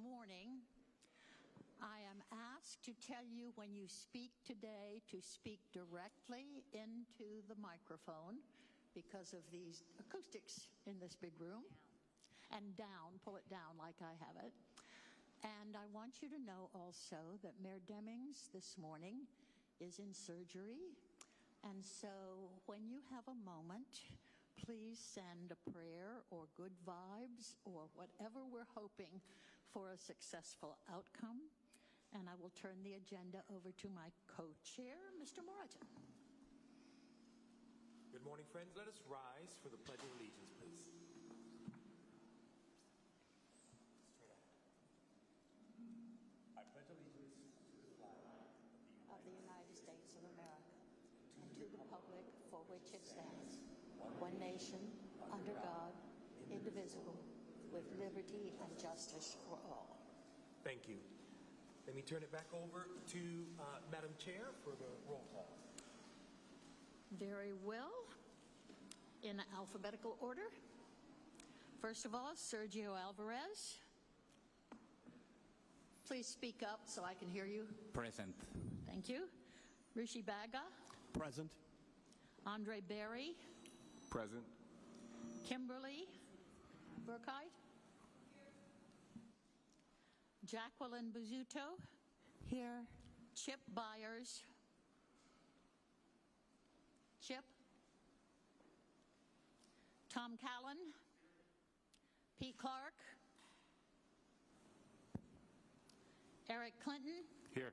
morning, I am asked to tell you when you speak today to speak directly into the microphone because of these acoustics in this big room. And down, pull it down like I have it. And I want you to know also that Mayor Demings this morning is in surgery. And so when you have a moment, please send a prayer or good vibes or whatever we're hoping for a successful outcome. And I will turn the agenda over to my co-chair, Mr. Moreton. Good morning, friends. Let us rise for the Pledge of Allegiance, please. I pledge allegiance to the flag of the United States of America and to the republic for which it stands, one nation, under God, indivisible, with liberty and justice for all. Thank you. Let me turn it back over to Madam Chair for the roll call. Very well. In alphabetical order. First of all, Sergio Alvarez. Please speak up so I can hear you. Present. Thank you. Rishi Baga. Present. Andre Berry. Present. Kimberly Burkheit. Jacqueline Bizzuto. Here. Chip Byers. Chip. Tom Callan. Pete Clark. Eric Clinton. Here.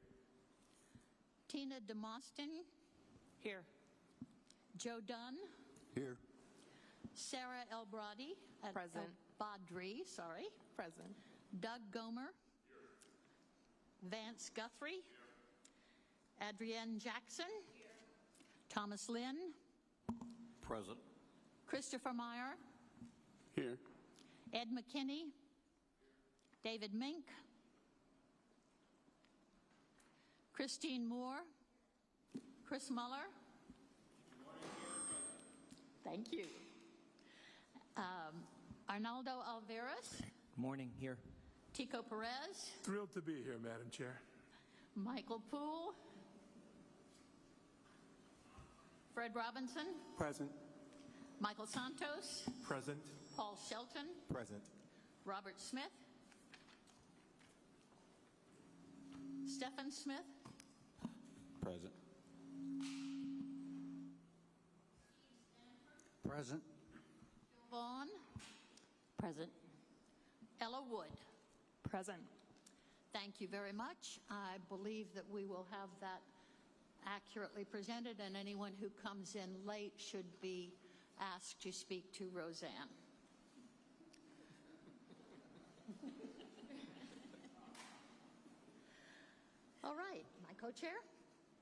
Tina DeMostin. Here. Joe Dunn. Here. Sarah Elbrady. Present. Badri, sorry. Present. Doug Gomer. Here. Vance Guthrie. Here. Adrienne Jackson. Here. Thomas Lynn. Present. Christopher Meyer. Here. Ed McKinney. Here. David Mink. Christine Moore. Chris Muller. Thank you. Arnaldo Alvarez. Good morning. Here. Tico Perez. Thrilled to be here, Madam Chair. Michael Poole. Fred Robinson. Present. Michael Santos. Present. Paul Shelton. Present. Robert Smith. Stephen Smith. Present. Present. Bill Vaughn. Present. Ella Wood. Present. Thank you very much. I believe that we will have that accurately presented, and anyone who comes in late should be asked to speak to Roseanne. All right, my co-chair.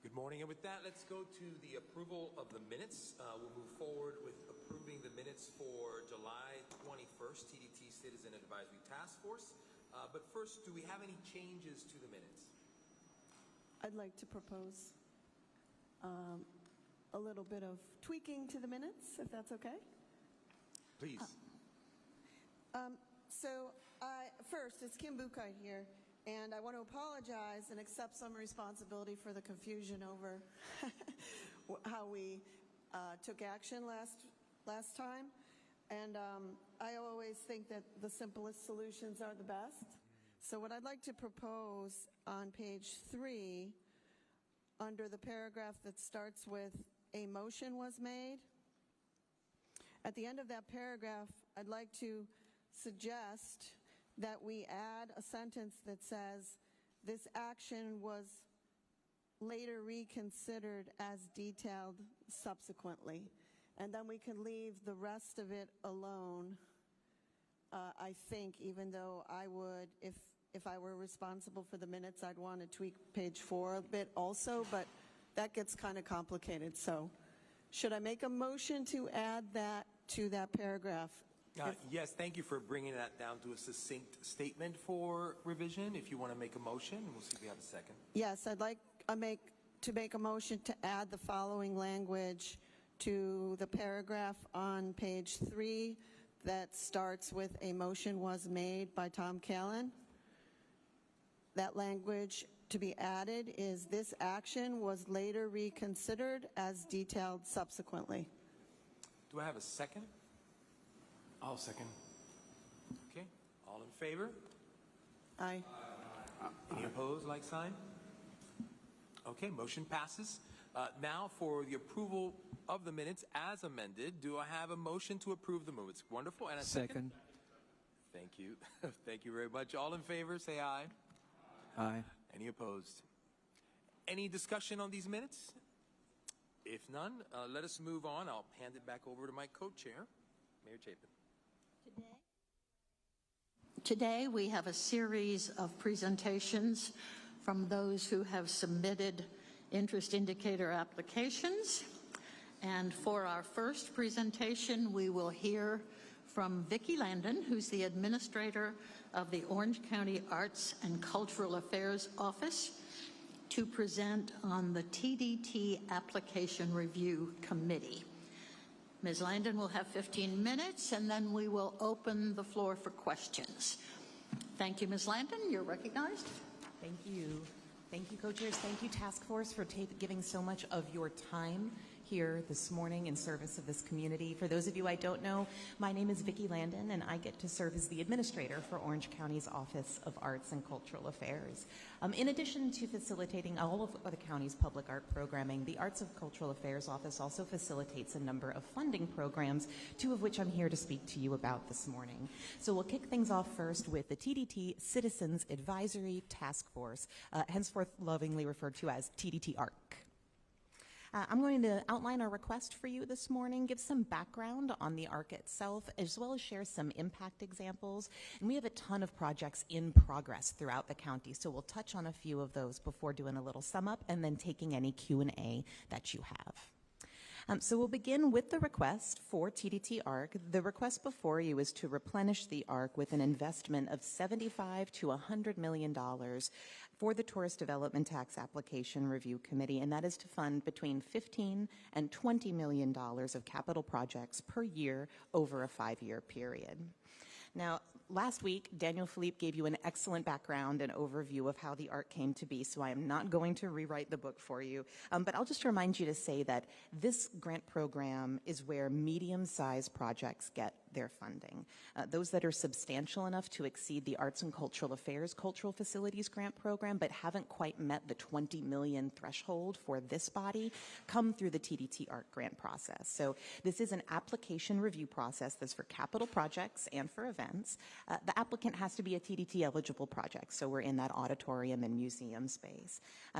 Good morning, and with that, let's go to the approval of the minutes. We'll move forward with approving the minutes for July 21st, TDT Citizen Advisory Task Force. But first, do we have any changes to the minutes? I'd like to propose a little bit of tweaking to the minutes, if that's okay. Please. First, it's Kim Burkheit here, and I want to apologize and accept some responsibility for the confusion over how we took action last time. And I always think that the simplest solutions are the best. So what I'd like to propose on page 3, under the paragraph that starts with "a motion was made," at the end of that paragraph, I'd like to suggest that we add a sentence that says, "This action was later reconsidered as detailed subsequently." And then we can leave the rest of it alone, I think, even though I would, if I were responsible for the minutes, I'd want to tweak page 4 a bit also, but that gets kind of complicated. So should I make a motion to add that to that paragraph? Yes, thank you for bringing that down to a succinct statement for revision. If you want to make a motion, we'll see if we have a second. Yes, I'd like to make a motion to add the following language to the paragraph on page 3 that starts with "a motion was made by Tom Callan." that language to be added is this action was later reconsidered as detailed subsequently. Do I have a second? I'll second. Okay. All in favor? Aye. Any opposed, like sign? Okay, motion passes. Now for the approval of the minutes as amended, do I have a motion to approve the minutes? Wonderful. And a second? Thank you. Thank you very much. All in favor, say aye. Aye. Any opposed? Any discussion on these minutes? If none, let us move on. I'll hand it back over to my co-chair, Mayor Chapin. Today we have a series of presentations from those who have submitted interest indicator applications. And for our first presentation, we will hear from Vicki Landon, who's the administrator of the Orange County Arts and Cultural Affairs Office, to present on the TDT Application Review Committee. Ms. Landon will have 15 minutes, and then we will open the floor for questions. Thank you, Ms. Landon. You're recognized. Thank you. Thank you, co-chairs. Thank you, task force, for giving so much of your time here this morning in service of this community. For those of you I don't know, my name is Vicki Landon, and I get to serve as the administrator for Orange County's Office of Arts and Cultural Affairs. In addition to facilitating all of the county's public art programming, the Arts and Cultural Affairs Office also facilitates a number of funding programs, two of which I'm here to speak to you about this morning. So we'll kick things off first with the TDT Citizens Advisory Task Force, henceforth lovingly referred to as TDT ARC. I'm going to outline our request for you this morning, give some background on the ARC itself, as well as share some impact examples. And we have a ton of projects in progress throughout the county, so we'll touch on a few of those before doing a little sum up and then taking any Q&A that you have. So we'll begin with the request for TDT ARC. The request before you is to replenish the ARC with an investment of $75 to $100 million for the Tourist Development Tax Application Review Committee, and that is to fund between $15 and $20 million of capital projects per year over a 5-year period. Now, last week, Daniel Philippe gave you an excellent background and overview of how the ARC came to be, so I am not going to rewrite the book for you, but I'll just remind you to say that this grant program is where medium-sized projects get their funding. Those that are substantial enough to exceed the Arts and Cultural Affairs Cultural Facilities Grant Program but haven't quite met the 20 million threshold for this body come through the TDT ARC grant process. So this is an application review process that's for capital projects and for events. The applicant has to be a TDT eligible project, so we're in that auditorium and museum space.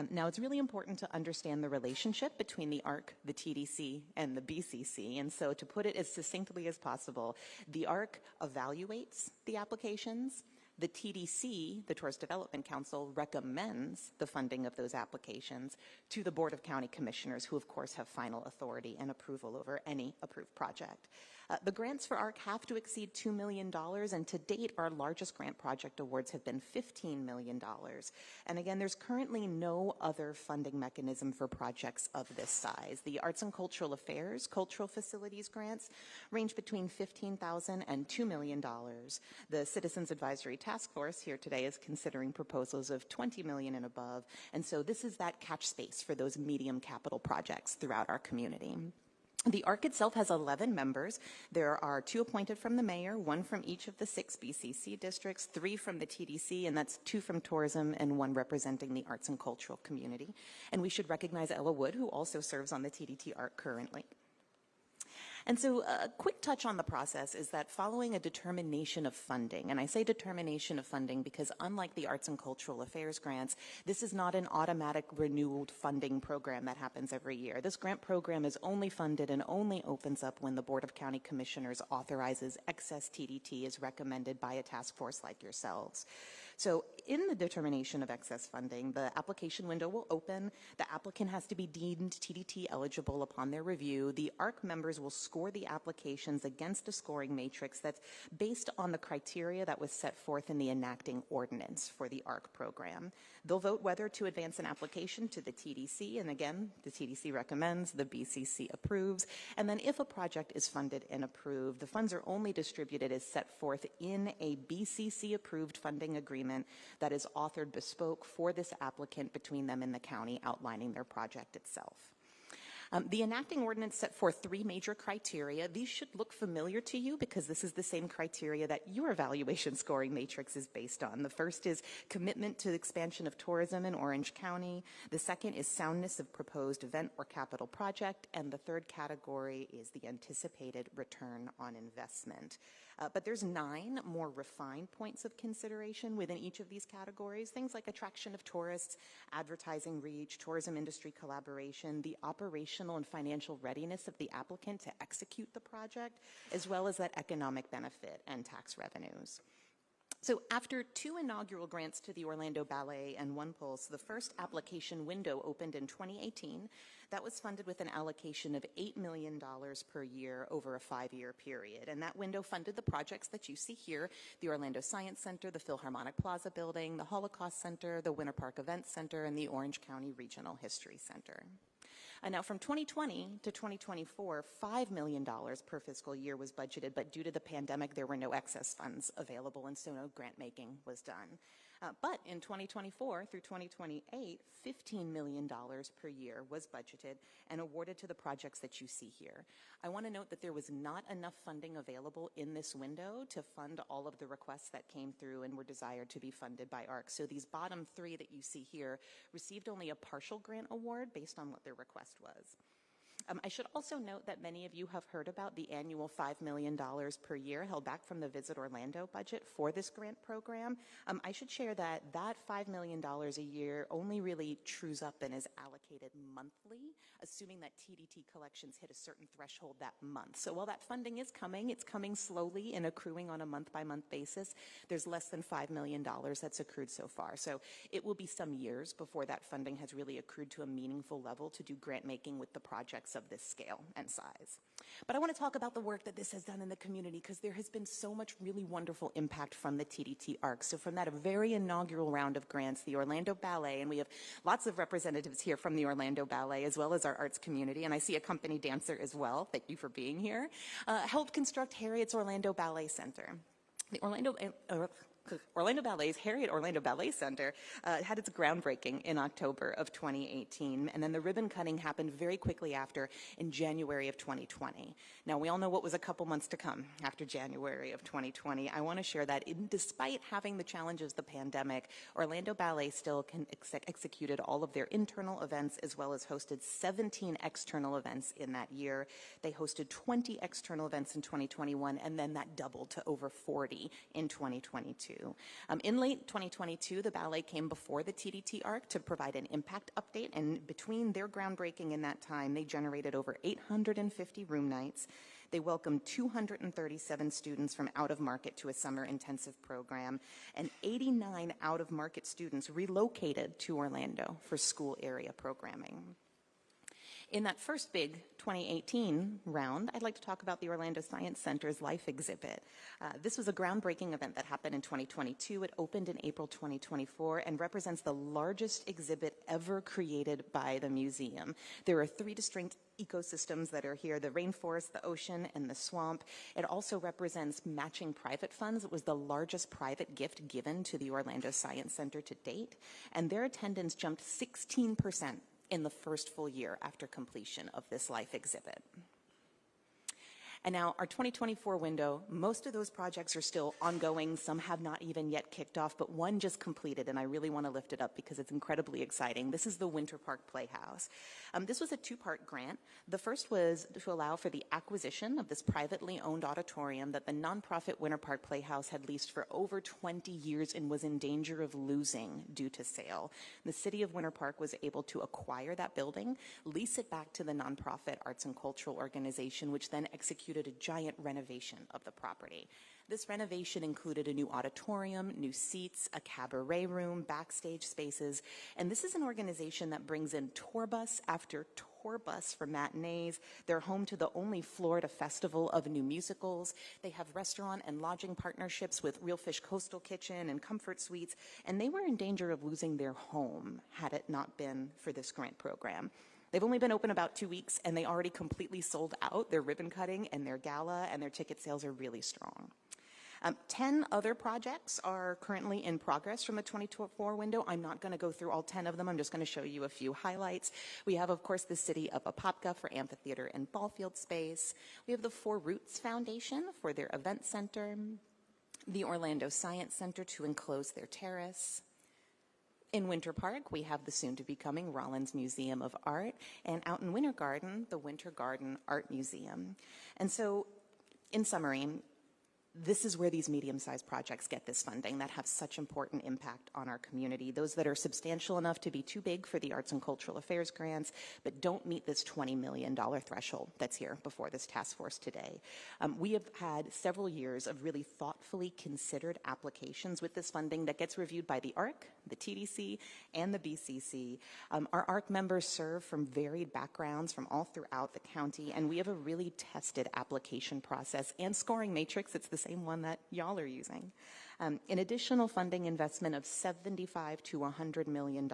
Now it's really important to understand the relationship between the ARC, the TDC, and the BCC, and so to put it as succinctly as possible, the ARC evaluates the applications. The TDC, the Tourist Development Council, recommends the funding of those applications to the Board of County Commissioners, who of course have final authority and approval over any approved project. The grants for ARC have to exceed $2 million, and to date, our largest grant project awards have been $15 million. And again, there's currently no other funding mechanism for projects of this size. The Arts and Cultural Affairs Cultural Facilities grants range between $15,000 and $2 million. The Citizens Advisory Task Force here today is considering proposals of $20 million and above, and so this is that catch space for those medium capital projects throughout our community. The ARC itself has 11 members. There are 2 appointed from the mayor, 1 from each of the 6 BCC districts, 3 from the TDC, and that's 2 from tourism and 1 representing the arts and cultural community. And we should recognize Ella Wood, who also serves on the TDT ARC currently. And so a quick touch on the process is that following a determination of funding, and I say determination of funding because unlike the Arts and Cultural Affairs grants, this is not an automatic renewed funding program that happens every year. This grant program is only funded and only opens up when the Board of County Commissioners authorizes excess TDT as recommended by a task force like yourselves. So in the determination of excess funding, the application window will open. The applicant has to be deemed TDT eligible upon their review. The ARC members will score the applications against a scoring matrix that's based on the criteria that was set forth in the enacting ordinance for the ARC program. They'll vote whether to advance an application to the TDC, and again, the TDC recommends, the BCC approves, and then if a project is funded and approved, the funds are only distributed as set forth in a BCC-approved funding agreement agreement that is authored bespoke for this applicant between them and the county, outlining their project itself. The enacting ordinance set forth 3 major criteria. These should look familiar to you because this is the same criteria that your evaluation scoring matrix is based on. The first is commitment to expansion of tourism in Orange County. The second is soundness of proposed event or capital project. And the third category is the anticipated return on investment. But there's 9 more refined points of consideration within each of these categories. Things like attraction of tourists, advertising reach, tourism industry collaboration, the operational and financial readiness of the applicant to execute the project, as well as that economic benefit and tax revenues. So after 2 inaugural grants to the Orlando Ballet and One Pulse, the first application window opened in 2018. That was funded with an allocation of $8 million per year over a 5-year period. And that window funded the projects that you see here: the Orlando Science Center, the Philharmonic Plaza Building, the Holocaust Center, the Winter Park Events Center, and the Orange County Regional History Center. And now from 2020 to 2024, $5 million per fiscal year was budgeted, but due to the pandemic, there were no excess funds available, and so no grant making was done. But in 2024 through 2028, $15 million per year was budgeted and awarded to the projects that you see here. I want to note that there was not enough funding available in this window to fund all of the requests that came through and were desired to be funded by ARC. So these bottom 3 that you see here received only a partial grant award based on what their request was. I should also note that many of you have heard about the annual $5 million per year held back from the Visit Orlando budget for this grant program. I should share that that $5 million a year only really trues up and is allocated monthly, assuming that TDT collections hit a certain threshold that month. So while that funding is coming, it's coming slowly and accruing on a month-by-month basis. There's less than $5 million that's accrued so far. So it will be some years before that funding has really accrued to a meaningful level to do grant making with the projects of this scale and size. But I want to talk about the work that this has done in the community, because there has been so much really wonderful impact from the TDT ARC. So from that very inaugural round of grants, the Orlando Ballet, and we have lots of representatives here from the Orlando Ballet, as well as our arts community, and I see a company dancer as well, thank you for being here, helped construct Harriet's Orlando Ballet Center. The Orlando Ballet's Harriet Orlando Ballet Center had its groundbreaking in October of 2018, and then the ribbon cutting happened very quickly after in January of 2020. Now, we all know what was a couple months to come after January of 2020. I want to share that despite having the challenges of the pandemic, Orlando Ballet still executed all of their internal events, as well as hosted 17 external events in that year. They hosted 20 external events in 2021, and then that doubled to over 40 in 2022. In late 2022, the ballet came before the TDT ARC to provide an impact update, and between their groundbreaking and that time, they generated over 850 room nights. They welcomed 237 students from out-of-market to a summer intensive program, and 89 out-of-market students relocated to Orlando for school area programming. In that first big 2018 round, I'd like to talk about the Orlando Science Center's Life exhibit. This was a groundbreaking event that happened in 2022. It opened in April 2024 and represents the largest exhibit ever created by the museum. There are 3 distinct ecosystems that are here: the rainforest, the ocean, and the swamp. It also represents matching private funds. It was the largest private gift given to the Orlando Science Center to date, and their attendance jumped 16% in the first full year after completion of this Life exhibit. And now our 2024 window, most of those projects are still ongoing. Some have not even yet kicked off, but one just completed, and I really want to lift it up because it's incredibly exciting. This is the Winter Park Playhouse. This was a 2-part grant. The first was to allow for the acquisition of this privately owned auditorium that the nonprofit Winter Park Playhouse had leased for over 20 years and was in danger of losing due to sale. The city of Winter Park was able to acquire that building, lease it back to the nonprofit arts and cultural organization, which then executed a giant renovation of the property. This renovation included a new auditorium, new seats, a cabaret room, backstage spaces, and this is an organization that brings in tour bus after tour bus for matinees. They're home to the only Florida festival of new musicals. They have restaurant and lodging partnerships with Real Fish Coastal Kitchen and Comfort Suites, and they were in danger of losing their home had it not been for this grant program. They've only been open about 2 weeks, and they already completely sold out their ribbon cutting and their gala, and their ticket sales are really strong. 10 other projects are currently in progress from the 2024 window. I'm not going to go through all 10 of them. I'm just going to show you a few highlights. We have, of course, the City of Apopka for amphitheater and ball field space. We have the Four Roots Foundation for their event center, the Orlando Science Center to enclose their terrace. In Winter Park, we have the soon-to-be-coming Rollins Museum of Art, and out in Winter Garden, the Winter Garden Art Museum. And so, in summary, this is where these medium-sized projects get this funding that have such important impact on our community. Those that are substantial enough to be too big for the Arts and Cultural Affairs grants, but don't meet this $20 million threshold that's here before this task force today. We have had several years of really thoughtfully considered applications with this funding that gets reviewed by the ARC, the TDC, and the BCC. Our ARC members serve from varied backgrounds from all throughout the county, and we have a really tested application process and scoring matrix. It's the same one that y'all are using. An additional funding investment of $75 to $100 million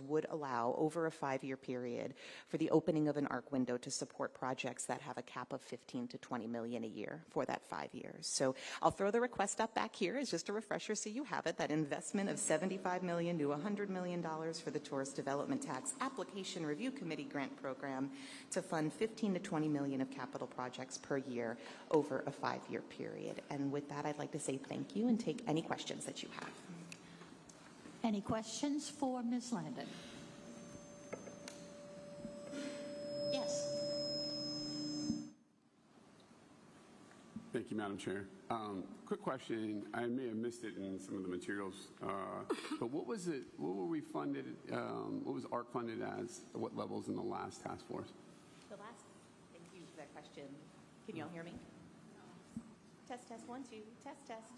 would allow, over a 5-year period, for the opening of an ARC window to support projects that have a cap of $15 to $20 million a year for that 5 years. So I'll throw the request up back here as just a refresher so you have it, that investment of $75 million to $100 million for the Tourist Development Tax Application Review Committee grant program to fund $15 to $20 million of capital projects per year over a 5-year period. And with that, I'd like to say thank you and take any questions that you have. Any questions for Ms. Landon? Yes. Thank you, Madam Chair. Quick question. I may have missed it in some of the materials, but what was it? What were we funded? What was ARC funded as? At what levels in the last task force? The last. Thank you for that question. Can you all hear me? Test, test, 1, 2. Test, test.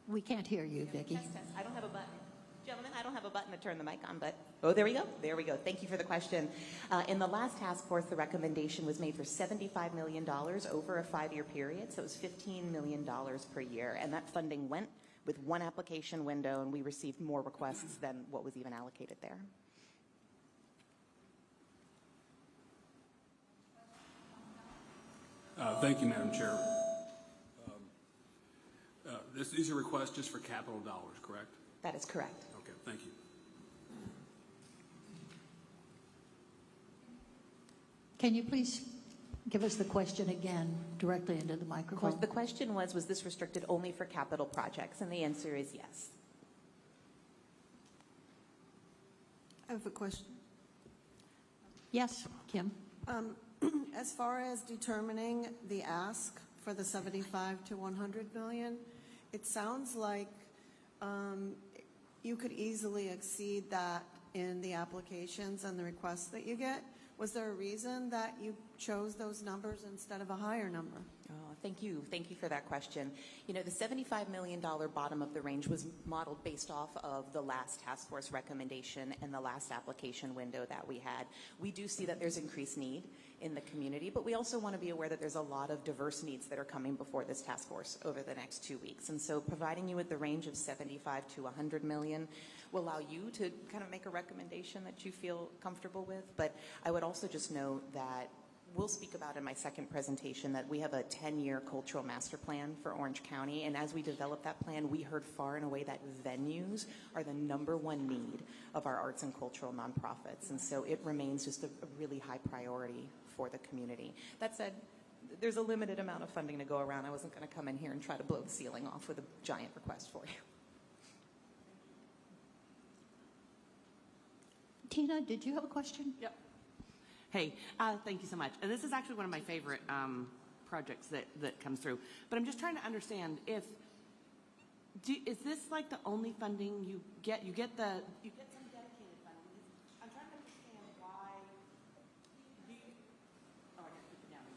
We can't hear you, Vicki. Test, test. I don't have a button. Gentlemen, I don't have a button to turn the mic on, but, oh, there we go. There we go. Thank you for the question. In the last task force, the recommendation was made for $75 million over a 5-year period, so it was $15 million per year, and that funding went with one application window, and we received more requests than what was even allocated there. Thank you, Madam Chair. These are requests just for capital dollars, correct? That is correct. Okay, thank you. Can you please give us the question again directly into the microphone? The question was this restricted only for capital projects? And the answer is yes. I have a question. Yes, Kim. As far as determining the ask for the 75 to 100 million, it sounds like you could easily exceed that in the applications and the requests that you get. Was there a reason that you chose those numbers instead of a higher number? Oh, thank you. Thank you for that question. You know, the $75 million bottom of the range was modeled based off of the last task force recommendation and the last application window that we had. We do see that there's increased need in the community, but we also want to be aware that there's a lot of diverse needs that are coming before this task force over the next 2 weeks. And so providing you with the range of 75 to 100 million will allow you to kind of make a recommendation that you feel comfortable with. But I would also just note that we'll speak about in my second presentation that we have a 10-year cultural master plan for Orange County, and as we develop that plan, we heard far and away that venues are the #1 need of our arts and cultural nonprofits, and so it remains just a really high priority for the community. That said, there's a limited amount of funding to go around. I wasn't going to come in here and try to blow the ceiling off with a giant request for you. Tina, did you have a question? Yep. Hey, thank you so much. And this is actually one of my favorite projects that comes through. But I'm just trying to understand is this like the only funding you get? You get some dedicated funding. I'm trying to understand why. I got to keep it down.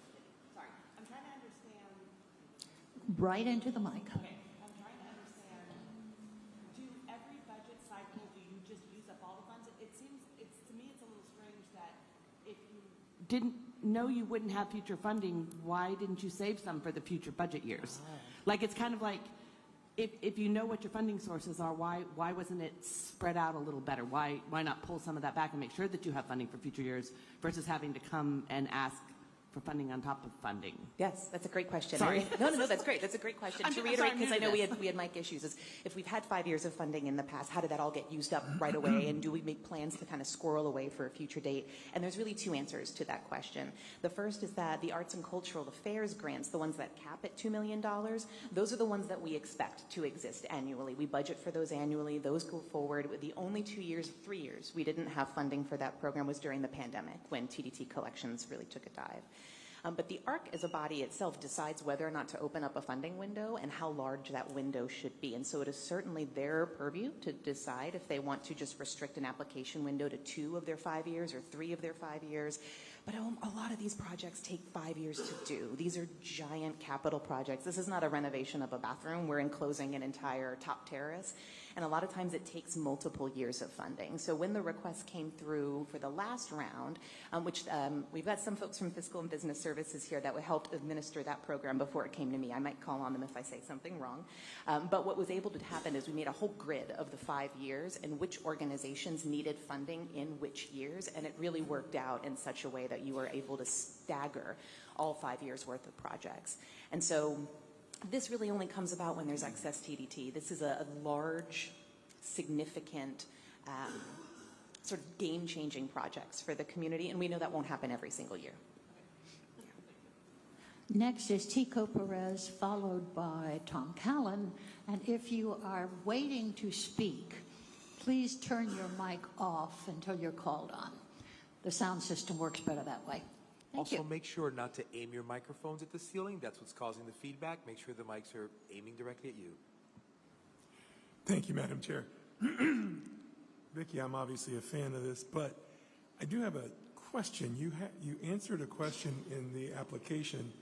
Sorry. I'm trying to understand. Right into the mic. Okay. I'm trying to understand. Do every budget cycle, do you just use up all the funds? To me, it's a little strange that if you didn't know you wouldn't have future funding, why didn't you save some for the future budget years? Oh. Like, it's kind of like, if you know what your funding sources are, why wasn't it spread out a little better? Why not pull some of that back and make sure that you have funding for future years versus having to come and ask for funding on top of funding? Yes, that's a great question. Sorry. No, that's great. That's a great question. I'm To sorry, reiterate, I'm because new I to know this. we had mic issues, is if we've had 5 years of funding in the past, how did that all get used up right away? And do we make plans to kind of squirrel away for a future date? And there's really two answers to that question. The first is that the Arts and Cultural Affairs grants, the ones that cap at $2 million, those are the ones that we expect to exist annually. We budget for those annually. Those go forward. With the only 3 years we didn't have funding for that program was during the pandemic, when TDT collections really took a dive. But the ARC as a body itself decides whether or not to open up a funding window and how large that window should be. And so it is certainly their purview to decide if they want to just restrict an application window to 2 of their 5 years or 3 of their 5 years. But a lot of these projects take 5 years to do. These are giant capital projects. This is not a renovation of a bathroom. We're enclosing an entire top terrace. And a lot of times it takes multiple years of funding. So when the request came through for the last round, which we've got some folks from Fiscal and Business Services here that would help administer that program before it came to me. I might call on them if I say something wrong. But what was able to happen is we made a whole grid of the 5 years and which organizations needed funding in which years. And it really worked out in such a way that you were able to stagger all 5 years worth of projects. And so this really only comes about when there's excess TDT. This is a large, significant, sort of game-changing projects for the community, and we know that won't happen every single year. Next is Tico Perez, followed by Tom Callan. And if you are waiting to speak, please turn your mic off until you're called on. The sound system works better that way. Thank Also, you. make sure not to aim your microphones at the ceiling. That's what's causing the feedback. Make sure the mics are aiming directly at you. Thank you, Madam Chair. Vicki, I'm obviously a fan of this, but I do have a question. You answered a question in the application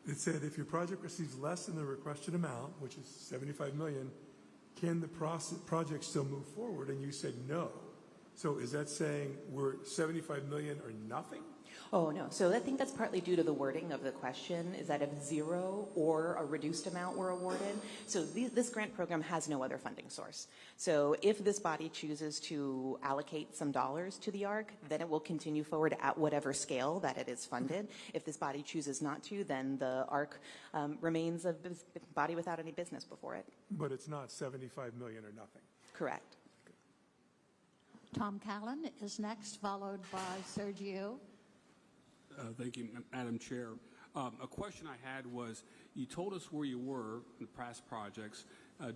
that said if your project receives less than the requested amount, which is $75 million, can the project still move forward? And you said no. So is that saying we're $75 million or nothing? Oh, no. So I think that's partly due to the wording of the question, is that if 0 or a reduced amount were awarded. So this grant program has no other funding source. So if this body chooses to allocate some dollars to the ARC, then it will continue forward at whatever scale that it is funded. If this body chooses not to, then the ARC remains a body without any business before it. But it's not $75 million or nothing. Correct. Tom Callan is next, followed by Sergio. Thank you, Madam Chair. A question I had was, you told us where you were in the past projects.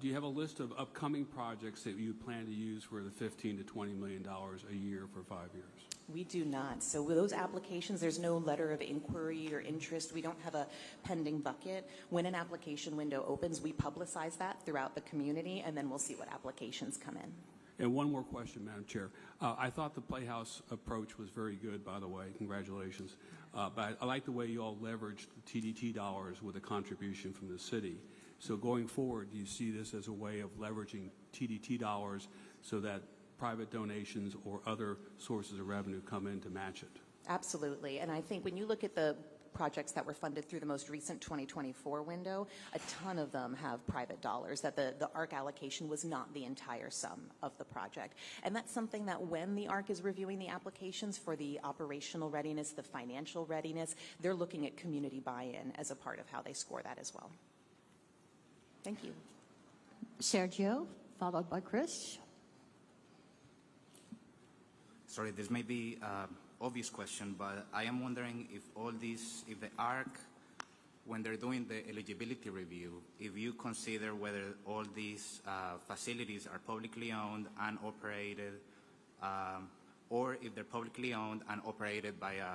Do you have a list of upcoming projects that you plan to use for the $15 to $20 million a year for 5 years? We do not. So with those applications, there's no letter of inquiry or interest. We don't have a pending bucket. When an application window opens, we publicize that throughout the community, and then we'll see what applications come in. And one more question, Madam Chair. I thought the Playhouse approach was very good, by the way. Congratulations. But I like the way you all leveraged the TDT dollars with a contribution from the city. So going forward, do you see this as a way of leveraging TDT dollars so that private donations or other sources of revenue come in to match it? Absolutely. And I think when you look at the projects that were funded through the most recent 2024 window, a ton of them have private dollars, that the ARC allocation was not the entire sum of the project. And that's something that when the ARC is reviewing the applications for the operational readiness, the financial readiness, they're looking at community buy-in as a part of how they score that as well. Thank you. Sergio, followed by Chris. Sorry, this may be obvious question, but I am wondering if if the ARC, when they're doing the eligibility review, if you consider whether all these facilities are publicly owned and operated, or if they're publicly owned and operated by a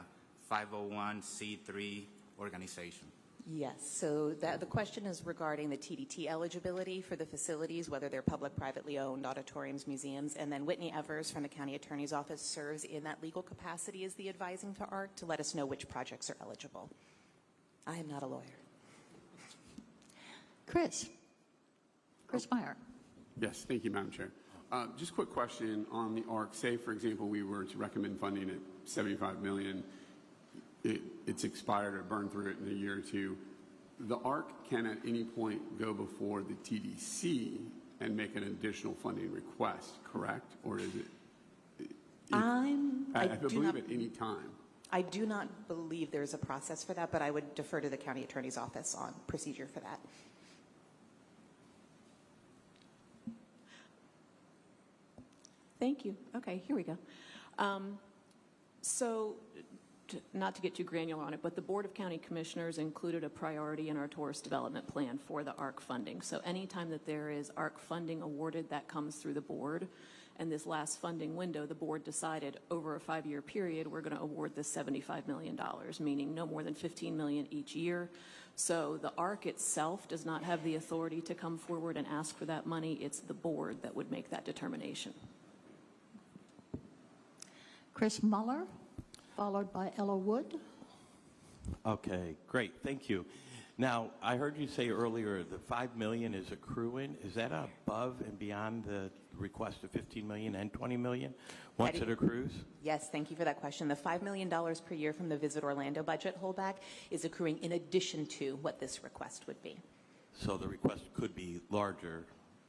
501c3 organization. Yes, so the question is regarding the TDT eligibility for the facilities, whether they're public, privately owned, auditoriums, museums, and then Whitney Evers from the County Attorney's Office serves in that legal capacity as the advising to ARC to let us know which projects are eligible. I am not a lawyer. Chris Meyer. Yes, thank you, Madam Chair. Just a quick question on the ARC. Say, for example, we were to recommend funding at $75 million. It's expired or burned through it in a year or two. The ARC can at any point go before the TDC and make an additional funding request, correct? Or is it? I believe at any time. I do not believe there's a process for that, but I would defer to the county attorney's office on procedure for that. Thank you. Okay, here we go. Not to get too granular on it, but the Board of County Commissioners included a priority in our tourist development plan for the ARC funding. So anytime that there is ARC funding awarded, that comes through the board. And this last funding window, the board decided over a 5-year period, we're going to award this $75 million, meaning no more than $15 million each year. So the ARC itself does not have the authority to come forward and ask for that money. It's the board that would make that determination. Chris Muller, followed by Ella Wood. Okay, great. Thank you. Now, I heard you say earlier the $5 million is accruing. Is that above and beyond the request of $15 million and $20 million once it accrues? Yes, thank you for that question. The $5 million per year from the Visit Orlando budget holdback is accruing in addition to what this request would be. So the request could be larger.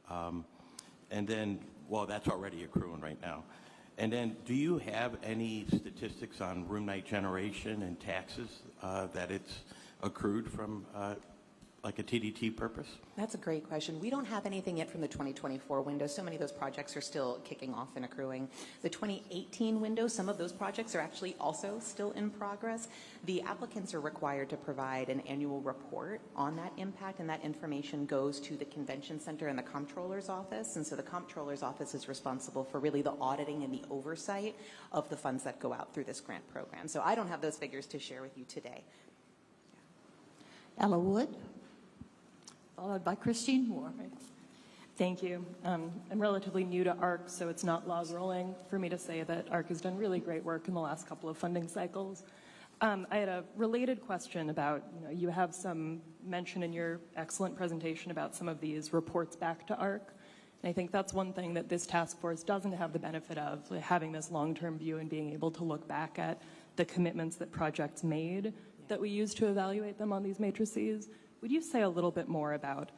And then, well, that's already accruing right now. And then, do you have any statistics on room night generation and taxes that it's accrued from like a TDT purpose? That's a great question. We don't have anything yet from the 2024 window. So many of those projects are still kicking off and accruing. The 2018 window, some of those projects are actually also still in progress. The applicants are required to provide an annual report on that impact, and that information goes to the Convention Center and the Comptroller's Office. And so the Comptroller's Office is responsible for really the auditing and the oversight of the funds that go out through this grant program. So I don't have those figures to share with you today. Ella Wood, followed by Christine Moore. Thank you. I'm relatively new to ARC, so it's not log rolling for me to say that ARC has done really great work in the last couple of funding cycles. I had a related question about, you have some mention in your excellent presentation about some of these reports back to ARC. And I think that's one thing that this task force doesn't have the benefit of, having this long-term view and being able to look back at the commitments that projects made that we use to evaluate them on these matrices. Would you say a little bit more about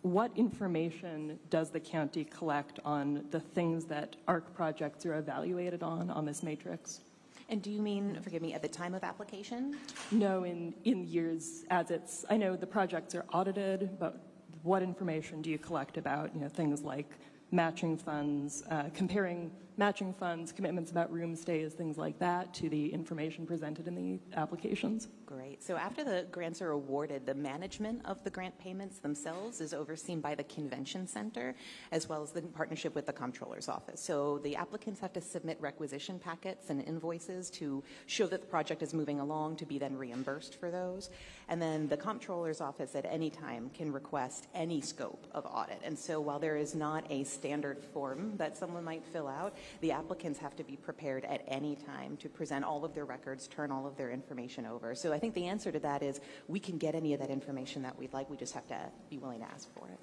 what information does the county collect on the things that ARC projects are evaluated on this matrix? And do you mean, forgive me, at the time of application? No, in years as it's, I know the projects are audited, but what information do you collect about, things like matching funds, comparing matching funds, commitments about room stays, things like that, to the information presented in the applications? Great. So after the grants are awarded, the management of the grant payments themselves is overseen by the Convention Center, as well as in partnership with the Comptroller's Office. So the applicants have to submit requisition packets and invoices to show that the project is moving along, to be then reimbursed for those. And then the Comptroller's Office at any time can request any scope of audit. And so while there is not a standard form that someone might fill out, the applicants have to be prepared at any time to present all of their records, turn all of their information over. So I think the answer to that is we can get any of that information that we'd like. We just have to be willing to ask for it.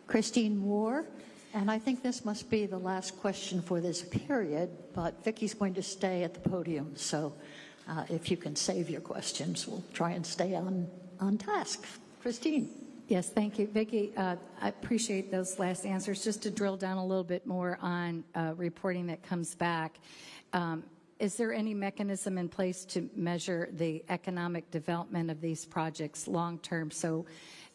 Christine Moore, and I think this must be the last question for this period, but Vicki's going to stay at the podium. So if you can save your questions, we'll try and stay on task. Christine. Yes, thank you. Vicki, I appreciate those last answers. Just to drill down a little bit more on reporting that comes back, is there any mechanism in place to measure the economic development of these projects long-term so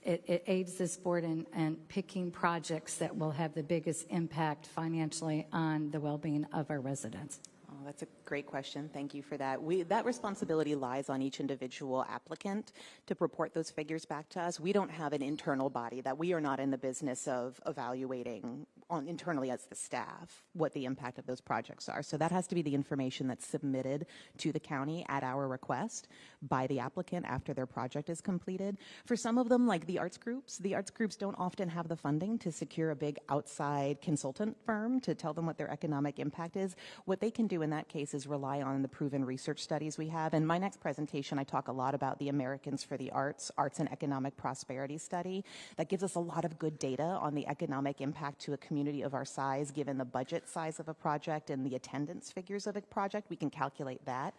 it aids this board in picking projects that will have the biggest impact financially on the well-being of our residents? Oh, that's a great question. Thank you for that. That responsibility lies on each individual applicant to report those figures back to us. We don't have an internal body that we are not in the business of evaluating internally as the staff what the impact of those projects are. So that has to be the information that's submitted to the county at our request by the applicant after their project is completed. For some of them, like the arts groups don't often have the funding to secure a big outside consultant firm to tell them what their economic impact is. What they can do in that case is rely on the proven research studies we have. In my next presentation, I talk a lot about the Americans for the Arts and Economic Prosperity Study. That gives us a lot of good data on the economic impact to a community of our size, given the budget size of a project and the attendance figures of a project. We can calculate that.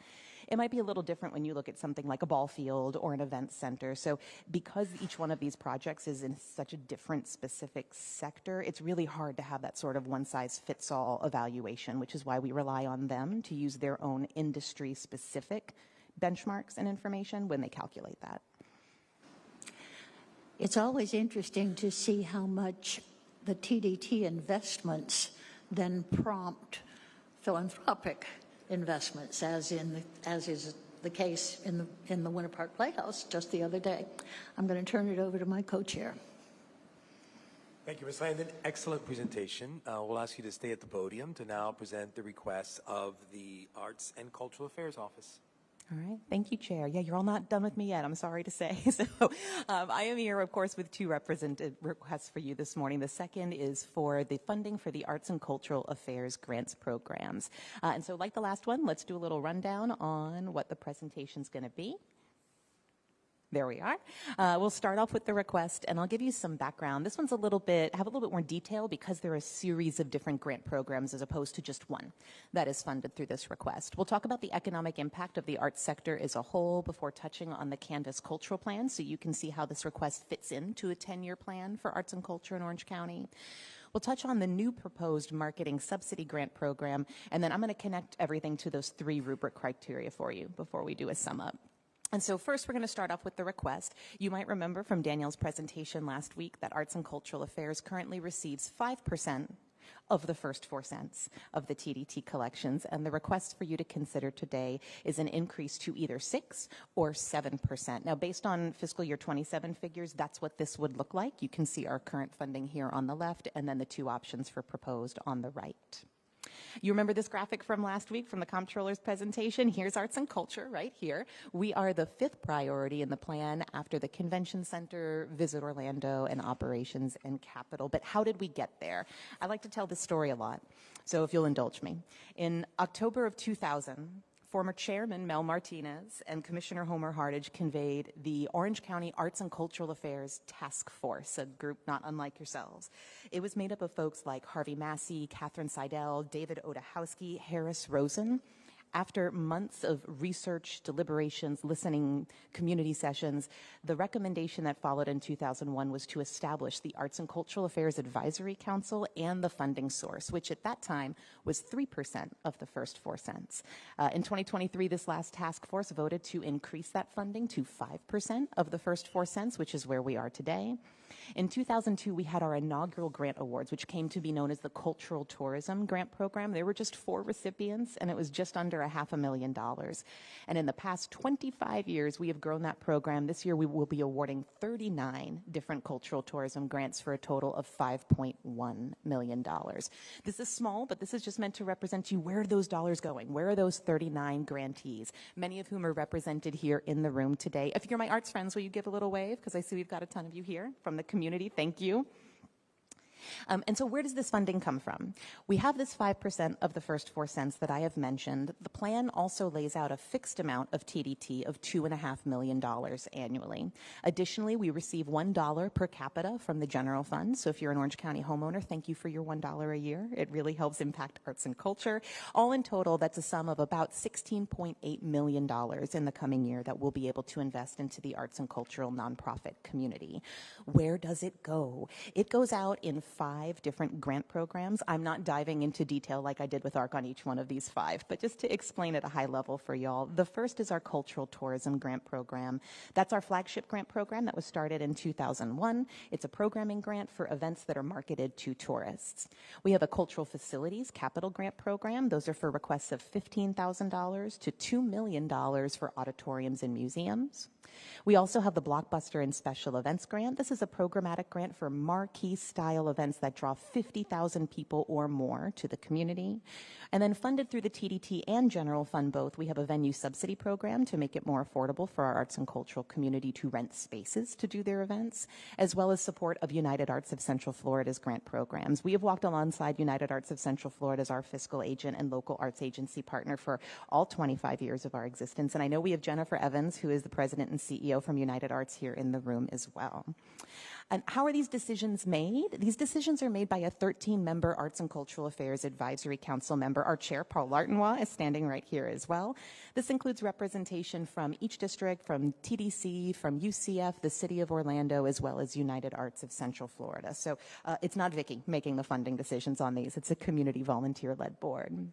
It might be a little different when you look at something like a ball field or an event center. So because each one of these projects is in such a different specific sector, it's really hard to have that sort of one-size-fits-all evaluation, which is why we rely on them to use their own industry-specific benchmarks and information when they calculate that. It's always interesting to see how much the TDT investments then prompt philanthropic investments, as is the case in the Winter Park Playhouse just the other day. I'm going to turn it over to my co-chair. Thank you, Ms. Landon. Excellent presentation. We'll ask you to stay at the podium to now present the requests of the Arts and Cultural Affairs Office. All right. Thank you, Chair. Yeah, you're all not done with me yet, I'm sorry to say. So I am here, of course, with two represented requests for you this morning. The second is for the funding for the Arts and Cultural Affairs grants programs. And so like the last one, let's do a little rundown on what the presentation's going to be. There we are. We'll start off with the request, and I'll give you some background. This one's have a little bit more detail because there are a series of different grant programs as opposed to just one that is funded through this request. We'll talk about the economic impact of the arts sector as a whole before touching on the Canvas Cultural Plan, so you can see how this request fits into a 10-year plan for arts and culture in Orange County. We'll touch on the new proposed marketing subsidy grant program, and then I'm going to connect everything to those 3 rubric criteria for you before we do a sum up. And so first, we're going to start off with the request. You might remember from Danielle's presentation last week that Arts and Cultural Affairs currently receives 5% of the first 4 cents of the TDT collections, and the request for you to consider today is an increase to either 6 or 7%. Now, based on fiscal year 27 figures, that's what this would look like. You can see our current funding here on the left, and then the 2 options for proposed on the right. You remember this graphic from last week from the comptroller's presentation? Here's arts and culture right here. We are the 5th priority in the plan after the Convention Center, Visit Orlando, and Operations and Capital. But how did we get there? I like to tell this story a lot, so if you'll indulge me. In October of 2000, former Chairman Mel Martinez and Commissioner Homer Hardage conveyed the Orange County Arts and Cultural Affairs Task Force, a group not unlike yourselves. It was made up of folks like Harvey Massey, Catherine Seidel, David Odahowski, Harris Rosen. After months of research, deliberations, listening, community sessions, the recommendation that followed in 2001 was to establish the Arts and Cultural Affairs Advisory Council and the funding source, which at that time was 3% of the first 4 cents. In 2023, this last task force voted to increase that funding to 5% of the first 4 cents, which is where we are today. In 2002, we had our inaugural grant awards, which came to be known as the Cultural Tourism Grant Program. There were just 4 recipients, and it was just under $500,000. And in the past 25 years, we have grown that program. This year, we will be awarding 39 different cultural tourism grants for a total of $5.1 million. This is small, but this is just meant to represent to you, where are those dollars going? Where are those 39 grantees, many of whom are represented here in the room today? If you're my arts friends, will you give a little wave? Because I see we've got a ton of you here from the community. Thank you. And so where does this funding come from? We have this 5% of the first 4 cents that I have mentioned. The plan also lays out a fixed amount of TDT of $2.5 million annually. Additionally, we receive $1 per capita from the general fund. So if you're an Orange County homeowner, thank you for your $1 a year. It really helps impact arts and culture. All in total, that's a sum of about $16.8 million in the coming year that we'll be able to invest into the arts and cultural nonprofit community. Where does it go? It goes out in 5 different grant programs. I'm not diving into detail like I did with ARC on each one of these 5, but just to explain at a high level for y'all, the first is our Cultural Tourism Grant Program. That's our flagship grant program that was started in 2001. It's a programming grant for events that are marketed to tourists. We have a Cultural Facilities Capital Grant Program. Those are for requests of $15,000 to $2 million for auditoriums and museums. We also have the Blockbuster and Special Events Grant. This is a programmatic grant for marquee-style events that draw 50,000 people or more to the community. And then funded through the TDT and General Fund both, we have a venue subsidy program to make it more affordable for our arts and cultural community to rent spaces to do their events, as well as support of United Arts of Central Florida's grant programs. We have walked alongside United Arts of Central Florida as our fiscal agent and local arts agency partner for all 25 years of our existence. And I know we have Jennifer Evans, who is the president and CEO from United Arts, here in the room as well. And how are these decisions made? These decisions are made by a 13-member Arts and Cultural Affairs Advisory Council member. Our chair, Paul Lartenois, is standing right here as well. This includes representation from each district, from TDC, from UCF, the City of Orlando, as well as United Arts of Central Florida. So it's not Vicki making the funding decisions on these. It's a community volunteer-led board.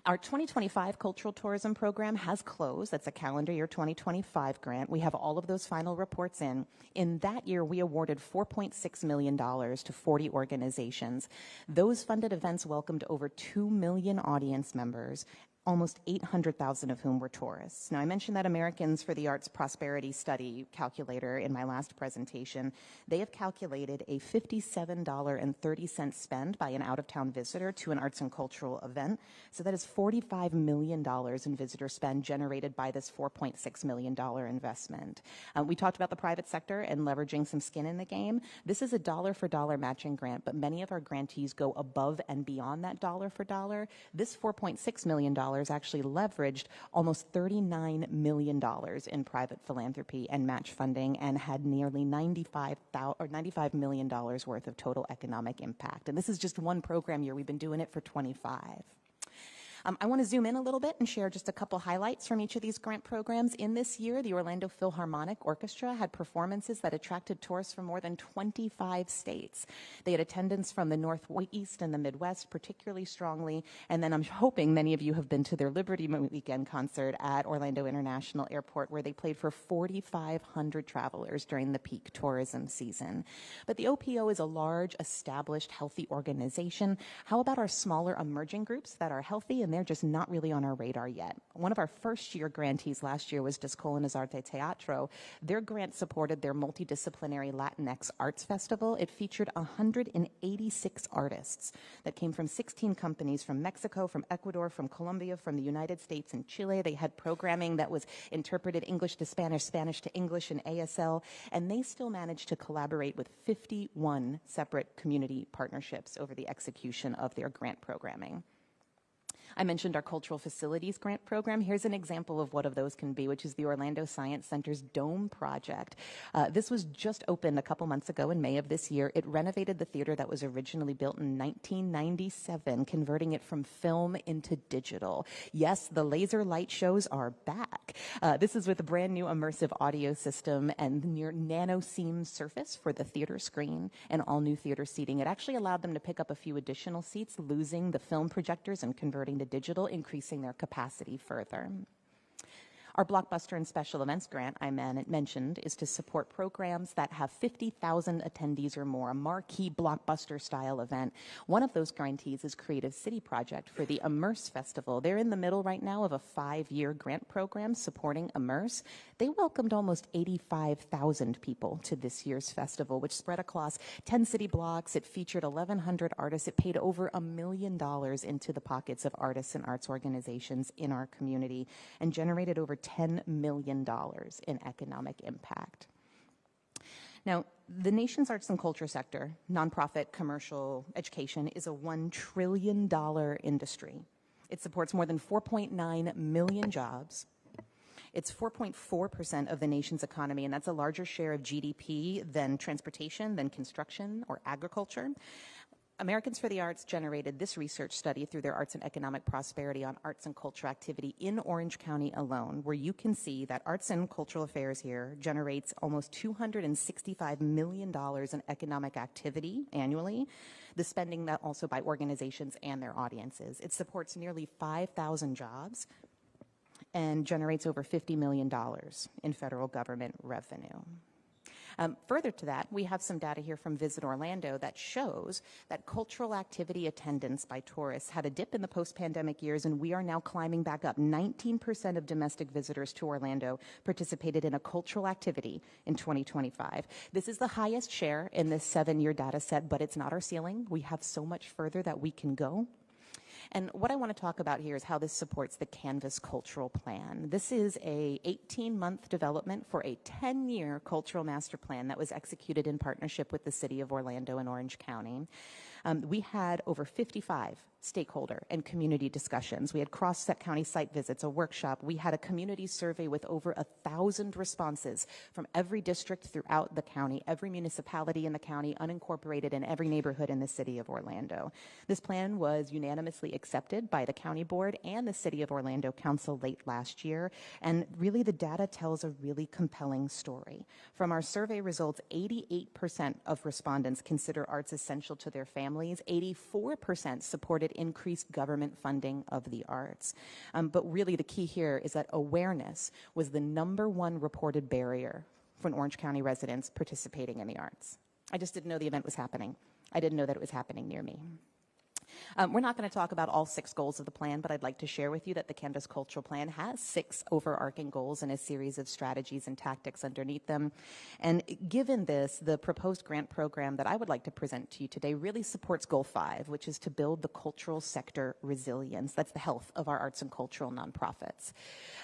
Our 2025 Cultural Tourism Program has closed. That's a calendar year 2025 grant. We have all of those final reports in. In that year, we awarded $4.6 million to 40 organizations. Those funded events welcomed over 2 million audience members, almost 800,000 of whom were tourists. Now, I mentioned that Americans for the Arts Prosperity Study calculator in my last presentation. They have calculated a $57.30 spend by an out-of-town visitor to an arts and cultural event. So that is $45 million in visitor spend generated by this $4.6 million investment. We talked about the private sector and leveraging some skin in the game. This is a dollar-for-dollar matching grant, but many of our grantees go above and beyond that dollar-for-dollar. This $4.6 million actually leveraged almost $39 million in private philanthropy and match funding and had nearly $95 million worth of total economic impact. And this is just one program year. We've been doing it for 25. I want to zoom in a little bit and share just a couple highlights from each of these grant programs. In this year, the Orlando Philharmonic Orchestra had performances that attracted tourists from more than 25 states. They had attendance from the Northeast and the Midwest particularly strongly, and then I'm hoping many of you have been to their Liberty Weekend concert at Orlando International Airport, where they played for 4,500 travelers during the peak tourism season. But the OPO is a large, established, healthy organization. How about our smaller emerging groups that are healthy and they're just not really on our radar yet? One of our first-year grantees last year was Descolines Arte Teatro. Their grant supported their multidisciplinary Latinx Arts Festival. It featured 186 artists that came from 16 companies from Mexico, from Ecuador, from Colombia, from the United States and Chile. They had programming that was interpreted English to Spanish, Spanish to English, and ASL, and they still managed to collaborate with 51 separate community partnerships over the execution of their grant programming. I mentioned our Cultural Facilities Grant Program. Here's an example of what of those can be, which is the Orlando Science Center's Dome Project. This was just opened a couple months ago in May of this year. It renovated the theater that was originally built in 1997, converting it from film into digital. Yes, the laser light shows are back. This is with a brand new immersive audio system and near nano seam surface for the theater screen and all new theater seating. It actually allowed them to pick up a few additional seats, losing the film projectors and converting to digital, increasing their capacity further. Our Blockbuster and Special Events Grant, I mentioned, is to support programs that have 50,000 attendees or more, a marquee blockbuster-style event. One of those grantees is Creative City Project for the Immerse Festival. They're in the middle right now of a 5-year grant program supporting Immerse. They welcomed almost 85,000 people to this year's festival, which spread across 10 city blocks. It featured 1,100 artists. It paid over $1 million into the pockets of artists and arts organizations in our community and generated over $10 million in economic impact. Now, the nation's arts and culture sector, nonprofit, commercial, education, is a $1 trillion industry. It supports more than 4.9 million jobs. It's 4.4% of the nation's economy, and that's a larger share of GDP than transportation, than construction or agriculture. Americans for the Arts generated this research study through their Arts and Economic Prosperity on arts and culture activity in Orange County alone, where you can see that arts and cultural affairs here generates almost $265 million in economic activity annually, the spending that also by organizations and their audiences. It supports nearly 5,000 jobs and generates over $50 million in federal government revenue. Further to that, we have some data here from Visit Orlando that shows that cultural activity attendance by tourists had a dip in the post-pandemic years, and we are now climbing back up. 19% of domestic visitors to Orlando participated in a cultural activity in 2025. This is the highest share in this 7-year data set, but it's not our ceiling. We have so much further that we can go. And what I want to talk about here is how this supports the Canvas Cultural Plan. This is a 18-month development for a 10-year cultural master plan that was executed in partnership with the City of Orlando and Orange County. We had over 55 stakeholder and community discussions. We had cross-county site visits, a workshop. We had a community survey with over 1,000 responses from every district throughout the county, every municipality in the county, unincorporated, and every neighborhood in the city of Orlando. This plan was unanimously accepted by the county board and the city of Orlando council late last year. And really the data tells a really compelling story. From our survey results, 88% of respondents consider arts essential to their families. 84% supported increased government funding of the arts. But really the key here is that awareness was the #1 reported barrier for Orange County residents participating in the arts. I just didn't know the event was happening. I didn't know that it was happening near me. We're not going to talk about all 6 goals of the plan, but I'd like to share with you that the Canvas Cultural Plan has 6 overarching goals and a series of strategies and tactics underneath them. And given this, the proposed grant program that I would like to present to you today really supports Goal 5, which is to build the cultural sector resilience. That's the health of our arts and cultural nonprofits.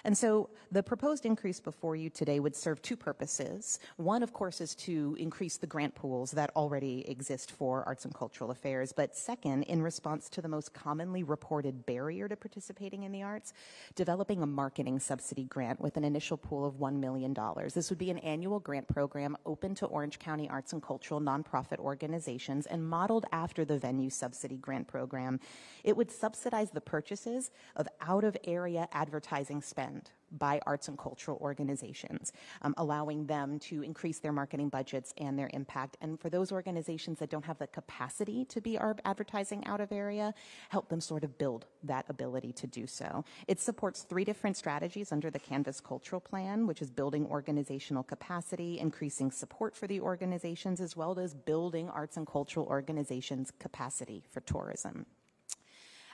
And so the proposed increase before you today would serve 2 purposes. One, of course, is to increase the grant pools that already exist for arts and cultural affairs. But second, in response to the most commonly reported barrier to participating in the arts, developing a marketing subsidy grant with an initial pool of $1 million. This would be an annual grant program open to Orange County arts and cultural nonprofit organizations and modeled after the venue subsidy grant program. It would subsidize the purchases of out-of-area advertising spend by arts and cultural organizations, allowing them to increase their marketing budgets and their impact. And for those organizations that don't have the capacity to be advertising out of area, help them sort of build that ability to do so. It supports 3 different strategies under the Canvas Cultural Plan, which is building organizational capacity, increasing support for the organizations, as well as building arts and cultural organizations' capacity for tourism.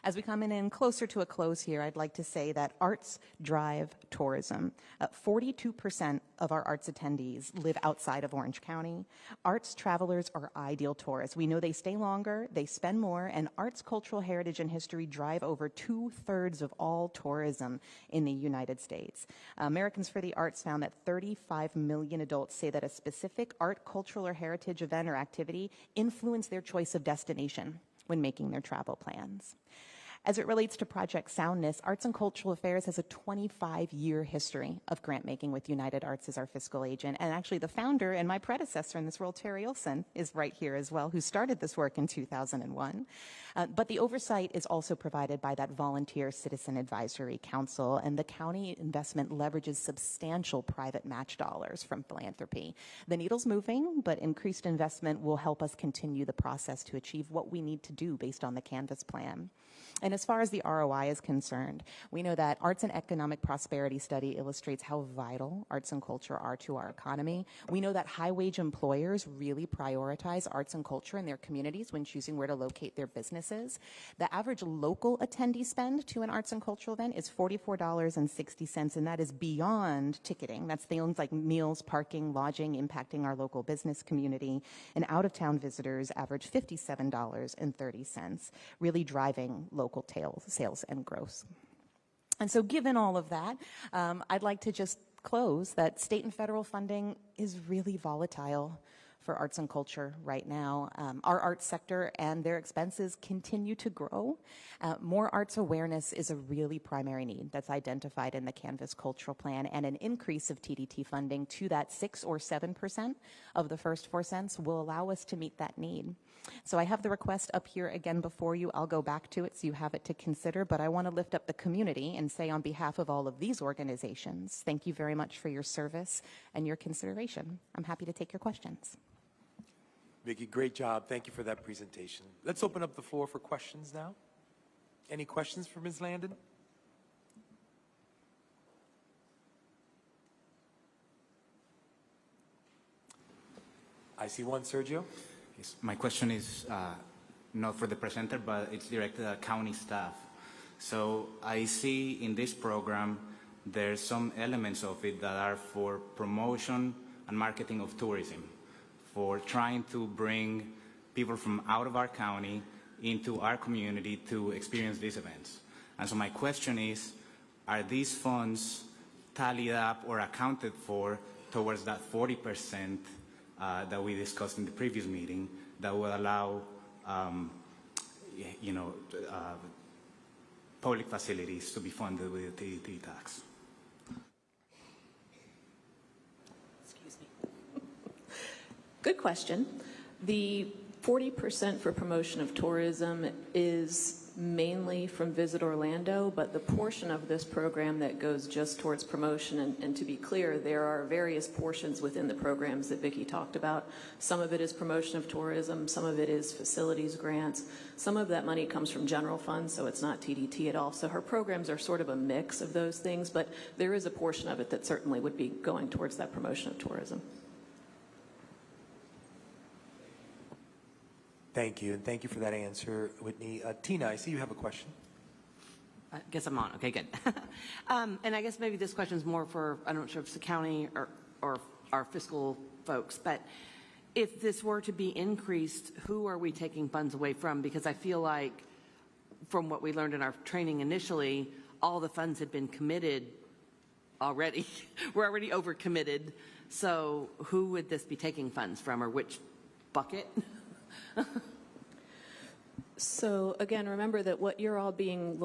As we come in closer to a close here, I'd like to say that arts drive tourism. 42% of our arts attendees live outside of Orange County. Arts travelers are ideal tourists. We know they stay longer, they spend more, and arts, cultural heritage, and history drive over 2/3 of all tourism in the United States. Americans for the Arts found that 35 million adults say that a specific art, cultural, or heritage event or activity influenced their choice of destination when making their travel plans. As it relates to Project Soundness, Arts and Cultural Affairs has a 25-year history of grant making with United Arts as our fiscal agent. And actually the founder and my predecessor in this role, Terry Olson, is right here as well, who started this work in 2001. But the oversight is also provided by that volunteer citizen advisory council, and the county investment leverages substantial private match dollars from philanthropy. The needle's moving, but increased investment will help us continue the process to achieve what we need to do based on the Canvas plan. And as far as the ROI is concerned, we know that Arts and Economic Prosperity Study illustrates how vital arts and culture are to our economy. We know that high-wage employers really prioritize arts and culture in their communities when choosing where to locate their businesses. The average local attendee spend to an arts and cultural event is $44.60, and that is beyond ticketing. That's things like meals, parking, lodging, impacting our local business community. And out-of-town visitors average $57.30, really driving local sales and growth. And so given all of that, I'd like to just close that state and federal funding is really volatile for arts and culture right now. Our arts sector and their expenses continue to grow. More arts awareness is a really primary need that's identified in the Canvas Cultural Plan, and an increase of TDT funding to that 6 or 7% of the first 4 cents will allow us to meet that need. So I have the request up here again before you. I'll go back to it so you have it to consider, but I want to lift up the community and say on behalf of all of these organizations, thank you very much for your service and your consideration. I'm happy to take your questions. Vicki, great job. Thank you for that presentation. Let's open up the floor for questions now. Any questions for Ms. Landon? I see one, Sergio. Yes, my question is not for the presenter, but it's directed at county staff. So I see in this program there's some elements of it that are for promotion and marketing of tourism, for trying to bring people from out of our county into our community to experience these events. And so my question is, are these funds tallied up or accounted for towards that 40% that we discussed in the previous meeting that will allow you know, public facilities to be funded with the TDT tax? Excuse me. Good question. The 40% for promotion of tourism is mainly from Visit Orlando, but the portion of this program that goes just towards promotion, and to be clear, there are various portions within the programs that Vicki talked about. Some of it is promotion of tourism, some of it is facilities grants, some of that money comes from general funds, so it's not TDT at all. So her programs are sort of a mix of those things, but there is a portion of it that certainly would be going towards that promotion of tourism. Thank you, and thank you for that answer, Whitney. Tina, I see you have a question. I guess I'm on. Okay, good. And I guess maybe this question is more for, I'm not sure if it's the county or our fiscal folks, but if this were to be increased, who are we taking funds away from? Because I feel like from what we learned in our training initially, all the funds had been committed already. We're already overcommitted. So who would this be taking funds from, or which bucket? So again, remember that what you're all being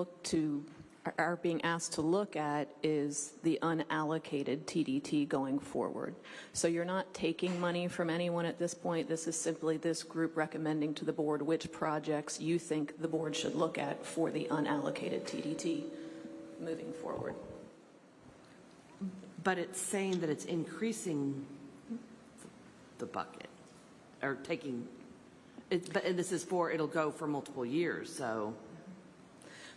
asked to look at is the unallocated TDT going forward. So you're not taking money from anyone at this point. This is simply this group recommending to the board which projects you think the board should look at for the unallocated TDT moving forward. But it's saying that it's increasing the bucket, or taking. But this is for, it'll go for multiple years, so.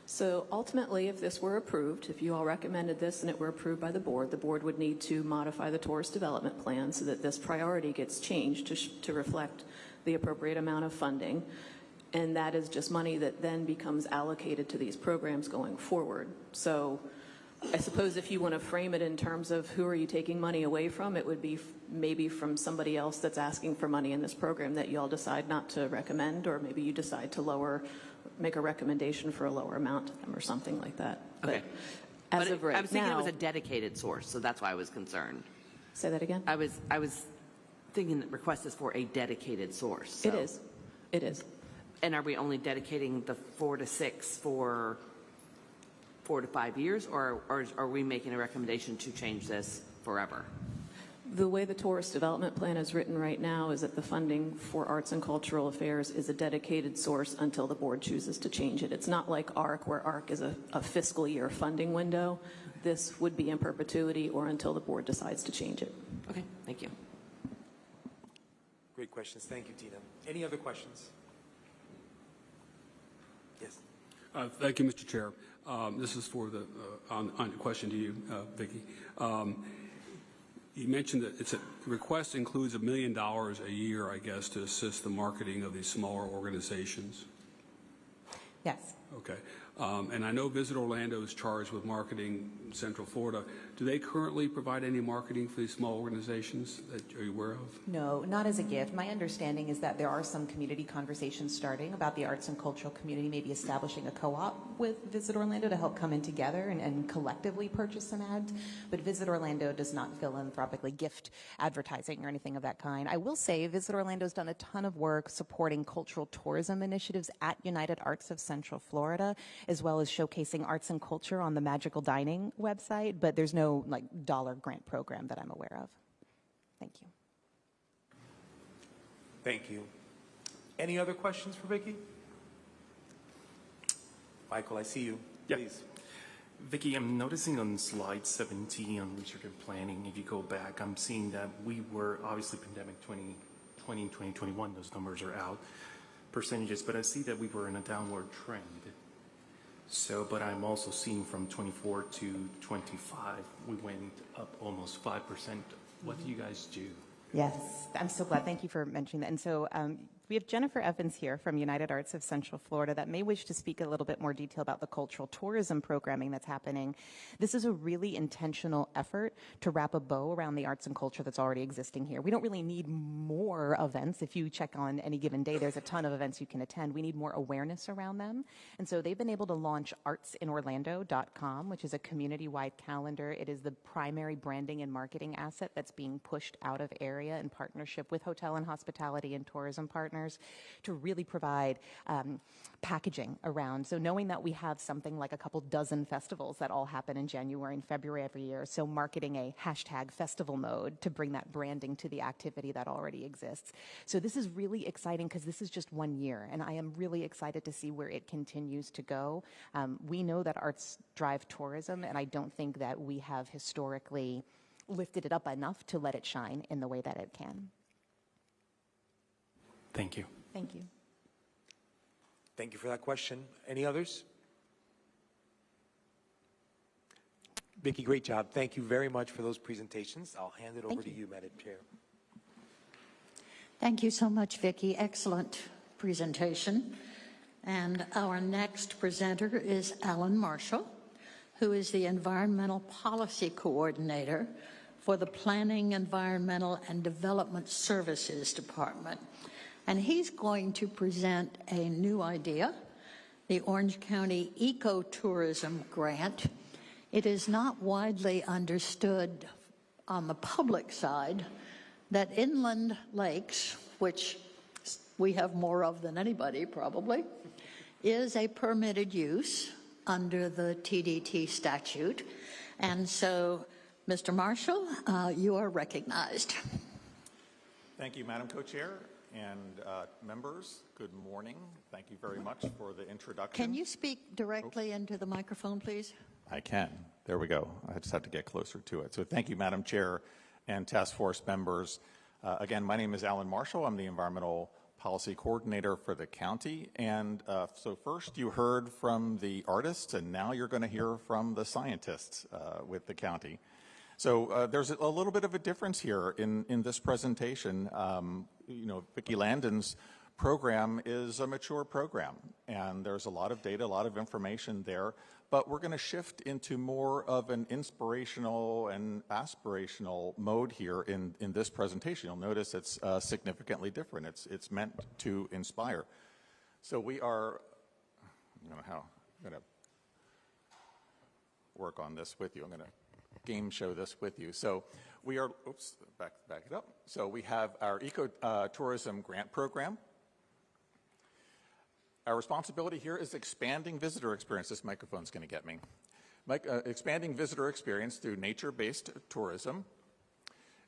So ultimately, if this were approved, if you all recommended this and it were approved by the board would need to modify the tourist development plan so that this priority gets changed to reflect the appropriate amount of funding. And that is just money that then becomes allocated to these programs going forward. So I suppose if you want to frame it in terms of who are you taking money away from, it would be maybe from somebody else that's asking for money in this program that you all decide not to recommend, or maybe you decide to make a recommendation for a lower amount to them or something like that. Okay. But as of right now, I was thinking it was a dedicated source, so that's why I was concerned. Say that again? I was thinking that request is for a dedicated source. So. It is. It is. And are we only dedicating the 4 to 6 for 4 to 5 years, or are we making a recommendation to change this forever? The way the tourist development plan is written right now is that the funding for arts and cultural affairs is a dedicated source until the board chooses to change it. It's not like ARC, where ARC is a fiscal year funding window. This would be in perpetuity or until the board decides to change it. Okay, thank you. Great questions. Thank you, Tina. Any other questions? Yes. Thank you, Mr. Chair. This is for the on question to you, Vicki. You mentioned that the request includes $1 million a year, I guess, to assist the marketing of these smaller organizations. Yes. Okay. And I know Visit Orlando is charged with marketing Central Florida. Do they currently provide any marketing for these small organizations that are you aware of? No, not as a gift. My understanding is that there are some community conversations starting about the arts and cultural community, maybe establishing a co-op with Visit Orlando to help come in together and collectively purchase some ads. But Visit Orlando does not philanthropically gift advertising or anything of that kind. I will say Visit Orlando has done a ton of work supporting cultural tourism initiatives at United Arts of Central Florida, as well as showcasing arts and culture on the Magical Dining website, but there's no dollar grant program that I'm aware of. Thank you. Thank you. Any other questions for Vicki? Michael, I see you. Yeah. Please. Vicki, I'm noticing on slide 17 on research and planning, if you go back, I'm seeing that we were obviously pandemic 2020 and 2021, those numbers are out, percentages, but I see that we were in a downward trend. So, but I'm also seeing from 24 to 25, we went up almost 5%. What do you guys do? Yes, I'm so glad. Thank you for mentioning that. And so we have Jennifer Evans here from United Arts of Central Florida that may wish to speak a little bit more detail about the cultural tourism programming that's happening. This is a really intentional effort to wrap a bow around the arts and culture that's already existing here. We don't really need more events. If you check on any given day, there's a ton of events you can attend. We need more awareness around them. And so they've been able to launch artsinorlando.com, which is a community-wide calendar. It is the primary branding and marketing asset that's being pushed out of area in partnership with hotel and hospitality and tourism partners. partners to really provide packaging around. So knowing that we have something like a couple dozen festivals that all happen in January and February every year, so marketing a hashtag festival mode to bring that branding to the activity that already exists. So this is really exciting because this is just 1 year, and I am really excited to see where it continues to go. We know that arts drive tourism, and I don't think that we have historically lifted it up enough to let it shine in the way that it can. Thank you. Thank you. Thank you for that question. Any others? Vicki, great job. Thank you very much for those presentations. I'll hand it over to you, Madam Chair. Thank you so much, Vicki. Excellent presentation. And our next presenter is Alan Marshall, who is the Environmental Policy Coordinator for the Planning, Environmental, and Development Services Department. And he's going to present a new idea, the Orange County Ecotourism Grant. It is not widely understood on the public side that inland lakes, which we have more of than anybody probably, is a permitted use under the TDT statute. And so, Mr. Marshall, you are recognized. Thank you, Madam Co-Chair. And members, good morning. Thank you very much for the introduction. Can you speak directly into the microphone, please? I can. There we go. I just have to get closer to it. So thank you, Madam Chair and task force members. Again, my name is Alan Marshall. I'm the Environmental Policy Coordinator for the county. And so first you heard from the artists, and now you're going to hear from the scientists with the county. So there's a little bit of a difference here in this presentation. You know, Vicki Landon's program is a mature program, and there's a lot of data, a lot of information there, but we're going to shift into more of an inspirational and aspirational mode here in this presentation. You'll notice it's significantly different. It's meant to inspire. So we are, I'm going to work on this with you. I'm going to game show this with you. So we are, oops, back it up. So we have our Ecotourism Grant Program. Our responsibility here is expanding visitor experience. This microphone's going to get me. Expanding visitor experience through nature-based tourism.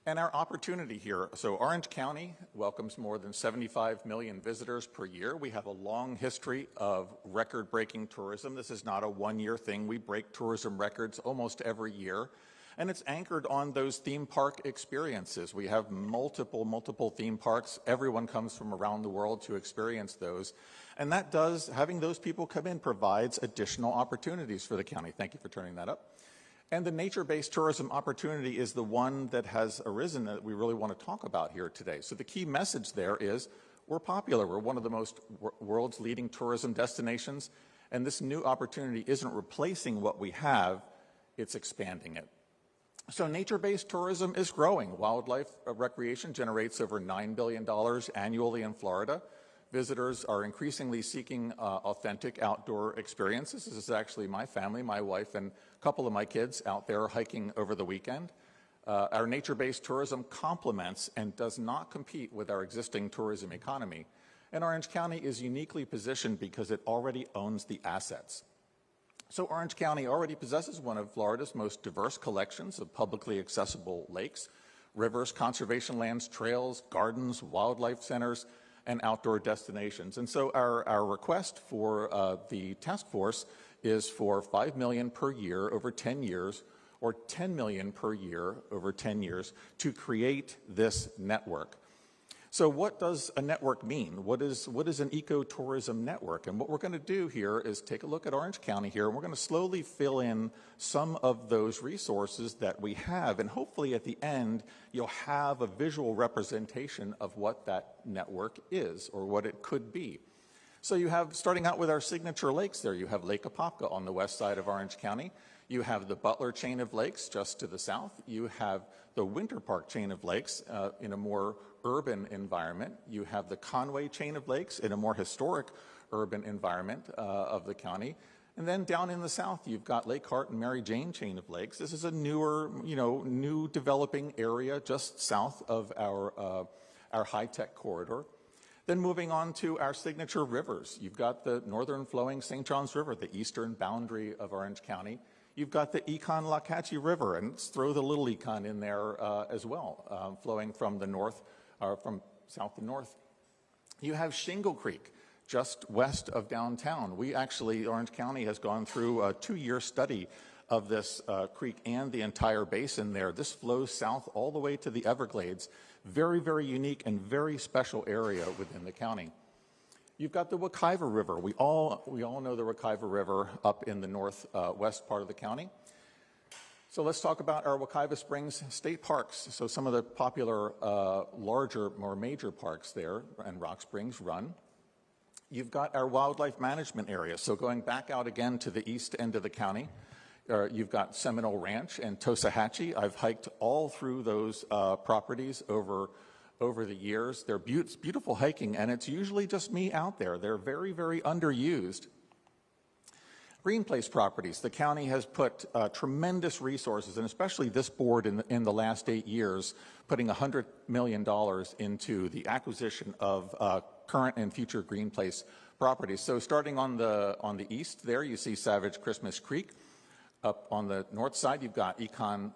And our opportunity here, so Orange County welcomes more than 75 million visitors per year. We have a long history of record-breaking tourism. This is not a one-year thing. We break tourism records almost every year. And it's anchored on those theme park experiences. We have multiple theme parks. Everyone comes from around the world to experience those. And that does, having those people come in provides additional opportunities for the county. Thank you for turning that up. And the nature-based tourism opportunity is the one that has arisen that we really want to talk about here today. So the key message there is we're popular. We're one of the world's leading tourism destinations. And this new opportunity isn't replacing what we have, it's expanding it. So nature-based tourism is growing. Wildlife recreation generates over $9 billion annually in Florida. Visitors are increasingly seeking authentic outdoor experiences. This is actually my family, my wife, and a couple of my kids out there hiking over the weekend. Our nature-based tourism complements and does not compete with our existing tourism economy. And Orange County is uniquely positioned because it already owns the assets. So Orange County already possesses one of Florida's most diverse collections of publicly accessible lakes, rivers, conservation lands, trails, gardens, wildlife centers, and outdoor destinations. And so our request for the task force is for $5 million per year over 10 years, or $10 million per year over 10 years to create this network. So what does a network mean? What is an ecotourism network? And what we're going to do here is take a look at Orange County here, and we're going to slowly fill in some of those resources that we have. And hopefully at the end, you'll have a visual representation of what that network is or what it could be. So you have, starting out with our signature lakes there, you have Lake Apopka on the west side of Orange County. You have the Butler chain of lakes just to the south. You have the Winter Park chain of lakes in a more urban environment. You have the Conway chain of lakes in a more historic urban environment of the county. And then down in the south, you've got Lake Hart and Mary Jane chain of lakes. This is a newer, new developing area just south of our high-tech corridor. Then moving on to our signature rivers. You've got the northern flowing St. Johns River, the eastern boundary of Orange County. You've got the Econ-Lakahatchee River, and let's throw the Little Econ in there as well, flowing from the north, from south to north. You have Shingle Creek, just west of downtown. Orange County has gone through a 2-year study of this creek and the entire basin there. This flows south all the way to the Everglades. Very, very unique and very special area within the county. You've got the Wekiva River. We all know the Wekiva River up in the northwest part of the county. So let's talk about our Wekiva Springs State Parks. So some of the popular larger, more major parks there, and Rock Springs run. You've got our wildlife management area. So going back out again to the east end of the county, you've got Seminole Ranch and Tosahatchee. I've hiked all through those properties over the years. They're beautiful hiking, and it's usually just me out there. They're very, very underused. Green Place properties. The county has put tremendous resources, and especially this board in the last 8 years, putting $100 million into the acquisition of current and future Green Place properties. So starting on the east there, you see Savage Christmas Creek. Up on the north side, you've got Econ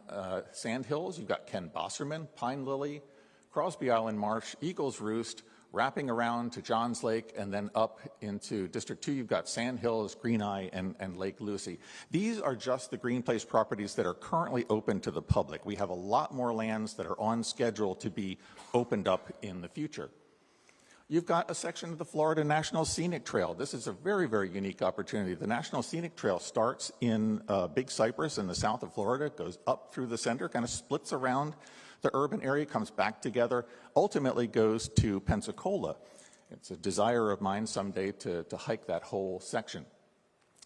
Sandhills, you've got Ken Bosserman, Pine Lily, Crosby Island Marsh, Eagles Roost, wrapping around to Johns Lake, and then up into District 2, you've got Sand Hills, Green Eye, and Lake Lucy. These are just the Green Place properties that are currently open to the public. We have a lot more lands that are on schedule to be opened up in the future. You've got a section of the Florida National Scenic Trail. This is a very, very unique opportunity. The National Scenic Trail starts in Big Cypress in the south of Florida, goes up through the center, kind of splits around the urban area, comes back together, ultimately goes to Pensacola. It's a desire of mine someday to hike that whole section.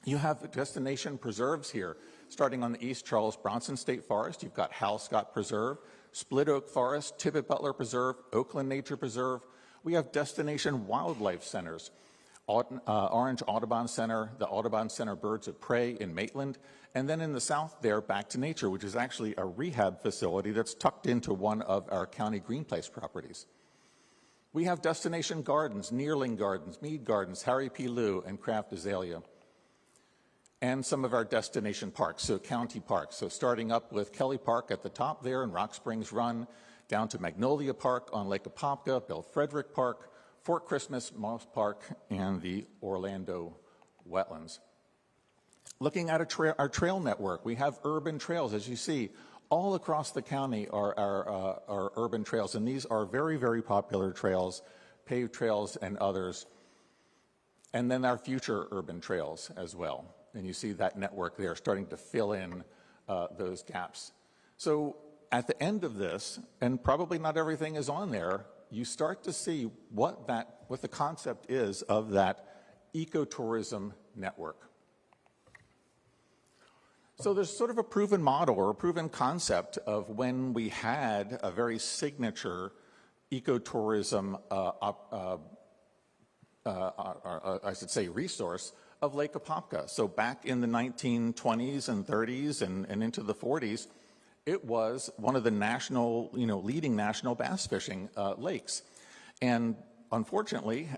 You have destination preserves here. Starting on the east, Charles Bronson State Forest. You've got Hal Scott Preserve, Split Oak Forest, Tibbet Butler Preserve, Oakland Nature Preserve. We have destination wildlife centers. Orange Audubon Center, the Audubon Center Birds of Prey in Maitland, and then in the south there, Back to Nature, which is actually a rehab facility that's tucked into one of our county Green Place properties. We have destination gardens, Nearling Gardens, Mead Gardens, Harry P. Lew, and Kraft Azalea. And some of our destination parks, so county parks. So starting up with Kelly Park at the top there in Rock Springs Run, down to Magnolia Park on Lake Apopka, Bill Frederick Park, Fort Christmas, Moss Park, and the Orlando Wetlands. Looking at our trail network, we have urban trails, as you see, all across the county are our urban trails, and these are very, very popular trails, paved trails and others. And then our future urban trails as well. And you see that network there starting to fill in those gaps. So at the end of this, and probably not everything is on there, you start to see what the concept is of that ecotourism network. So there's sort of a proven model or a proven concept of when we had a very signature ecotourism, I should say, resource of Lake Apopka. So back in the 1920s and 30s and into the 40s, it was one of the national, leading national bass fishing lakes. And unfortunately,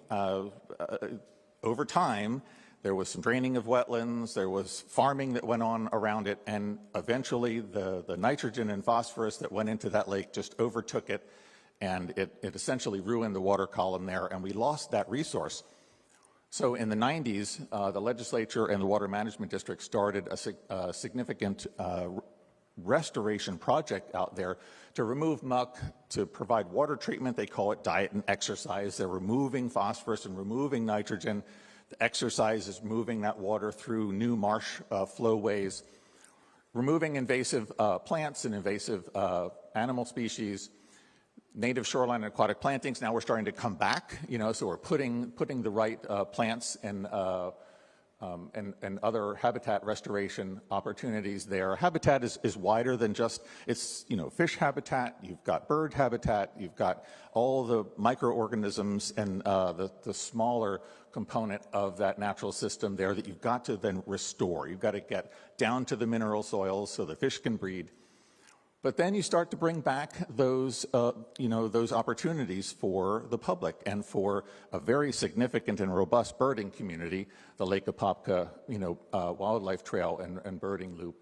over time, there was some draining of wetlands, there was farming that went on around it, and eventually the nitrogen and phosphorus that went into that lake just overtook it, and it essentially ruined the water column there, and we lost that resource. So in the 90s, the legislature and the Water Management District started a significant restoration project out there to remove muck, to provide water treatment. They call it diet and exercise. They're removing phosphorus and removing nitrogen. The exercise is moving that water through new marsh flowways, removing invasive plants and invasive animal species, native shoreline and aquatic plantings. Now we're starting to come back, so we're putting the right plants and other habitat restoration opportunities there. Habitat is wider than just, it's, fish habitat, you've got bird habitat, you've got all the microorganisms and the smaller component of that natural system there that you've got to then restore. You've got to get down to the mineral soils so the fish can breed. But then you start to bring back those, those opportunities for the public and for a very significant and robust birding community, the Lake Apopka, wildlife trail and birding loop.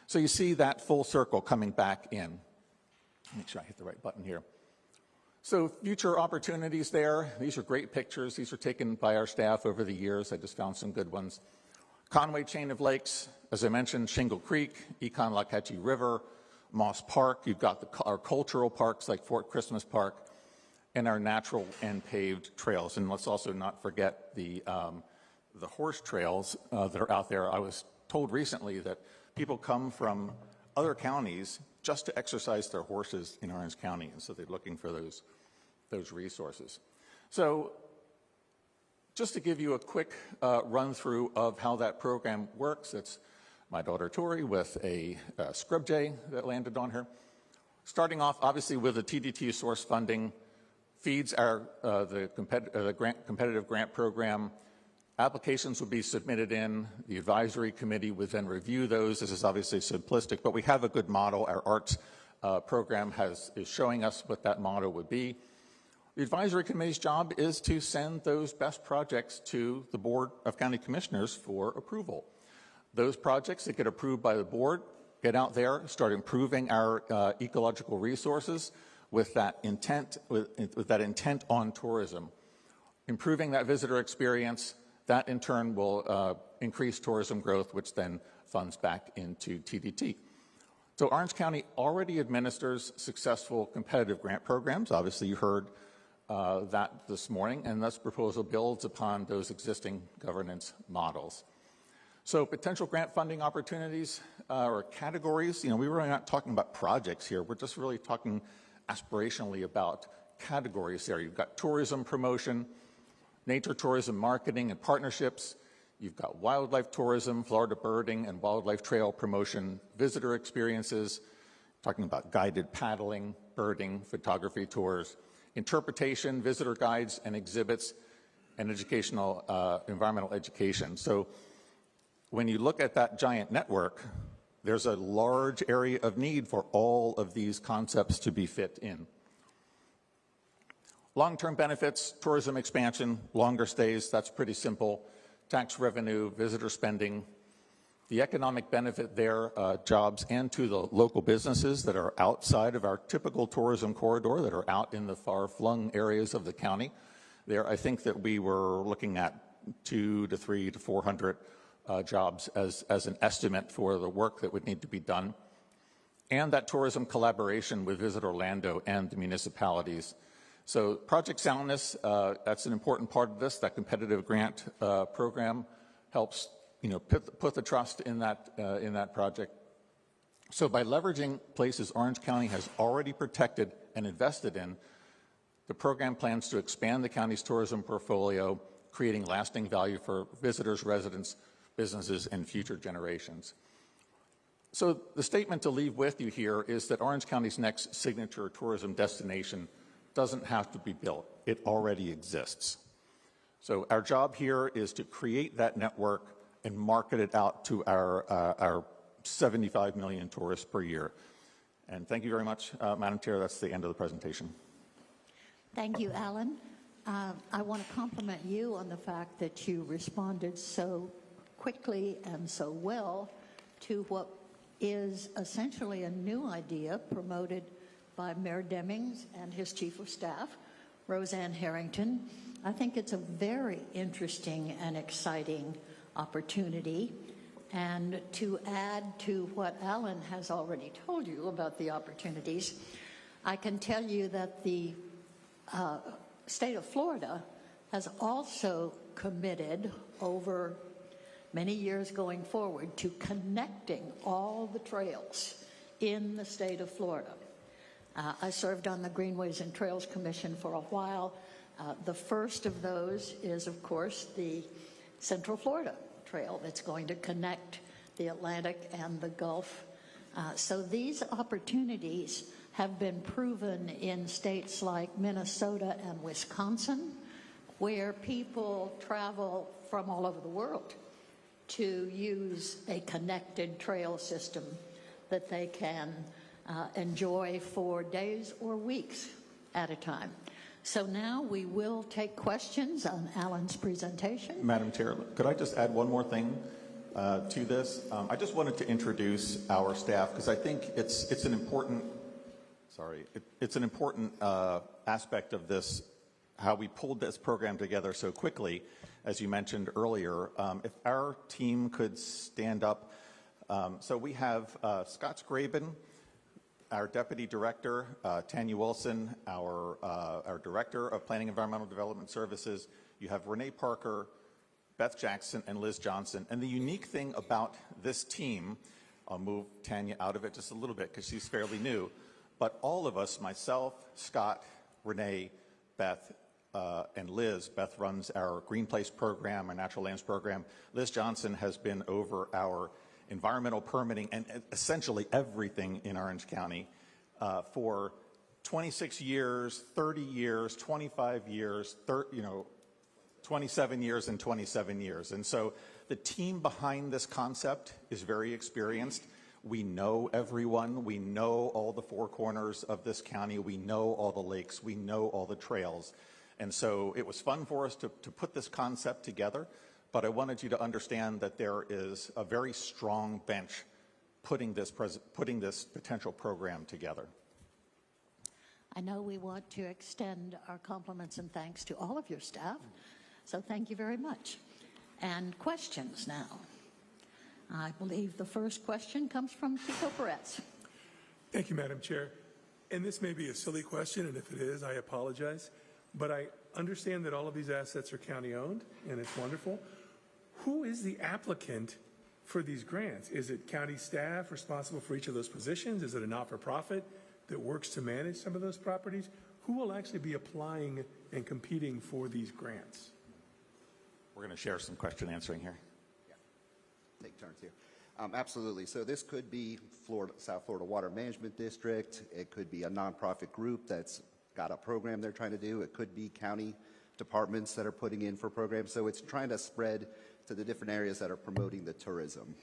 So you see that full circle coming back in. Make sure I hit the right button here. So future opportunities there. These are great pictures. These were taken by our staff over the years. I just found some good ones. Conway Chain of Lakes, as I mentioned, Shingle Creek, Econ-Lac-Hatchie River, Moss Park. You've got our cultural parks like Fort Christmas Park, and our natural and paved trails. And let's also not forget the horse trails that are out there. I was told recently that people come from other counties just to exercise their horses in Orange County, and so they're looking for those resources. So just to give you a quick run through of how that program works, it's my daughter Tori with a scrub jay that landed on her. Starting off, obviously, with the TDT source funding, feeds the competitive grant program. Applications would be submitted in. The advisory committee would then review those. This is obviously simplistic, but we have a good model. Our arts program is showing us what that model would be. The advisory committee's job is to send those best projects to the Board of County Commissioners for approval. Those projects that get approved by the board get out there, start improving our ecological resources with that intent on tourism. Improving that visitor experience, that in turn will increase tourism growth, which then funds back into TDT. So Orange County already administers successful competitive grant programs. Obviously, you heard that this morning, and this proposal builds upon those existing governance models. So potential grant funding opportunities or categories, we were really not talking about projects here. We're just really talking aspirationally about categories there. You've got tourism promotion, nature tourism marketing and partnerships. You've got wildlife tourism, Florida birding and wildlife trail promotion, visitor experiences, talking about guided paddling, birding, photography tours, interpretation, visitor guides and exhibits, and educational, environmental education. So when you look at that giant network, there's a large area of need for all of these concepts to be fit in. Long-term benefits, tourism expansion, longer stays, that's pretty simple. Tax revenue, visitor spending. The economic benefit there, jobs and to the local businesses that are outside of our typical tourism corridor, that are out in the far-flung areas of the county. There, I think that we were looking at 200 to 300 to 400 jobs as an estimate for the work that would need to be done. And that tourism collaboration with Visit Orlando and the municipalities. So project soundness, that's an important part of this. That competitive grant program helps put the trust in that project. So by leveraging places Orange County has already protected and invested in, the program plans to expand the county's tourism portfolio, creating lasting value for visitors, residents, businesses, and future generations. So the statement to leave with you here is that Orange County's next signature tourism destination doesn't have to be built. It already exists. So our job here is to create that network and market it out to our 75 million tourists per year. And thank you very much, Madam Chair. That's the end of the presentation. Thank you, Alan. I want to compliment you on the fact that you responded so quickly and so well to what is essentially a new idea promoted by Mayor Demings and his Chief of Staff, Roseanne Harrington. I think it's a very interesting and exciting opportunity. And to add to what Alan has already told you about the opportunities, I can tell you that the state of Florida has also committed over many years going forward to connecting all the trails in the state of Florida. I served on the Greenways and Trails Commission for a while. The first of those is, of course, the Central Florida Trail that's going to connect the Atlantic and the Gulf. So these opportunities have been proven in states like Minnesota and Wisconsin, where people travel from all over the world to use a connected trail system that they can enjoy for days or weeks at a time. So now we will take questions on Alan's presentation. Madam Chair, could I just add one more thing to this? I just wanted to introduce our staff because I think it's an important aspect of this, how we pulled this program together so quickly, as you mentioned earlier. If our team could stand up. So we have Scott Scraben, our Deputy Director, Tanya Wilson, our Director of Planning Environmental Development Services. You have Renee Parker, Beth Jackson, and Liz Johnson. And the unique thing about this team, I'll move Tanya out of it just a little bit because she's fairly new, but all of us, myself, Scott, Renee, Beth, and Liz. Beth runs our Green Place program, our Natural Lands program. Liz Johnson has been over our environmental permitting and essentially everything in Orange County for 26 years, 30 years, 25 years, 27 years and 27 years. And so the team behind this concept is very experienced. We know everyone. We know all the four corners of this county. We know all the lakes. We know all the trails. And so it was fun for us to put this concept together. But I wanted you to understand that there is a very strong bench putting this potential program together. I know we want to extend our compliments and thanks to all of your staff, so thank you very much. And questions now. I believe the first question comes from Tico Perez. Thank you, Madam Chair. And this may be a silly question, and if it is, I apologize. But I understand that all of these assets are county-owned, and it's wonderful. Who is the applicant for these grants? Is it county staff responsible for each of those positions? Is it a not-for-profit that works to manage some of those properties? Who will actually be applying and competing for these grants? We're going to share some question answering here. Yeah. Take turns here. Absolutely. So this could be South Florida Water Management District. It could be a nonprofit group that's got a program they're trying to do. It could be county departments that are putting in for programs. So it's trying to spread to the different areas that are promoting the tourism.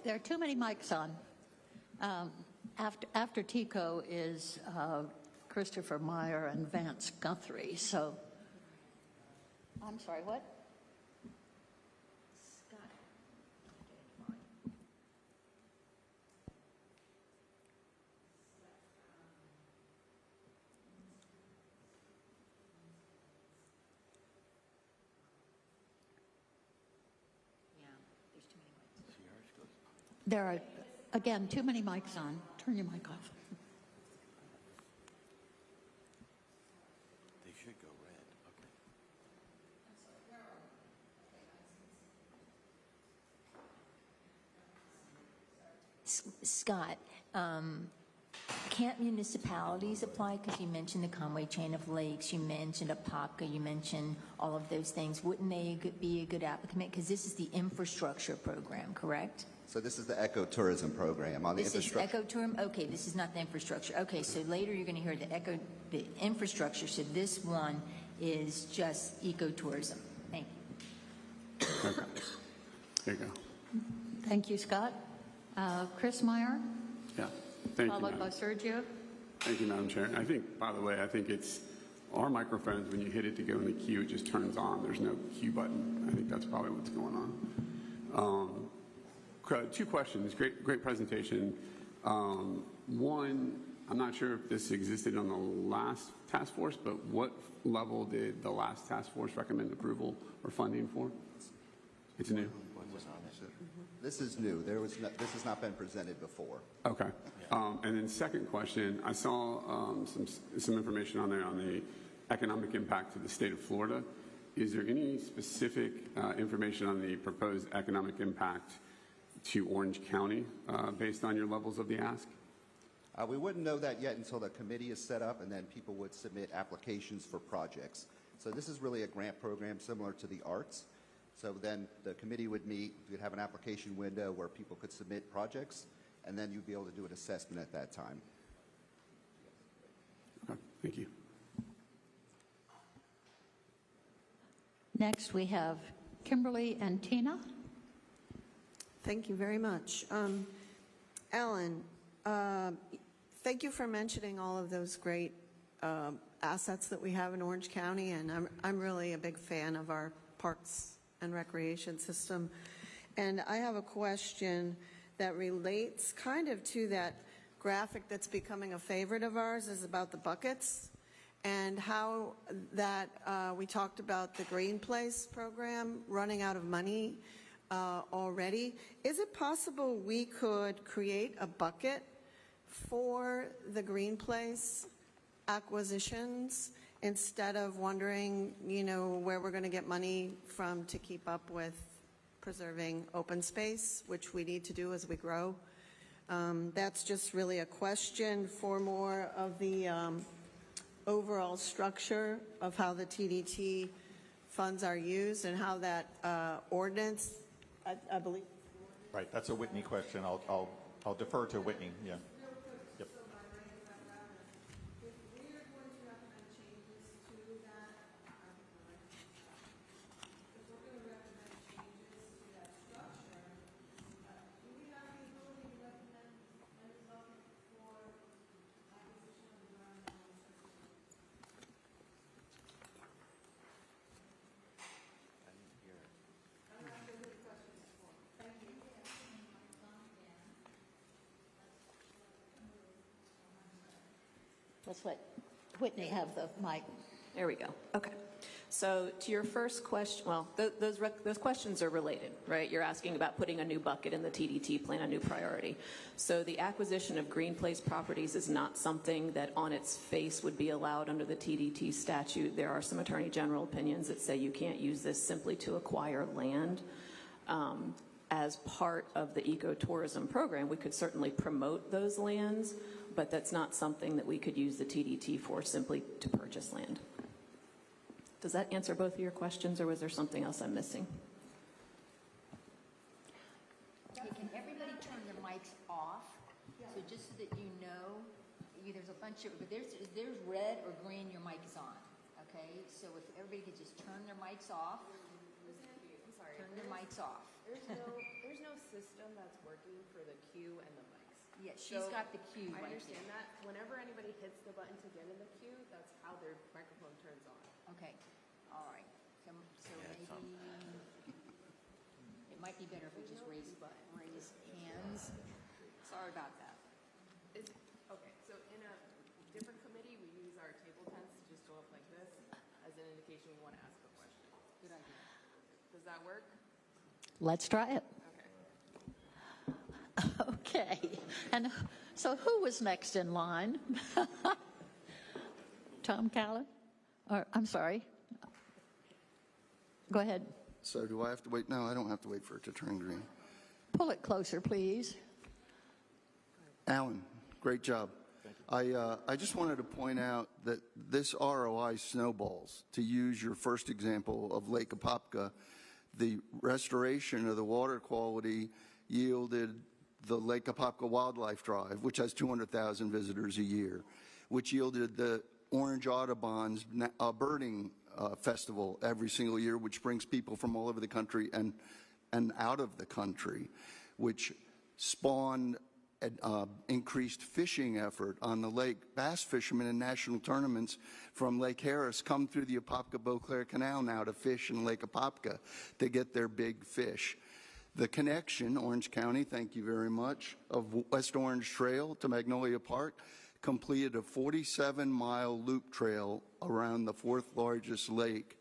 There are too many mics on. After Tico is Christopher Meyer and Vance Guthrie. So, I'm sorry, what? Scott. Yeah, there's too many mics. There are, again, too many mics on. Turn your mic off. They should go red. Okay. Scott, can't municipalities apply? Because you mentioned the Conway Chain of Lakes, you mentioned Apopka, you mentioned all of those things. Wouldn't they be a good applicant? Because this is the infrastructure program, correct? So this is the ecotourism program on the infrastructure. This is ecotourism? Okay, this is not the infrastructure. Okay, so later you're going to hear the infrastructure. So this one is just ecotourism. Thank you. Okay. There you go. Thank you, Scott. Chris Meyer, Yeah. Thank you, followed Madam. by Sergio. Thank you, Madam Chair. I think, by the way, I think it's our microphones, when you hit it to go in the queue, it just turns on. There's no queue button. I think that's probably what's going on. Two questions. Great presentation. One, I'm not sure if this existed on the last task force, but what level did the last task force recommend approval or funding for? It's new. This is new. This has not been presented before. Okay. And then second question, I saw some information on there on the economic impact to the state of Florida. Is there any specific information on the proposed economic impact to Orange County based on your levels of the ask? We wouldn't know that yet until the committee is set up, and then people would submit applications for projects. So this is really a grant program similar to the arts. So then the committee would meet, we'd have an application window where people could submit projects, and then you'd be able to do an assessment at that time. Okay, thank you. Next, we have Kimberly and Tina. Thank you very much. Alan, thank you for mentioning all of those great assets that we have in Orange County, and I'm really a big fan of our parks and recreation system. And I have a question that relates kind of to that graphic that's becoming a favorite of ours, is about the buckets and how that we talked about the Green Place program running out of money already. Is it possible we could create a bucket for the Green Place acquisitions instead of wondering, you know, where we're going to get money from to keep up with preserving open space, which we need to do as we grow? That's just really a question for more of the overall structure of how the TDT funds are used and how that ordinance, I believe. Right, that's a Whitney question. I'll defer to Whitney. Yeah. Yep. Let's let Whitney have the mic. There we go. Okay. So to your first question, well, those questions are related, right? You're asking about putting a new bucket in the TDT plan, a new priority. So the acquisition of Green Place properties is not something that on its face would be allowed under the TDT statute. There are some Attorney General opinions that say you can't use this simply to acquire land. As part of the ecotourism program, we could certainly promote those lands, but that's not something that we could use the TDT for, simply to purchase land. Does that answer both of your questions, or was there something else I'm missing? Okay, can everybody turn their mics off? So just so that you know, there's a bunch of, but there's red or green, your mic is on. Okay, so if everybody could just turn their mics off. I'm sorry. Turn their mics off. There's no system that's working for the queue and the mics. Yeah, she's got the cue I right understand there. that. Whenever anybody hits the button to get in the queue, that's how their microphone turns on. Okay, all right. So maybe it might be better if we just raise hands. Sorry about that. Okay, so in a different committee, we use our table tents to just go up like this as an indication we want to ask a question. Good idea. Does that work? Let's try it. Okay. And so who was next in line? Tom Callan? Or, I'm sorry. Go ahead. So do I have to wait? No, I don't have to wait for it to turn green. Pull it closer, please. Alan, great job. I just wanted to point out that this ROI snowballs. To use your first example of Lake Apopka, the restoration of the water quality yielded the Lake Apopka Wildlife Drive, which has 200,000 visitors a year, which yielded the Orange Audubon's birding festival every single year, which brings people from all over the country and out of the country, which spawned an increased fishing effort on the lake. Bass fishermen in national tournaments from Lake Harris come through the Apopka-Beauclair Canal now to fish in Lake Apopka to get their big fish. The connection, Orange County, thank you very much, of West Orange Trail to Magnolia Park completed a 47-mile loop trail around the fourth largest lake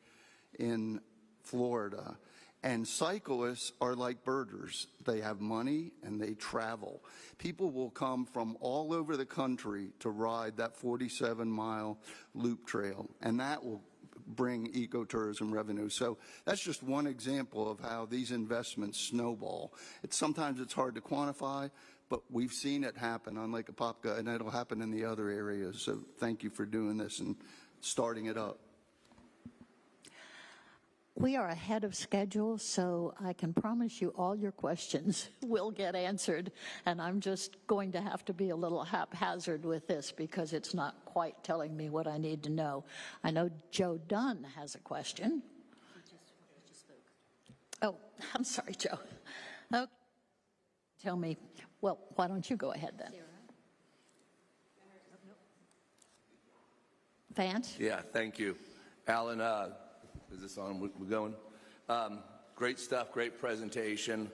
in Florida. And cyclists are like birders. They have money and they travel. People will come from all over the country to ride that 47-mile loop trail, and that will bring ecotourism revenue. So that's just one example of how these investments snowball. Sometimes it's hard to quantify, but we've seen it happen on Lake Apopka, and it'll happen in the other areas. So thank you for doing this and starting it up. We are ahead of schedule, so I can promise you all your questions will get answered. And I'm just going to have to be a little haphazard with this because it's not quite telling me what I need to know. I know Joe Dunn has a question. Oh, I'm sorry, Joe. Okay. Tell me, well, why don't you go ahead then? Vance? Yeah, thank you. Alan, is this on? We're going? Great stuff, great presentation.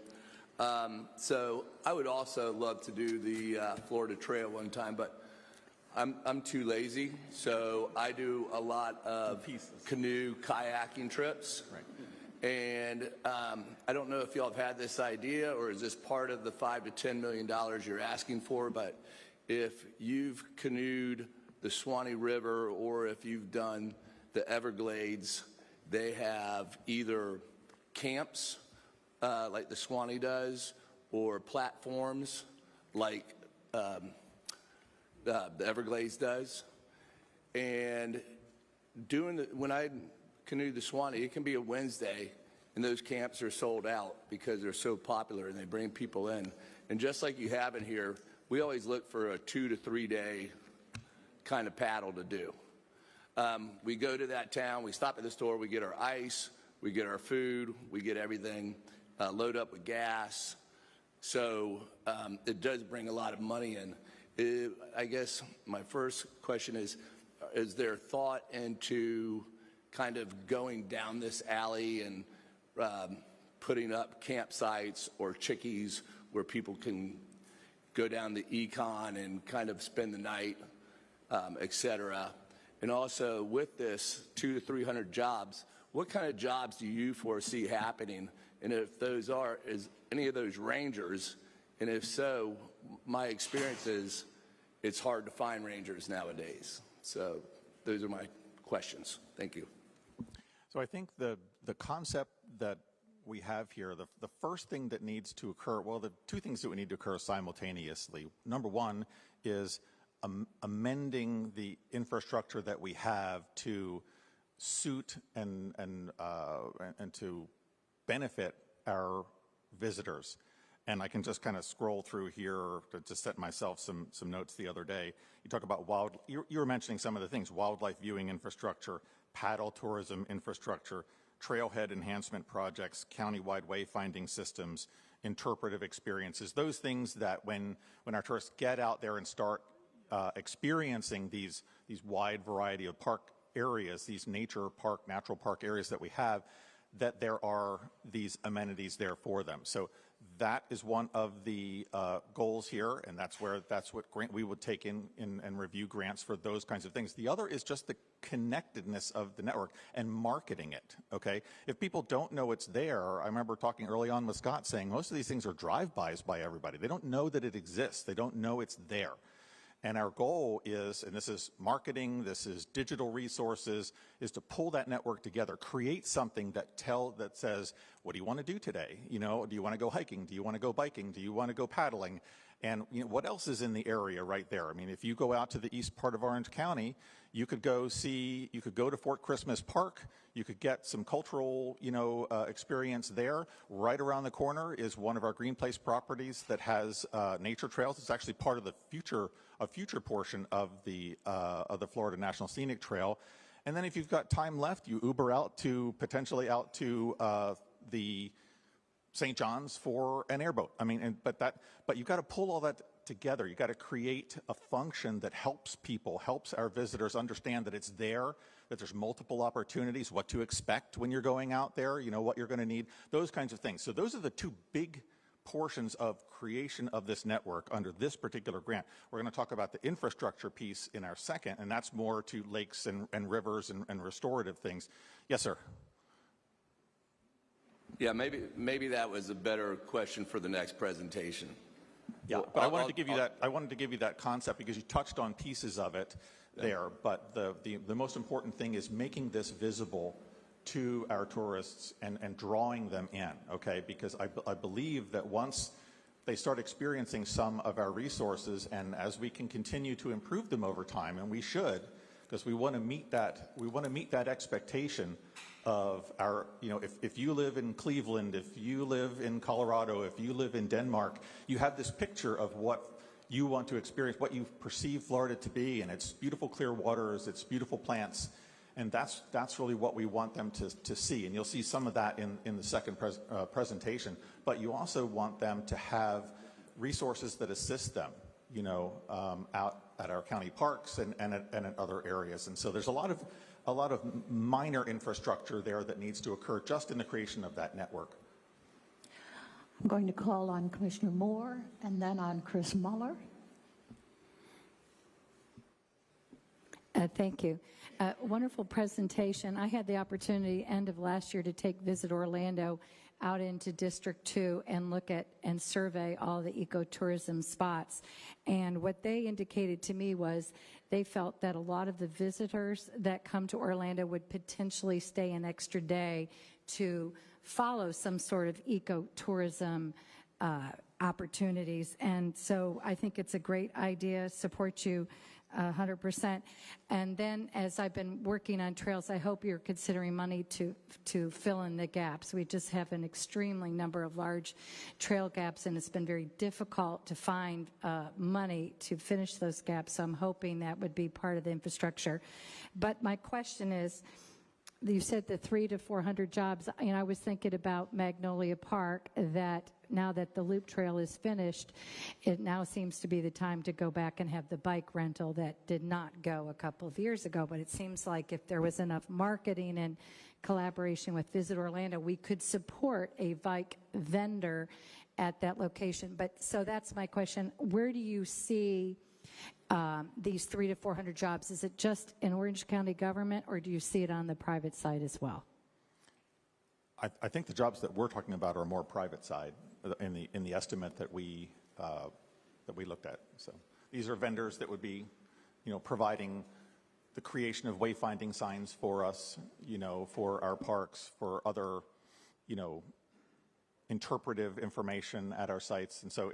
So I would also love to do the Florida Trail one time, but I'm too lazy, so I do a lot of canoe kayaking trips. Right. And I don't know if y'all have had this idea or is this part of the $5 to $10 million you're asking for, but if you've canoed the Swanee River or if you've done the Everglades, they have either camps like the Swanee does or platforms like the Everglades does. And when I canoe the Swanee, it can be a Wednesday and those camps are sold out because they're so popular and they bring people in. And just like you have in here, we always look for a 2 to 3 day kind of paddle to do. We go to that town, we stop at the store, we get our ice, we get our food, we get everything, load up with gas. So it does bring a lot of money in. I guess my first question is there thought into kind of going down this alley and putting up campsites or chickies where people can go down the econ and kind of spend the night, et cetera? And also with this 200 to 300 jobs, what kind of jobs do you foresee happening? And if those is any of those rangers? And if so, my experience is it's hard to find rangers nowadays. So those are my questions. Thank you. So I think the concept that we have here, the first thing that needs to occur, well, the two things that would need to occur simultaneously. Number one is amending the infrastructure that we have to suit and to benefit our visitors. And I can just kind of scroll through here to just set myself some notes the other day. You talk about you were mentioning some of the things: wildlife viewing infrastructure, paddle tourism infrastructure, trailhead enhancement projects, countywide wayfinding systems, interpretive experiences. Those things that when our tourists get out there and start experiencing these wide variety of park areas, these natural park areas that we have, that there are these amenities there for them. So that is one of the goals here, and that's what grant we would take in and review grants for those kinds of things. The other is just the connectedness of the network and marketing it, okay? If people don't know it's there, I remember talking early on with Scott saying most of these things are drive-bys by everybody. They don't know that it exists. They don't know it's there. And our goal is, and this is marketing, this is digital resources, is to pull that network together, create something that says, what do you want to do today? You know, do you want to go hiking? Do you want to go biking? Do you want to go paddling? And you know, what else is in the area right there? I mean, if you go out to the east part of Orange County, you could go to Fort Christmas Park, you could get some cultural, experience there. Right around the corner is one of our Green Place properties that has nature trails. It's actually part of the future portion of the Florida National Scenic Trail. And then if you've got time left, you Uber potentially out to the St. John's for an airboat. I mean, but you've got to pull all that together. You've got to create a function that helps our visitors understand that it's there, that there's multiple opportunities, what to expect when you're going out there, what you're going to need, those kinds of things. So those are the two big portions of creation of this network under this particular grant. We're going to talk about the infrastructure piece in our second, and that's more to lakes and rivers and restorative things. Yes, sir. Yeah, maybe that was a better question for the next presentation. Yeah, but I wanted to give you that concept because you touched on pieces of it there. But the most important thing is making this visible to our tourists and drawing them in, okay? Because I believe that once they start experiencing some of our resources, and as we can continue to improve them over time, and we should, because we want to meet that expectation of our, if you live in Cleveland, if you live in Colorado, if you live in Denmark, you have this picture of what you want to experience, what you perceive Florida to be, and it's beautiful clear waters, it's beautiful plants, and that's really what we want them to see. And you'll see some of that in the second presentation, but you also want them to have resources that assist them, out at our county parks and at other areas. And so there's a lot of minor infrastructure there that needs to occur just in the creation of that network. I'm going to call on Commissioner Moore and then on Chris Muller. Thank you. Wonderful presentation. I had the opportunity end of last year to take Visit Orlando out into District 2 and look at and survey all the ecotourism spots. And what they indicated to me was they felt that a lot of the visitors that come to Orlando would potentially stay an extra day to follow some sort of ecotourism opportunities. And so I think it's a great idea, support you 100%. And then as I've been working on trails, I hope you're considering money to fill in the gaps. We just have an extremely number of large trail gaps, and it's been very difficult to find money to finish those gaps. So I'm hoping that would be part of the infrastructure. But my question is, you said the 300 to 400 jobs, and I was thinking about Magnolia Park, that now that the loop trail is finished, it now seems to be the time to go back and have the bike rental that did not go a couple of years ago. But it seems like if there was enough marketing and collaboration with Visit Orlando, we could support a bike vendor at that location. But so that's my question. Where do you see these 300 to 400 jobs? Is it just in Orange County government, or do you see it on the private side as well? I think the jobs that we're talking about are more private side in the estimate that we looked at. So these are vendors that would be, providing the creation of wayfinding signs for us, for our parks, for other, interpretive information at our sites. And so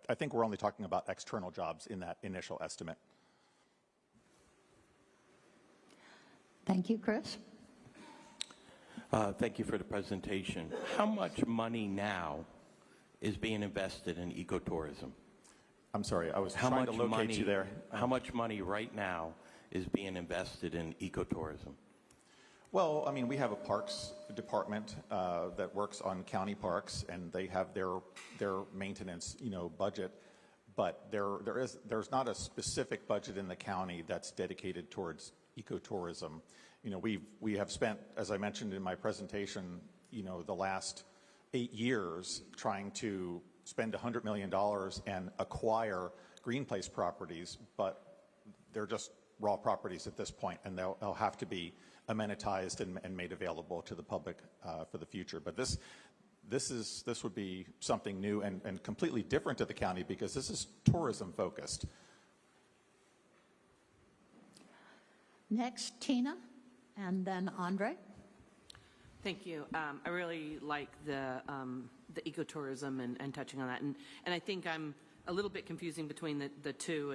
I think we're only talking about external jobs in that initial estimate. Thank you, Chris. Thank you for the presentation. How much money now is being invested in ecotourism? I'm sorry, I was trying to locate you there. How much money right now is being invested in ecotourism? Well, I mean, we have a parks department that works on county parks, and they have their maintenance, budget. But there's not a specific budget in the county that's dedicated towards ecotourism. We have spent, as I mentioned in my presentation, the last 8 years trying to spend $100 million and acquire green place properties, but they're just raw properties at this point, and they'll have to be amenitized and made available to the public for the future. But this would be something new and completely different to the county, because this is tourism focused. Next, Tina, and then Andre. Thank you. I really like the ecotourism and touching on that, and I think I'm a little bit confusing between the two,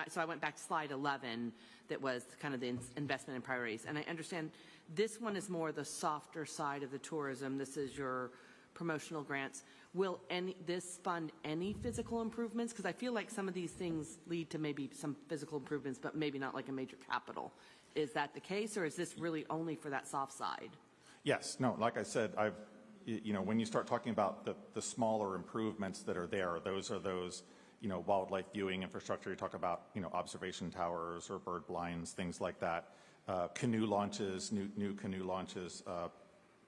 so I went back to slide 11, that was kind of the investment in priorities. And I understand this one is more the softer side of the tourism. This is your promotional grants. Will this fund any physical improvements? Because I feel like some of these things lead to maybe some physical improvements, but maybe not like a major capital. Is that the case, or is this really only for that soft side? Yes. No, like I said, when you start talking about the smaller improvements that are there, those are those, wildlife viewing infrastructure. You talk about, observation towers or bird blinds, things like that. Canoe launches, new canoe launches,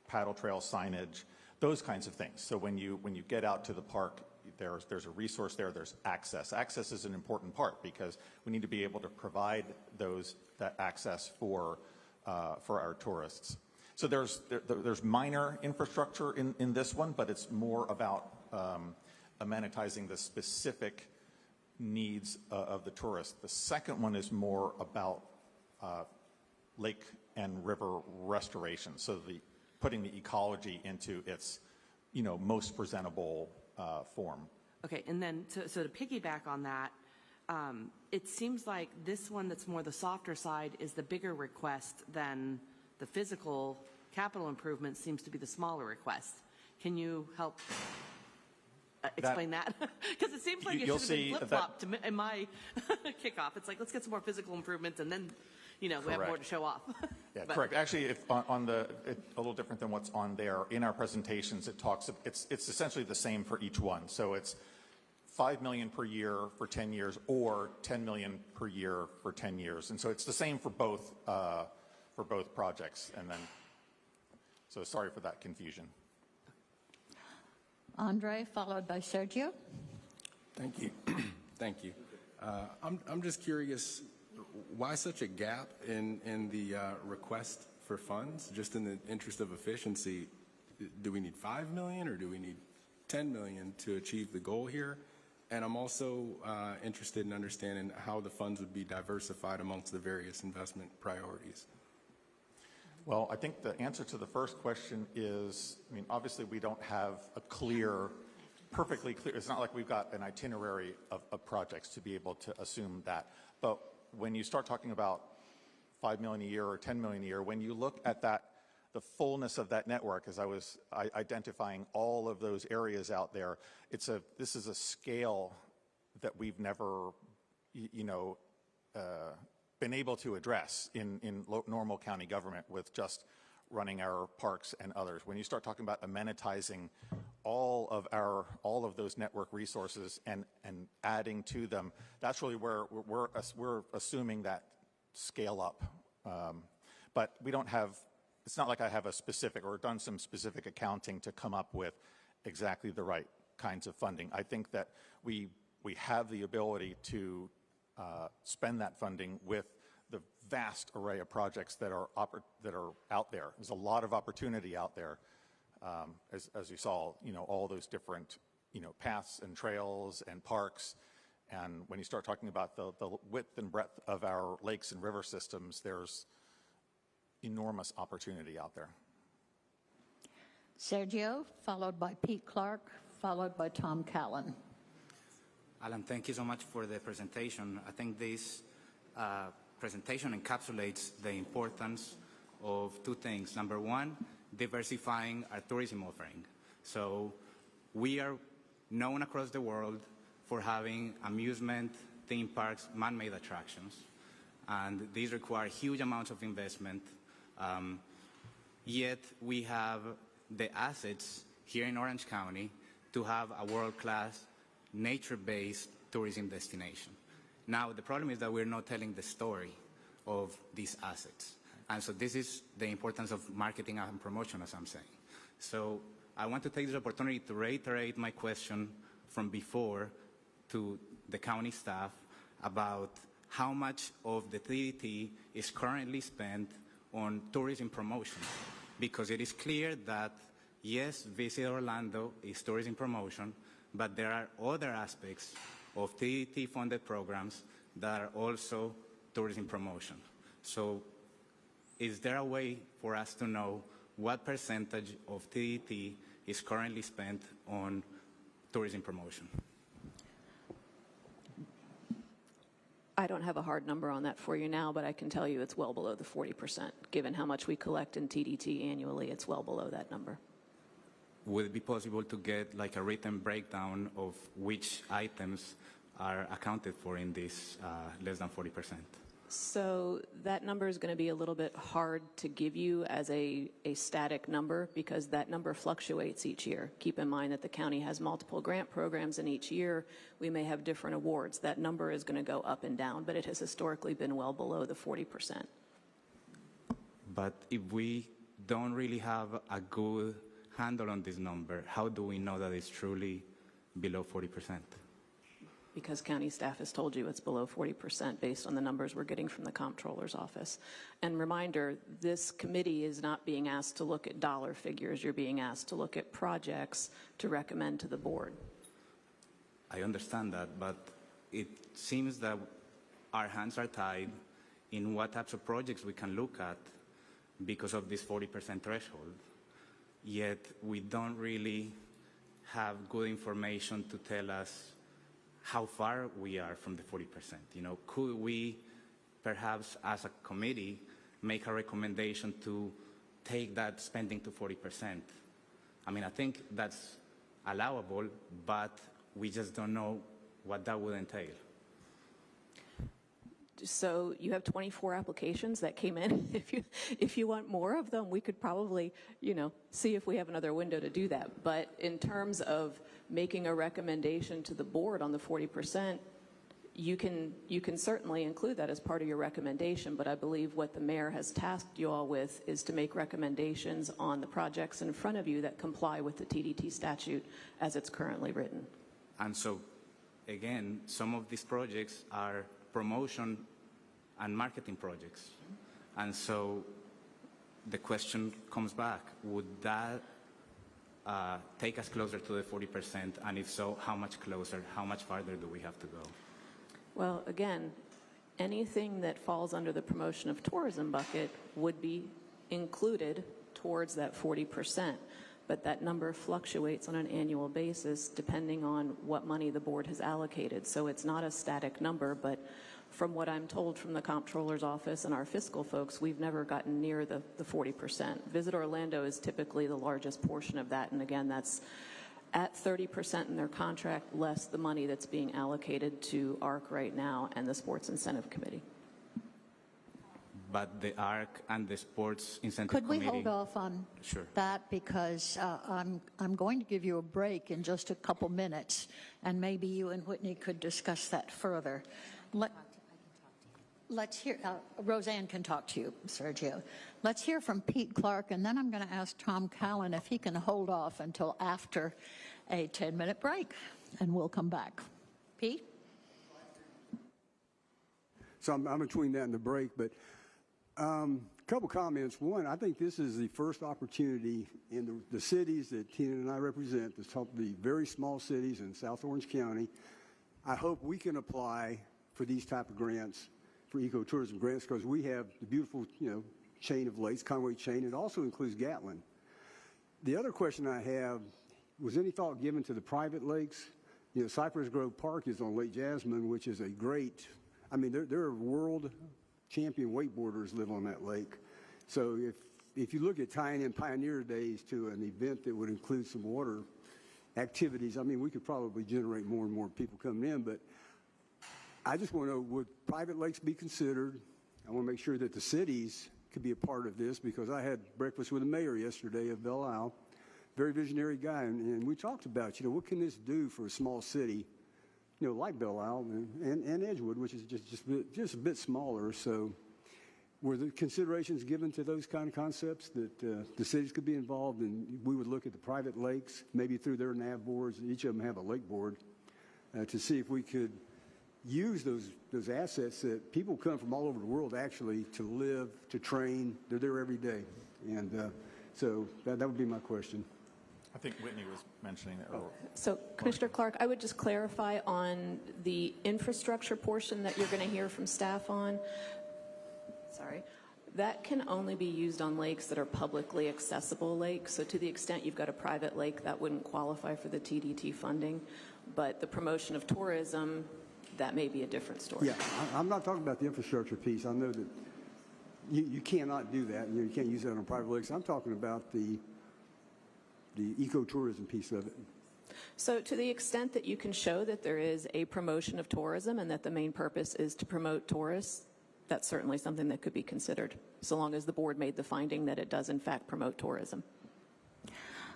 paddle trail signage, those kinds of things. So when you get out to the park, there's a resource there. There's access. Access is an important part, because we need to be able to provide that access for our tourists. So there's minor infrastructure in this one, but it's more about amenitizing the specific needs of the tourist. The second one is more about lake and river restoration, so putting the ecology into its most presentable form. Okay, and then so to piggyback on that, it seems like this one that's more the softer side is the bigger request than the physical capital improvement seems to be the smaller request. Can you help explain that? Because it seems like it should have been flip-flopped in my kickoff. It's like, let's get some more physical improvements and then, we have more to show off. Yeah, correct. Actually, if a little different than what's on there, in our presentations, it's essentially the same for each one. So it's $5 million per year for 10 years or $10 million per year for 10 years. And so it's the same for both projects. And then, so sorry for that confusion. Andre, followed by Sergio. Thank you. Thank you. I'm just curious, why such a gap in the request for funds? Just in the interest of efficiency, do we need $5 million or do we need $10 million to achieve the goal here? And I'm also interested in understanding how the funds would be diversified amongst the various investment priorities. Well, I think the answer to the first question is, obviously we don't have a perfectly clear, it's not like we've got an itinerary of projects to be able to assume that. But when you start talking about $5 million a year or $10 million a year, when you look at that, the fullness of that network, as I was identifying all of those areas out there, this is a scale that we've never, been able to address in normal county government with just running our parks and others. When you start talking about amenitizing all of those network resources and adding to them, that's really where we're assuming that scale up. But we don't have. It's not like I have a specific or done some specific accounting to come up with exactly the right kinds of funding. I think that we have the ability to spend that funding with the vast array of projects that are out there. There's a lot of opportunity out there, as you saw. All those different paths and trails and parks. And when you start talking about the width and breadth of our lakes and river systems, there's enormous opportunity out there. Sergio, followed by Pete Clark, followed by Tom Callan. Alan, thank you so much for the presentation. I think this presentation encapsulates the importance of two things. Number one, diversifying our tourism offering. So we are known across the world for having amusement, theme parks, man-made attractions. And these require huge amounts of investment. Yet we have the assets here in Orange County to have a world-class nature-based tourism destination. Now, the problem is that we're not telling the story of these assets. And so this is the importance of marketing and promotion, as I'm saying. So I want to take this opportunity to reiterate my question from before to the county staff about how much of the TDT is currently spent on tourism promotion. Because it is clear that, yes, Visit Orlando is tourism promotion, but there are other aspects of TDT-funded programs that are also tourism promotion. So is there a way for us to know what percentage of TDT is currently spent on tourism promotion? I don't have a hard number on that for you now, but I can tell you it's well below the 40%. Given how much we collect in TDT annually, it's well below that number. Would it be possible to get like a written breakdown of which items are accounted for in this less than 40%? So that number is going to be a little bit hard to give you as a static number because that number fluctuates each year. Keep in mind that the county has multiple grant programs, and each year we may have different awards. That number is going to go up and down, but it has historically been well below the 40%. But if we don't really have a good handle on this number, how do we know that it's truly below 40%? Because county staff has told you it's below 40% based on the numbers we're getting from the comptroller's office. And reminder, this committee is not being asked to look at dollar figures. You're being asked to look at projects to recommend to the board. I understand that, but it seems that our hands are tied in what types of projects we can look at because of this 40% threshold. Yet we don't really have good information to tell us how far we are from the 40%. You know, could we perhaps as a committee make a recommendation to take that spending to 40%? I mean, I think that's allowable, but we just don't know what that would entail. So you have 24 applications that came in. If you want more of them, we could probably, see if we have another window to do that. But in terms of making a recommendation to the board on the 40%, you can certainly include that as part of your recommendation. But I believe what the mayor has tasked you all with is to make recommendations on the projects in front of you that comply with the TDT statute as it's currently written. And so, again, some of these projects are promotion and marketing projects. And so the question comes back, would that take us closer to the 40%? And if so, how much closer, how much farther do we have to go? Well, again, anything that falls under the promotion of tourism bucket would be included towards that 40%. But that number fluctuates on an annual basis depending on what money the board has allocated. So it's not a static number, but from what I'm told from the comptroller's office and our fiscal folks, we've never gotten near the 40%. Visit Orlando is typically the largest portion of that, and again, that's at 30% in their contract, less the money that's being allocated to ARC right now and the Sports Incentive Committee. But the ARC and the Sports Incentive Could Committee... we hold off on that, because I'm going to give you a break in just a couple minutes, and maybe you and Whitney could discuss that further. Let's hear, Roseanne can talk to you, Sergio. Let's hear from Pete Clark, and then I'm going to ask Tom Callan if he can hold off until after a 10-minute break, and we'll come back. Pete? So I'm between that and the break, but a couple comments. One, I think this is the first opportunity in the cities that Tina and I represent, the very small cities in South Orange County. I hope we can apply for these type of grants, for ecotourism grants, because we have the beautiful, chain of lakes, Conway Chain. It also includes Gatlin. The other question I have, was any thought given to the private lakes? Cypress Grove Park is on Lake Jasmine, which is a great, there are world champion wakeboarders live on that lake. So if you look at tying in Pioneer Days to an event that would include some water activities, we could probably generate more and more people coming in, but I just want to know, would private lakes be considered? I want to make sure that the cities could be a part of this, because I had breakfast with the mayor yesterday of Belle Isle, very visionary guy, and we talked about, what can this do for a small city, like Belle Isle and Edgewood, which is just a bit smaller. So were the considerations given to those kind of concepts that the cities could be involved, and we would look at the private lakes, maybe through their NAV boards, each of them have a lake board, to see if we could use those assets that people come from all over the world actually to live, to train. They're there every day. And so that would be my question. I think Whitney was mentioning that. So, Commissioner Clark, I would just clarify on the infrastructure portion that you're going to hear from staff on. Sorry. That can only be used on lakes that are publicly accessible lakes. So to the extent you've got a private lake, that wouldn't qualify for the TDT funding. But the promotion of tourism, that may be a different story. Yeah, I'm not talking about the infrastructure piece. I know that you cannot do that. You can't use that on private lakes. I'm talking about the ecotourism piece of it. So to the extent that you can show that there is a promotion of tourism and that the main purpose is to promote tourists, that's certainly something that could be considered, so long as the board made the finding that it does in fact promote tourism.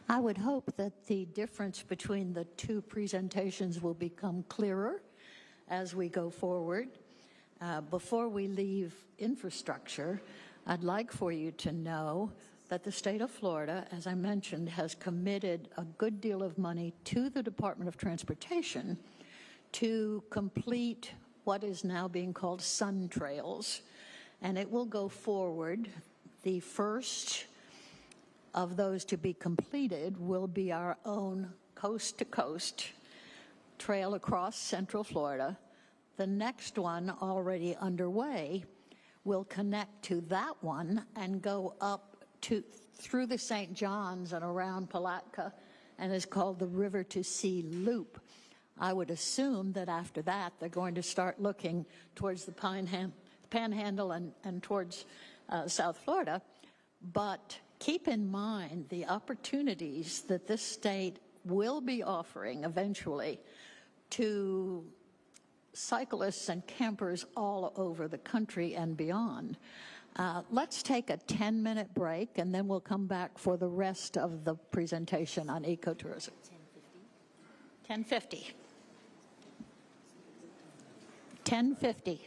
I would hope that the difference between the two presentations will become clearer as we go forward. Before we leave infrastructure, I'd like for you to know that the state of Florida, as I mentioned, has committed a good deal of money to the Department of Transportation to complete what is now being called sun trails. And it will go forward. The first of those to be completed will be our own coast-to-coast trail across Central Florida. The next one, already underway, will connect to that one and go up through the St. Johns and around Palatka, and is called the River to Sea Loop. I would assume that after that, they're going to start looking towards the Panhandle and towards South Florida. But keep in mind the opportunities that this state will be offering eventually to cyclists and campers all over the country and beyond. Let's take a 10-minute break, and then we'll come back for the rest of the presentation on ecotourism. 10:50. 10:50.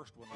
first one.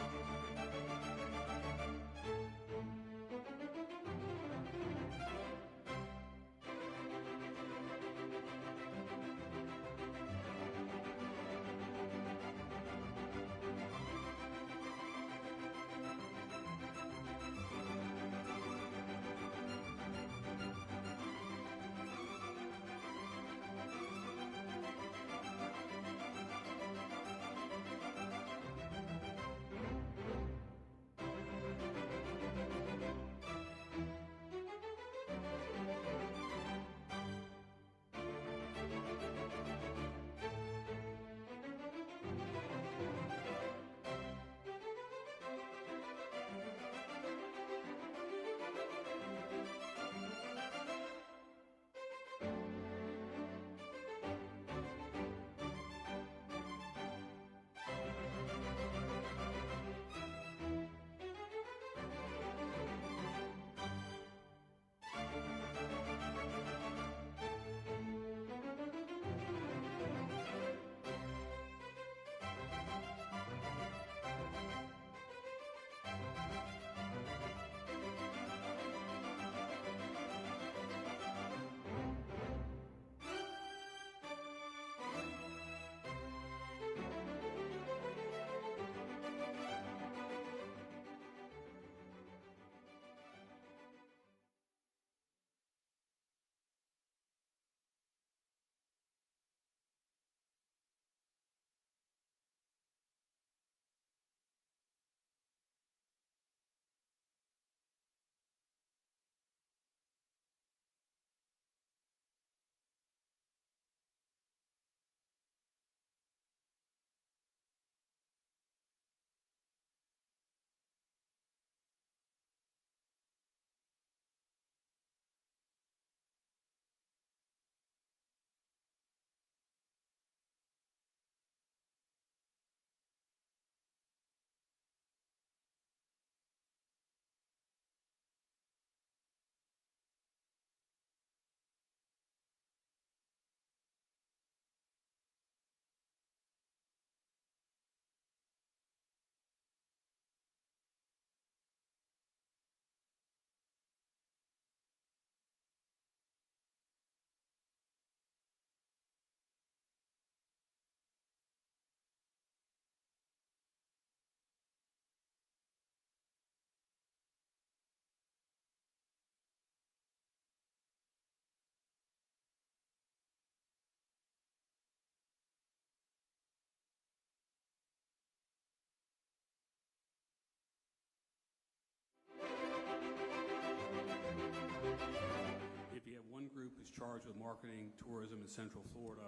If you have one group who's charged with marketing tourism in Central Florida,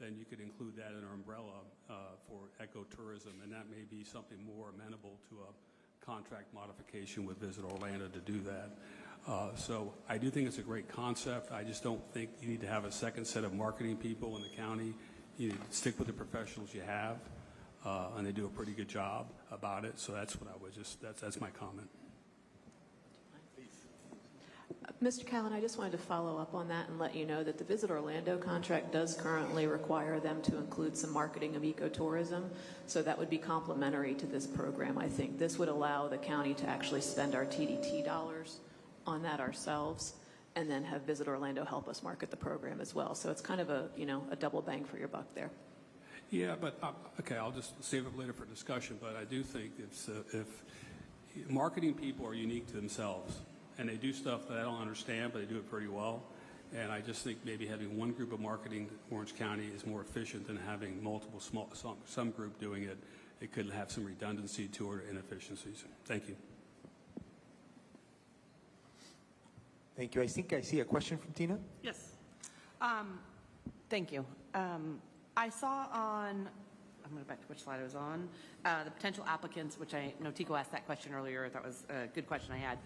then you could include that in our umbrella for ecotourism, and that may be something more amenable to a contract modification with Visit Orlando to do that. So I do think it's a great concept. I just don't think you need to have a second set of marketing people in the county. You need to stick with the professionals you have, and they do a pretty good job about it. So that's what I would that's my comment. Mr. Callan, I just wanted to follow up on that and let you know that the Visit Orlando contract does currently require them to include some marketing of ecotourism, so that would be complementary to this program. I think this would allow the county to actually spend our TDT dollars on that ourselves and then have Visit Orlando help us market the program as well. So it's kind of a, a double bang for your buck there. Yeah, but, okay, I'll just save it later for discussion, but I do think if marketing people are unique to themselves, and they do stuff that I don't understand, but they do it pretty well. And I just think maybe having one group of marketing in Orange County is more efficient than having multiple some group doing it. It could have some redundancy to it or inefficiencies. Thank you. Thank you. I think I see a question from Tina. Yes. Thank you. I saw on, I'm going back to which slide I was on, the potential applicants, which I know Tico asked that question earlier. That was a good question I had.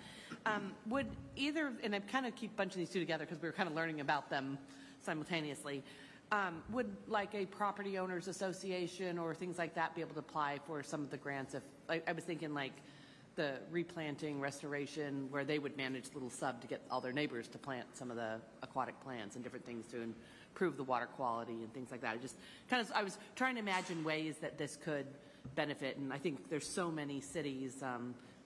Would either, and I kind of keep bunching these two together because we were kind of learning about them simultaneously, would like a property owners association or things like that be able to apply for some of the grants? If I was thinking like the replanting, restoration, where they would manage a little sub to get all their neighbors to plant some of the aquatic plants and different things to improve the water quality and things like that. I was trying to imagine ways that this could benefit. And I think there's so many cities,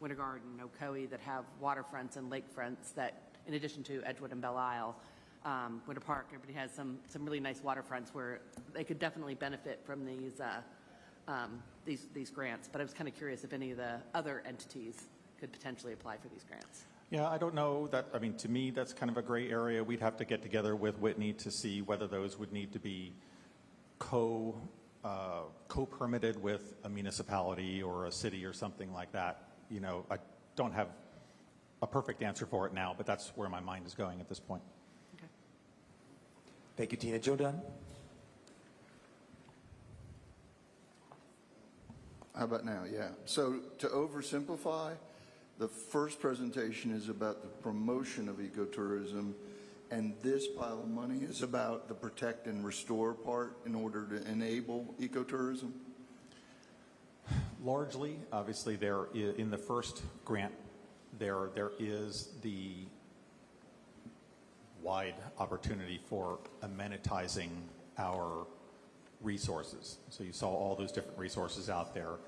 Winter Garden, Ocoee, that have waterfronts and lakefronts that, in addition to Edgewood and Belle Isle, Winter Park, everybody has some really nice waterfronts where they could definitely benefit from these grants. But I was kind of curious if any of the other entities could potentially apply for these grants. Yeah, I don't know that. I mean, to me, that's kind of a gray area. We'd have to get together with Whitney to see whether those would need to be co-permitted with a municipality or a city or something like that. You know, I don't have a perfect answer for it now, but that's where my mind is going at this point. Okay. Thank you, Tina. Joe Dunn? How about now? Yeah. So to oversimplify, the first presentation is about the promotion of ecotourism, and this pile of money is about the protect and restore part in order to enable ecotourism? Largely, obviously, in the first grant, there is the wide opportunity for amenitizing our resources. So you saw all those different resources out there.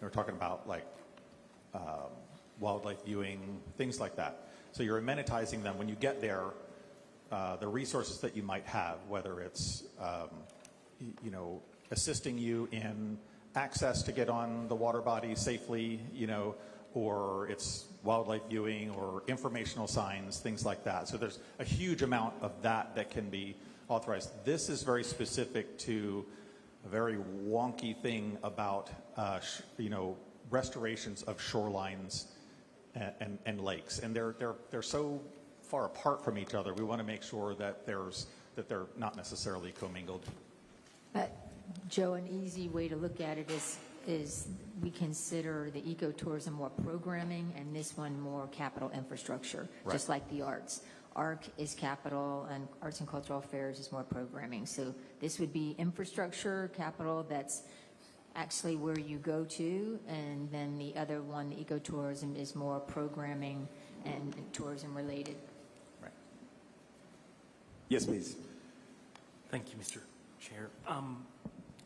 We're talking about like wildlife viewing, things like that. So you're amenitizing them. When you get there, the resources that you might have, whether it's assisting you in access to get on the water body safely, or it's wildlife viewing or informational signs, things like that. So there's a huge amount of that can be authorized. This is very specific to a very wonky thing about, restorations of shorelines and lakes. And they're so far apart from each other. We want to make sure that they're not necessarily commingled. Joe, an easy way to look at it is we consider the ecotourism more programming and this one more capital infrastructure, right. Just like the arts. ARC is capital and Arts and Cultural Affairs is more programming. So this would be infrastructure, capital, that's actually where you go to, and then the other one, the ecotourism, is more programming and tourism related. Right. Yes, please. Thank you, Mr. Chair.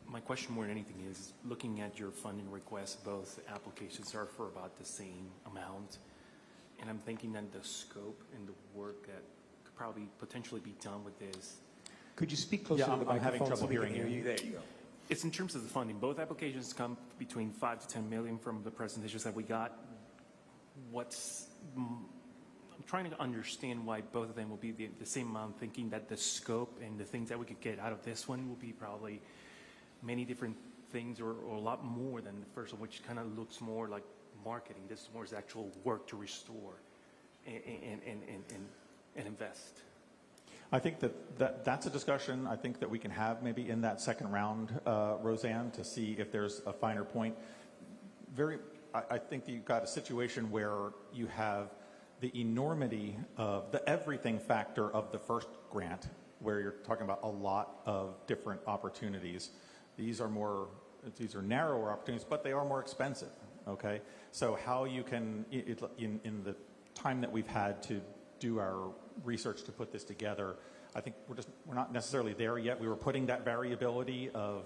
My question more than anything is looking at your funding requests, both applications are for about the same amount. And I'm thinking that the scope and the work that could probably potentially be done with this. Could you speak closer to the microphone? I'm having trouble hearing you. There you go. It's in terms of the funding. Both applications come between 5 to 10 million from the presentations that we got. I'm trying to understand why both of them will be the same amount, thinking that the scope and the things that we could get out of this one will be probably many different things or a lot more than the first one, which kind of looks more like marketing. This is more as actual work to restore and invest. I think that's a discussion I think that we can have maybe in that second round, Roseanne, to see if there's a finer point. I think that you've got a situation where you have the enormity of the everything factor of the first grant, where you're talking about a lot of different opportunities. These are narrower opportunities, but they are more expensive. Okay, so how you can, in the time that we've had to do our research to put this together, I think we're not necessarily there yet. We were putting that variability of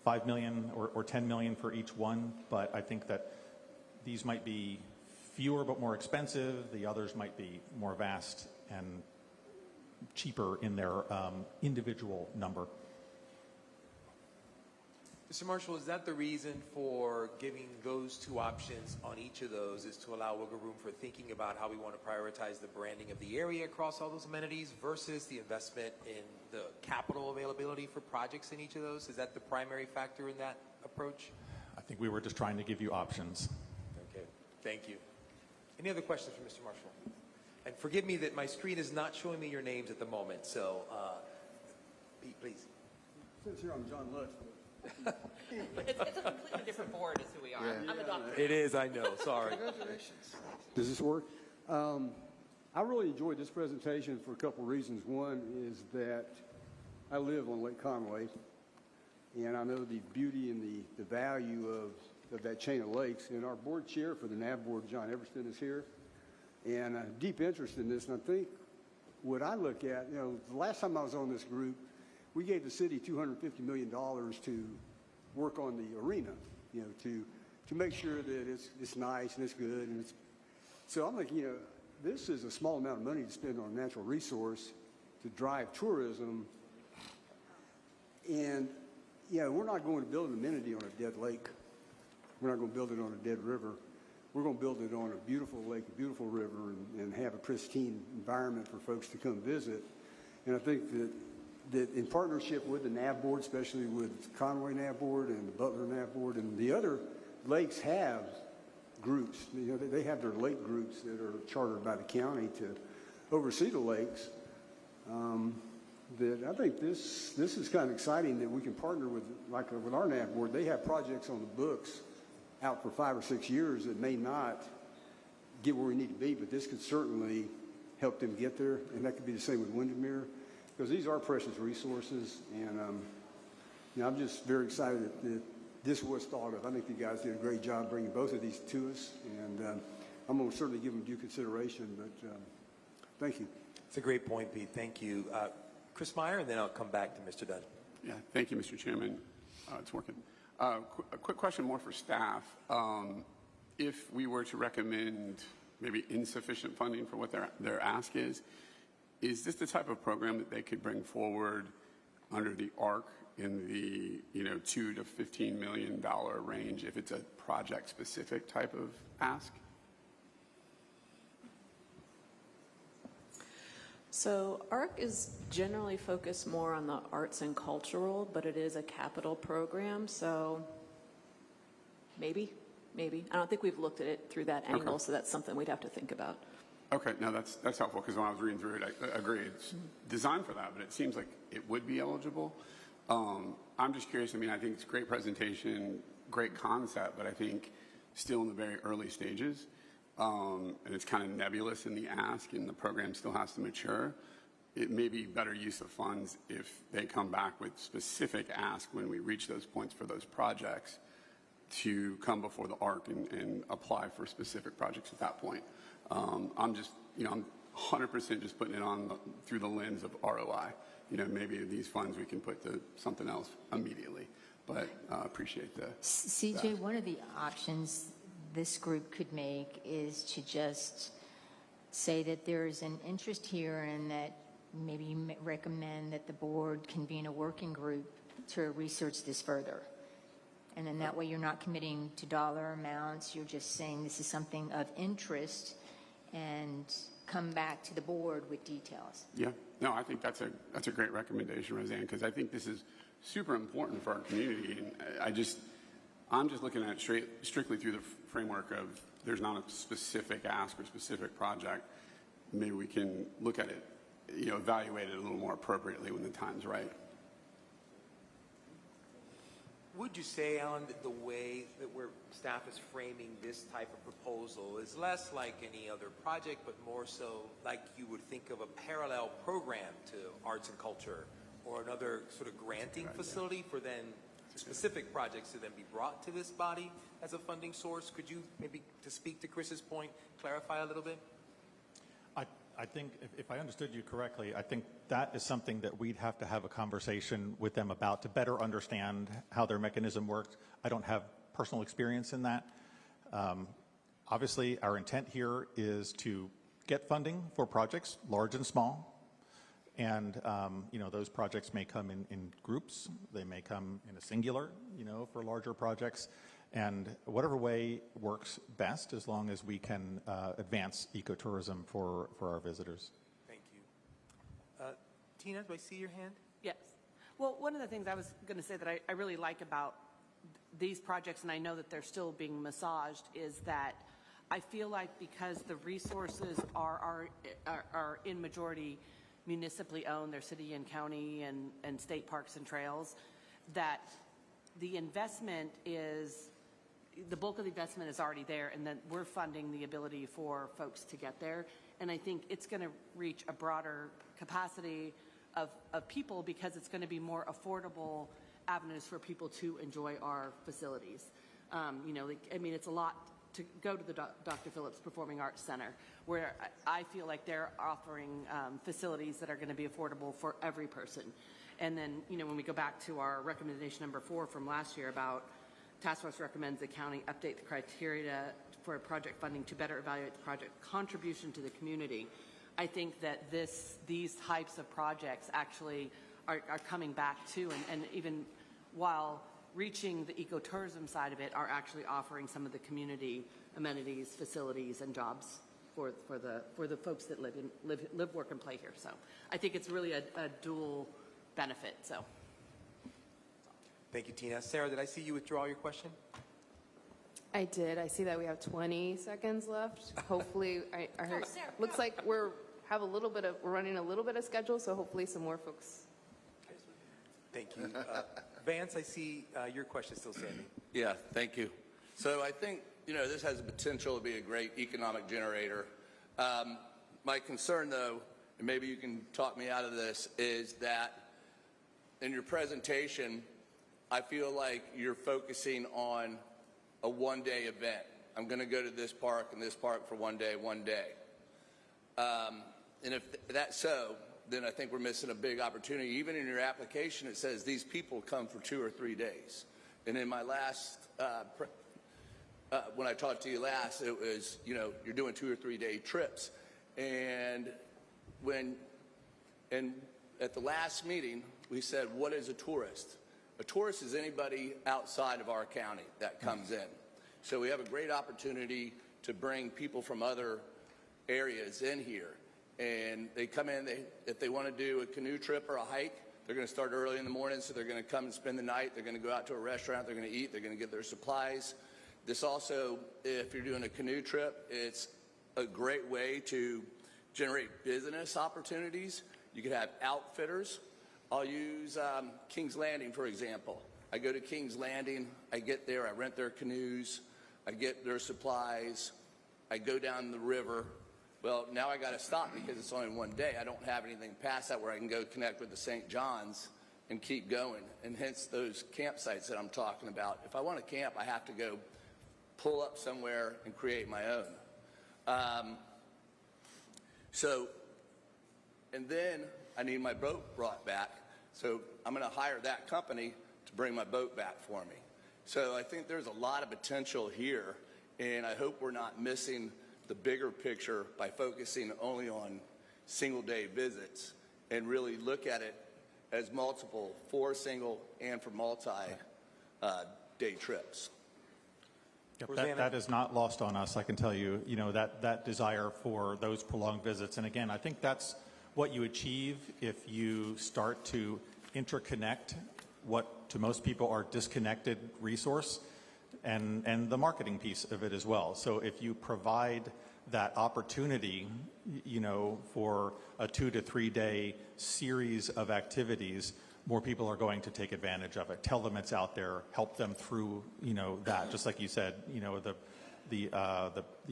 5 million or 10 million for each one, but I think that these might be fewer but more expensive. The others might be more vast and cheaper in their individual number. Mr. Marshall, is that the reason for giving those two options on each of those, is to allow wiggle room for thinking about how we want to prioritize the branding of the area across all those amenities versus the investment in the capital availability for projects in each of those? Is that the primary factor in that approach? I think we were just trying to give you options. Okay, thank you. Any other questions for Mr. Marshall? And forgive me that my screen is not showing me your names at the moment, so Pete, please. Since here I'm John Lutz. It's a completely different board is who we are. Yeah. I'm a doctor. It is, I know. Sorry. Congratulations. Does this work? I really enjoyed this presentation for a couple of reasons. One is that I live on Lake Conway, and I know the beauty and the value of that chain of lakes. And our board chair for the NAB board, John Everston, is here, and a deep interest in this. And I think what I look at, the last time I was on this group, we gave the city $250 million to work on the arena. to make sure that it's nice and it's good. And so I'm like, this is a small amount of money to spend on a natural resource to drive tourism. And, we're not going to build an amenity on a dead lake. We're not going to build it on a dead river. We're going to build it on a beautiful lake, a beautiful river, and have a pristine environment for folks to come visit. And I think that in partnership with the NAV board, especially with Conway NAV board and the Butler NAV board, and the other lakes have groups. They have their lake groups that are chartered by the county to oversee the lakes. That I think this is kind of exciting that we can partner with, like with our NAV board. They have projects on the books out for 5 or 6 years that may not get where we need to be, but this could certainly help them get there, and that could be the same with Windermere, because these are precious resources, and I'm just very excited that this was thought of. I think you guys did a great job bringing both of these to us, and I'm going to certainly give them due consideration, but thank you. It's a great point, Pete. Thank you. Chris Meyer, and then I'll come back to Mr. Dunn. Yeah, thank you, Mr. Chairman. It's working. A quick question more for staff. If we were to recommend maybe insufficient funding for what their ask is this the type of program that they could bring forward under the ARC in the $2 to $15 million range if it's a project-specific type of ask? So ARC is generally focused more on the arts and cultural, but it is a capital program, so maybe. I don't think we've looked at it through that angle, so that's something we'd have to think about. Okay, no, that's helpful, because when I was reading through it, I agree. It's designed for that, but it seems like it would be eligible. I'm just curious. I think it's a great presentation, great concept, but I think still in the very early stages. And it's kind of nebulous in the ask, and the program still has to mature. It may be better use of funds if they come back with specific ask when we reach those points for those projects to come before the ARC and apply for specific projects at that point. I'm just, I'm 100% just putting it on through the lens of ROI. Maybe these funds we can put to something else immediately, but appreciate the CJ, one of the options this group could make is to just say that there's an interest here and that maybe you recommend that the board convene a working group to research this further. And then that way you're not committing to dollar amounts, you're just saying this is something of interest and come back to the board with details. Yeah, no, I think that's a great recommendation, Roseanne, because I think this is super important for our community. And I'm just looking at it strictly through the framework of there's not a specific ask or specific project. Maybe we can look at it, evaluate it a little more appropriately when the time's right. Would you say, Alan, that the way that staff is framing this type of proposal is less like any other project, but more so like you would think of a parallel program to arts and culture, or another sort of granting facility for then specific projects to then be brought to this body as a funding source? Could you maybe, to speak to Chris's point, clarify a little bit? I think, if I understood you correctly, I think that is something that we'd have to have a conversation with them about to better understand how their mechanism works. I don't have personal experience in that. Obviously, our intent here is to get funding for projects, large and small. And, those projects may come in groups. They may come in a singular, for larger projects. And whatever way works best, as long as we can advance ecotourism for our visitors. Thank you. Tina, do I see your hand? Yes. Well, one of the things I was going to say that I really like about these projects, and I know that they're still being massaged, is that I feel like because the resources are in majority municipally owned, they're city and county and state parks and trails, that the investment is, the bulk of the investment is already there, and then we're funding the ability for folks to get there. And I think it's going to reach a broader capacity of people because it's going to be more affordable avenues for people to enjoy our facilities. It's a lot to go to the Dr. Phillips Performing Arts Center, where I feel like they're offering facilities that are going to be affordable for every person. And then, when we go back to our recommendation number 4 from last year about task force recommends the county update the criteria for project funding to better evaluate the project contribution to the community. I think that these types of projects actually are coming back too, and even while reaching the ecotourism side of it, are actually offering some of the community amenities, facilities, and jobs for the folks that live, work, and play here. So I think it's really a dual benefit. So. Thank you, Tina. Sarah, did I see you withdraw your question? I did. I see that we have 20 seconds left. Hopefully, I heard. Sarah, looks like we're running a little bit of schedule, so hopefully some more folks. Thank you. Vance, I see your question still standing. Yeah, thank you. So I think, this has the potential to be a great economic generator. My concern, though, and maybe you can talk me out of this, is that in your presentation, I feel like you're focusing on a one-day event. I'm going to go to this park and this park for one day. And if that's so, then I think we're missing a big opportunity. Even in your application, it says these people come for 2 or 3 days. And in my last, when I talked to you last, it was, you're doing 2 or 3 day trips. And at the last meeting, we said, what is a tourist? A tourist is anybody outside of our county that comes in. So we have a great opportunity to bring people from other areas in here. And they come in, if they want to do a canoe trip or a hike, they're going to start early in the morning, so they're going to come and spend the night. They're going to go out to a restaurant, they're going to eat, they're going to get their supplies. This also, if you're doing a canoe trip, it's a great way to generate business opportunities. You could have outfitters. I'll use King's Landing, for example. I go to King's Landing, I get there, I rent their canoes, I get their supplies, I go down the river. Well, now I got to stop because it's only one day. I don't have anything past that where I can go connect with the St. John's and keep going, and hence those campsites that I'm talking about. If I want to camp, I have to go pull up somewhere and create my own. And then I need my boat brought back. So I'm going to hire that company to bring my boat back for me. So I think there's a lot of potential here, and I hope we're not missing the bigger picture by focusing only on single-day visits and really look at it as multiple, for single and for multi-day trips. Yep, that is not lost on us, I can tell you, that desire for those prolonged visits. And again, I think that's what you achieve if you start to interconnect what to most people are disconnected resource and the marketing piece of it as well. So if you provide that opportunity, for a 2 to 3 day series of activities, more people are going to take advantage of it. Tell them it's out there, help them through, that. Just like you said, the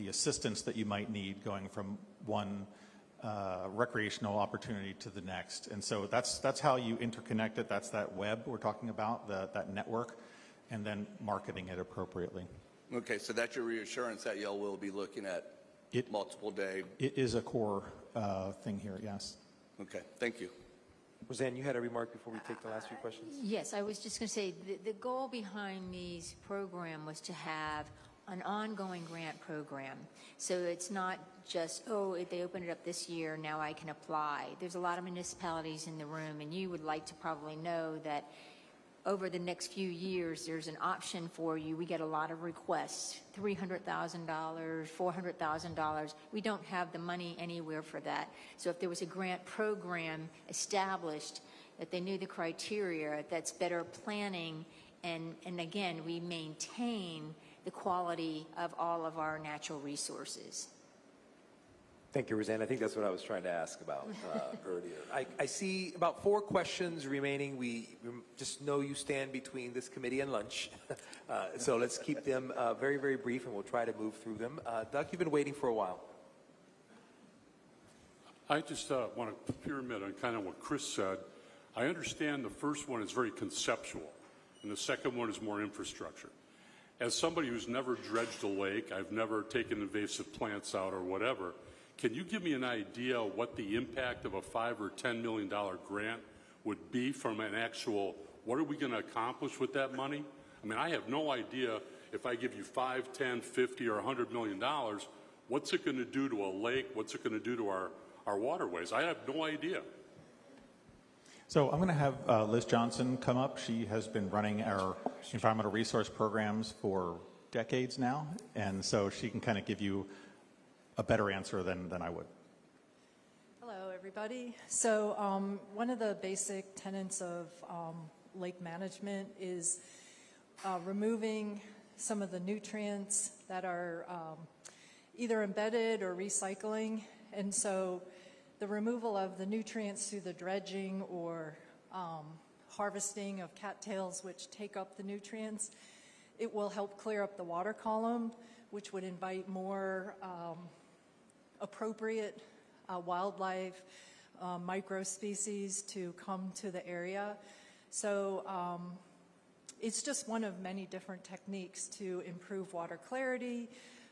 assistance that you might need going from one recreational opportunity to the next. And so that's how you interconnect it. That's that web we're talking about, that network, and then marketing it appropriately. Okay, so that's your reassurance that y'all will be looking at multiple day. It is a core thing here, yes. Okay, thank you. Roseanne, you had a remark before we take the last few questions? Yes, I was just going to say the goal behind these program was to have an ongoing grant program. So it's not just, if they opened it up this year, now I can apply. There's a lot of municipalities in the room, and you would like to probably know that over the next few years, there's an option for you. We get a lot of requests, $300,000, $400,000. We don't have the money anywhere for that. So if there was a grant program established, that they knew the criteria, that's better planning, and again, we maintain the quality of all of our natural resources. Thank you, Roseanne. I think that's what I was trying to ask about earlier. I see about 4 questions remaining. We just know you stand between this committee and lunch. So let's keep them very, very brief, and we'll try to move through them. Doug, you've been waiting for a while. I just want to pyramid on kind of what Chris said. I understand the first one is very conceptual, and the second one is more infrastructure. As somebody who's never dredged a lake, I've never taken invasive plants out or whatever, can you give me an idea what the impact of a $5 or $10 million grant would be from an actual, what are we going to accomplish with that money? I mean, I have no idea if I give you 5, 10, 50, or $100 million, what's it going to do to a lake? What's it going to do to our waterways? I have no idea. So I'm going to have Liz Johnson come up. She has been running our environmental resource programs for decades now, and so she can kind of give you a better answer than I would. Hello, everybody. So one of the basic tenets of lake management is removing some of the nutrients that are either embedded or recycling. And so the removal of the nutrients through the dredging or harvesting of cattails, which take up the nutrients, it will help clear up the water column, which would invite more appropriate wildlife, microspecies to come to the area. So it's just one of many different techniques to improve water clarity,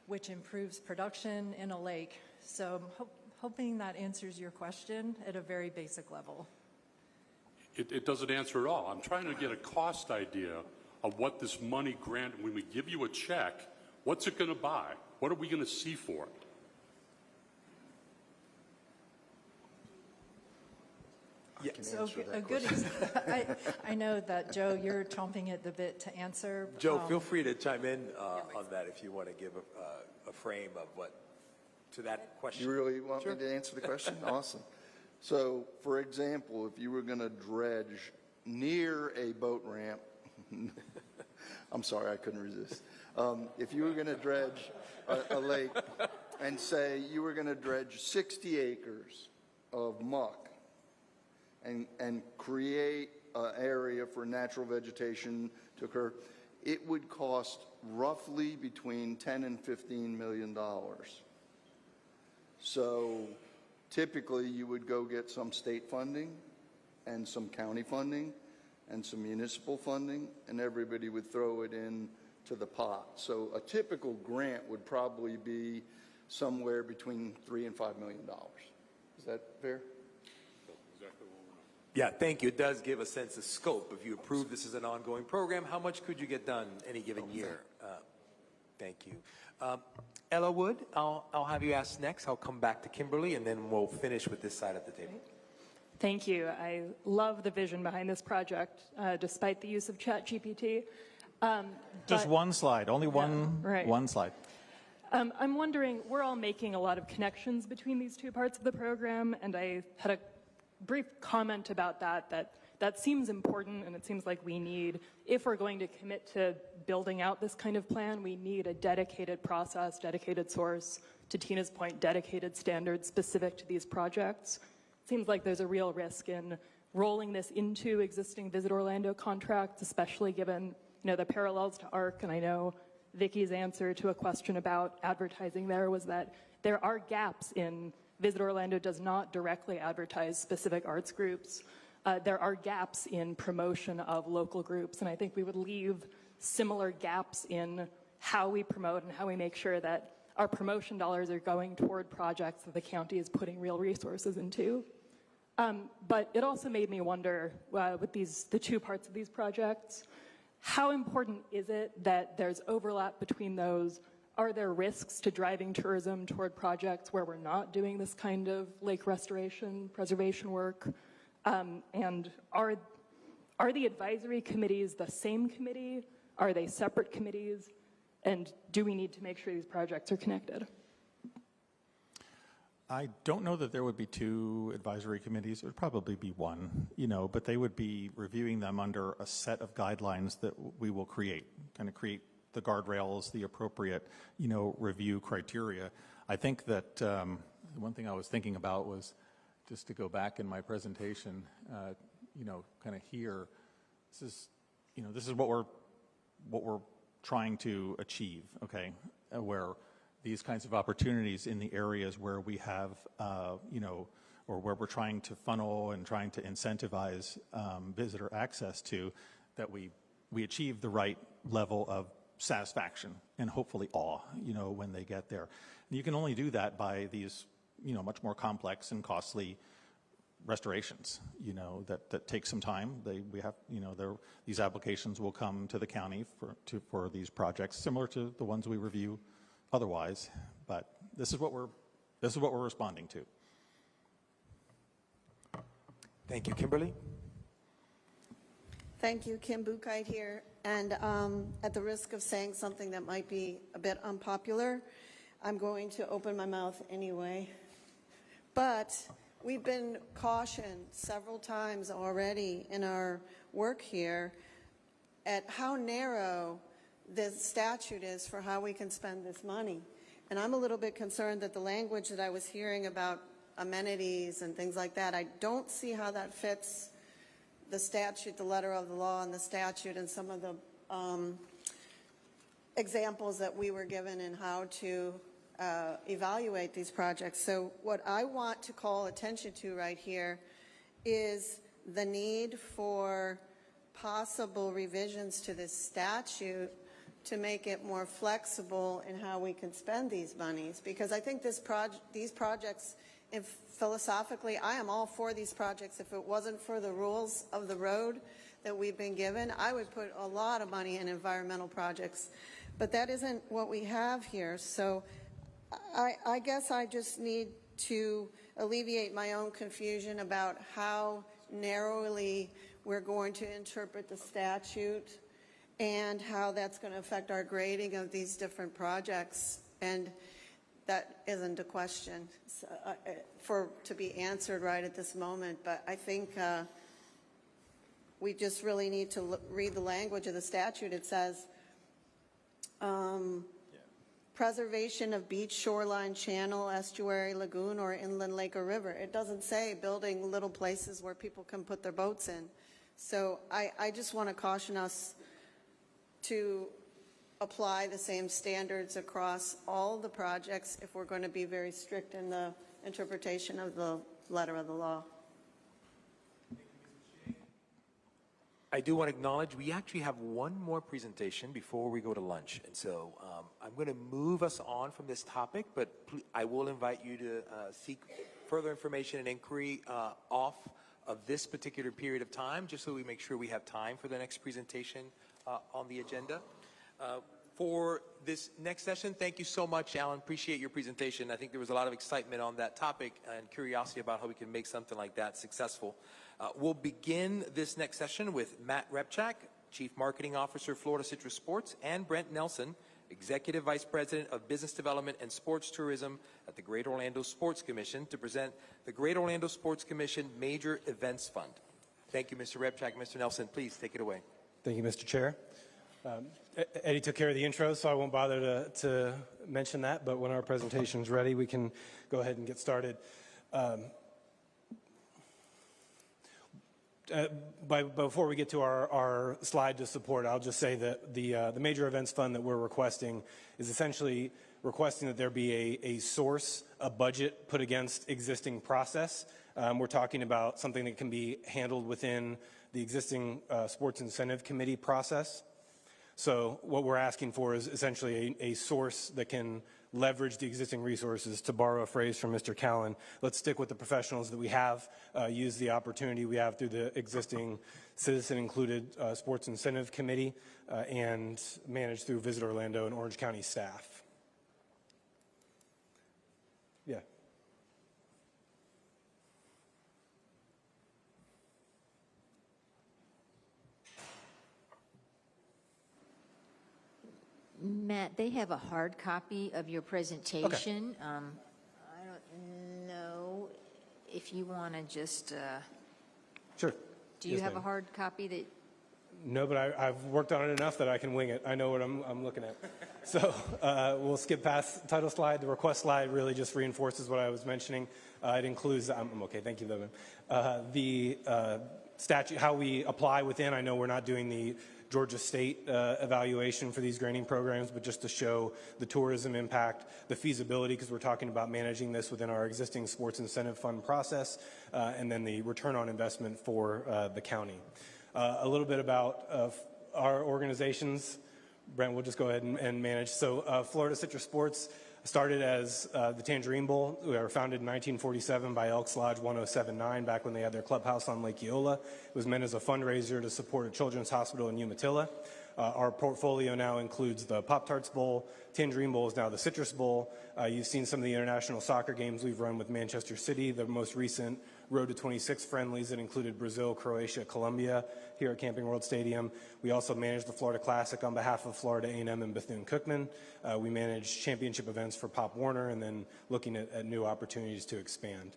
which improves production in a lake. So I'm hoping that answers your question at a very basic level. It doesn't answer at all. I'm trying to get a cost idea of what this money grant, when we give you a check, what's it going to buy? What are we going to see for it? Yeah. So a good I know that, Joe, you're chomping at the bit to answer. Joe, feel free to chime in on that if you want to give a frame of what to that question. You really want me to answer the question? Awesome. So, for example, if you were going to dredge near a boat ramp, I'm sorry, I couldn't resist. If you were going to dredge a lake and say you were going to dredge 60 acres of muck and create an area for natural vegetation to occur, it would cost roughly between $10 and $15 million. So typically you would go get some state funding and some county funding and some municipal funding, and everybody would throw it in to the pot. So a typical grant would probably be somewhere between $3 and $5 million. Is that fair? Yeah, thank you. It does give a sense of scope. If you approve this as an ongoing program, how much could you get done any given year? Thank you. Ella Wood, I'll have you ask next. I'll come back to Kimberly, and then we'll finish with this side of the table. Thank you. I love the vision behind this project, despite the use of ChatGPT. Just one slide, only one slide. I'm wondering, we're all making a lot of connections between these two parts of the program, and I had a brief comment about that seems important, and it seems like we need, if we're going to commit to building out this kind of plan, we need a dedicated process, dedicated source, to Tina's point, dedicated standards specific to these projects. It seems like there's a real risk in rolling this into existing Visit Orlando contracts, especially given the parallels to ARC, and I know Vicki's answer to a question about advertising there was that there are gaps in Visit Orlando does not directly advertise specific arts groups. There are gaps in promotion of local groups, and I think we would leave similar gaps in how we promote and how we make sure that our promotion dollars are going toward projects that the county is putting real resources into. But it also made me wonder, with the two parts of these projects, how important is it that there's overlap between those? Are there risks to driving tourism toward projects where we're not doing this kind of lake restoration, preservation work? And are the advisory committees the same committee? Are they separate committees? And do we need to make sure these projects are connected? I don't know that there would be two advisory committees. It would probably be one, but they would be reviewing them under a set of guidelines that we will create, kind of create the guardrails, the appropriate, review criteria. I think that one thing I was thinking about was just to go back in my presentation, kind of here. This is what we're trying to achieve. Okay, where these kinds of opportunities in the areas where we have, or where we're trying to funnel and trying to incentivize visitor access to, that we achieve the right level of satisfaction and hopefully awe, when they get there. And you can only do that by these, much more complex and costly restorations, that take some time. We have, these applications will come to the county for these projects, similar to the ones we review otherwise. But this is what we're responding to. Thank you. Kimberly? Thank you. Kim Bukite here. And at the risk of saying something that might be a bit unpopular, I'm going to open my mouth anyway. But we've been cautioned several times already in our work here at how narrow the statute is for how we can spend this money. And I'm a little bit concerned that the language that I was hearing about amenities and things like that, I don't see how that fits the statute, the letter of the law and the statute, and some of the examples that we were given in how to evaluate these projects. So what I want to call attention to right here is the need for possible revisions to this statute to make it more flexible in how we can spend these monies. Because I think these projects, if philosophically, I am all for these projects. If it wasn't for the rules of the road that we've been given, I would put a lot of money in environmental projects. But that isn't what we have here. So I guess I just need to alleviate my own confusion about how narrowly we're going to interpret the statute and how that's going to affect our grading of these different projects. And that isn't a question to be answered right at this moment. But I think we just really need to read the language of the statute. It says, preservation of beach, shoreline, channel, estuary, lagoon, or inland lake or river. It doesn't say building little places where people can put their boats in. So I just want to caution us to apply the same standards across all the projects if we're going to be very strict in the interpretation of the letter of the law. I do want to acknowledge we actually have one more presentation before we go to lunch. And so I'm going to move us on from this topic, but I will invite you to seek further information and inquiry off of this particular period of time, just so we make sure we have time for the next presentation on the agenda. For this next session, thank you so much, Alan. Appreciate your presentation. I think there was a lot of excitement on that topic and curiosity about how we can make something like that successful. We'll begin this next session with Matt Repchak, Chief Marketing Officer, Florida Citrus Sports, and Brent Nelson, Executive Vice President of Business Development and Sports Tourism at the Greater Orlando Sports Commission, to present the Greater Orlando Sports Commission Major Events Fund. Thank you, Mr. Repchak. Mr. Nelson, please take it away. Thank you, Mr. Chair. Eddie took care of the intro, so I won't bother to mention that, but when our presentation is ready, we can go ahead and get started. Before we get to our slide to support, I'll just say that the Major Events Fund that we're requesting is essentially requesting that there be a source, a budget put against existing process. We're talking about something that can be handled within the existing Sports Incentive Committee process. So what we're asking for is essentially a source that can leverage the existing resources. To borrow a phrase from Mr. Callan, let's stick with the professionals that we have, use the opportunity we have through the existing citizen-included Sports Incentive Committee, and manage through Visit Orlando and Orange County staff. Yeah. Matt, they have a hard copy of your presentation. Okay. I don't know if you want to just... Sure. Do you have a hard copy that... No, but I've worked on it enough that I can wing it. I know what I'm looking at. So we'll skip past the title slide. The request slide really just reinforces what I was mentioning. It includes... I'm okay, thank you, though. The statute, how we apply within, I know we're not doing the Georgia State evaluation for these granting programs, but just to show the tourism impact, the feasibility, because we're talking about managing this within our existing sports incentive fund process, and then the return on investment for the county. A little bit about our organizations. Brent will just go ahead and manage. So Florida Citrus Sports, Started as the Tangerine Bowl. We were founded in 1947 by Elks Lodge 1079, back when they had their clubhouse on Lake Eola. It was meant as a fundraiser to support a children's hospital in Umatilla. Our portfolio now includes the Pop-Tarts Bowl. Tangerine Bowl is now the Citrus Bowl. You've seen some of the international soccer games we've run with Manchester City, the most recent Road to 26 friendlies that included Brazil, Croatia, Colombia here at Camping World Stadium. We also manage the Florida Classic on behalf of Florida A&M and Bethune-Cookman. We manage championship events for Pop Warner, and then looking at new opportunities to expand.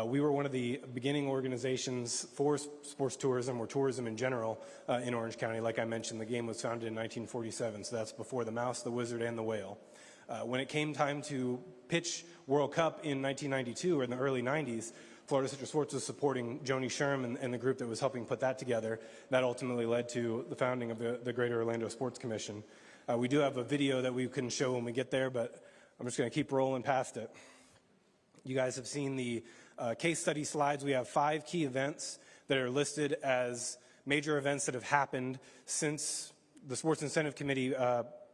We were one of the beginning organizations for sports tourism, or tourism in general, in Orange County. Like I mentioned, the game was founded in 1947, so that's before the Mouse, the Wizard, and the Whale. When it came time to pitch World Cup in 1992, or in the early 90s, Florida Citrus Sports was supporting Joni Sherm and the group that was helping put that together. That ultimately led to the founding of the Greater Orlando Sports Commission. We do have a video that we can show when we get there, but I'm just going to keep rolling past it. You guys have seen the case study slides. We have 5 key events that are listed as major events that have happened since the Sports Incentive Committee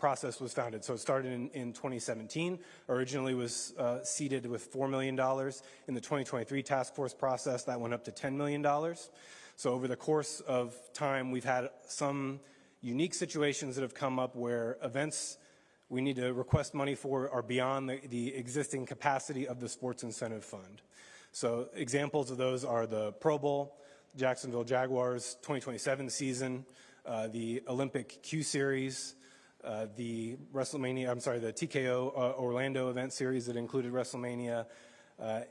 process was founded. So it started in 2017, originally was seeded with $4 million. In the 2023 task force process, that went up to $10 million. So over the course of time, we've had some unique situations that have come up where events we need to request money for are beyond the existing capacity of the Sports Incentive Fund. So examples of those are the Pro Bowl, Jacksonville Jaguars 2027 season, the Olympic Q Series, the TKO Orlando event series that included WrestleMania,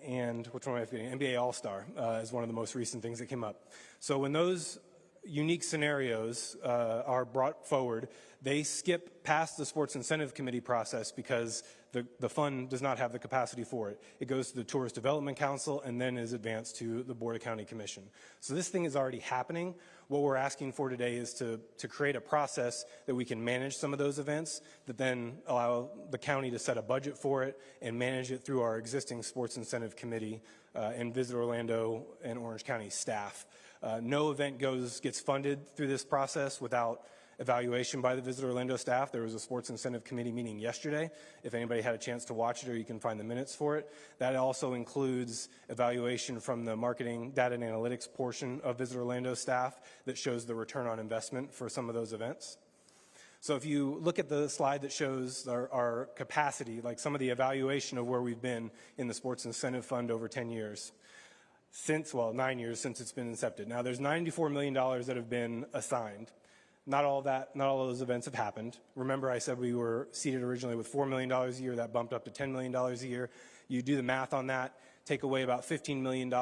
and which one am I forgetting? NBA All-Star is one of the most recent things that came up. So when those unique scenarios are brought forward, they skip past the Sports Incentive Committee process because the fund does not have the capacity for it. It goes to the Tourist Development Council and then is advanced to the Board of County Commission. So this thing is already happening. What we're asking for today is to create a process that we can manage some of those events, that then allow the county to set a budget for it and manage it through our existing Sports Incentive Committee and Visit Orlando and Orange County staff. No event gets funded through this process without evaluation by the Visit Orlando staff. There was a Sports Incentive Committee meeting yesterday. If anybody had a chance to watch it, or you can find the minutes for it. That also includes evaluation from the marketing, data, and analytics portion of Visit Orlando staff that shows the return on investment for some of those events. So if you look at the slide that shows our capacity, like some of the evaluation of where we've been in the Sports Incentive Fund over 10 years, 9 years since it's been incepted. Now there's $94 million that have been assigned. Not all of those events have happened. Remember, I said we were seated originally with $4 million a year. That bumped up to $10 million a year. You do the math on that, take away about $15 million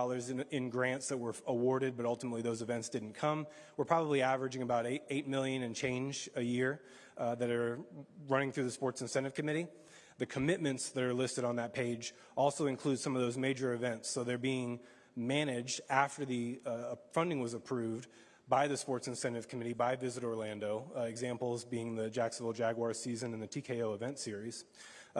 in grants that were awarded, but ultimately those events didn't come. We're probably averaging about $8 million and change a year that are running through the Sports Incentive Committee. The commitments that are listed on that page also include some of those major events. So they're being managed after the funding was approved by the Sports Incentive Committee, by Visit Orlando, examples being the Jacksonville Jaguars season and the TKO event series.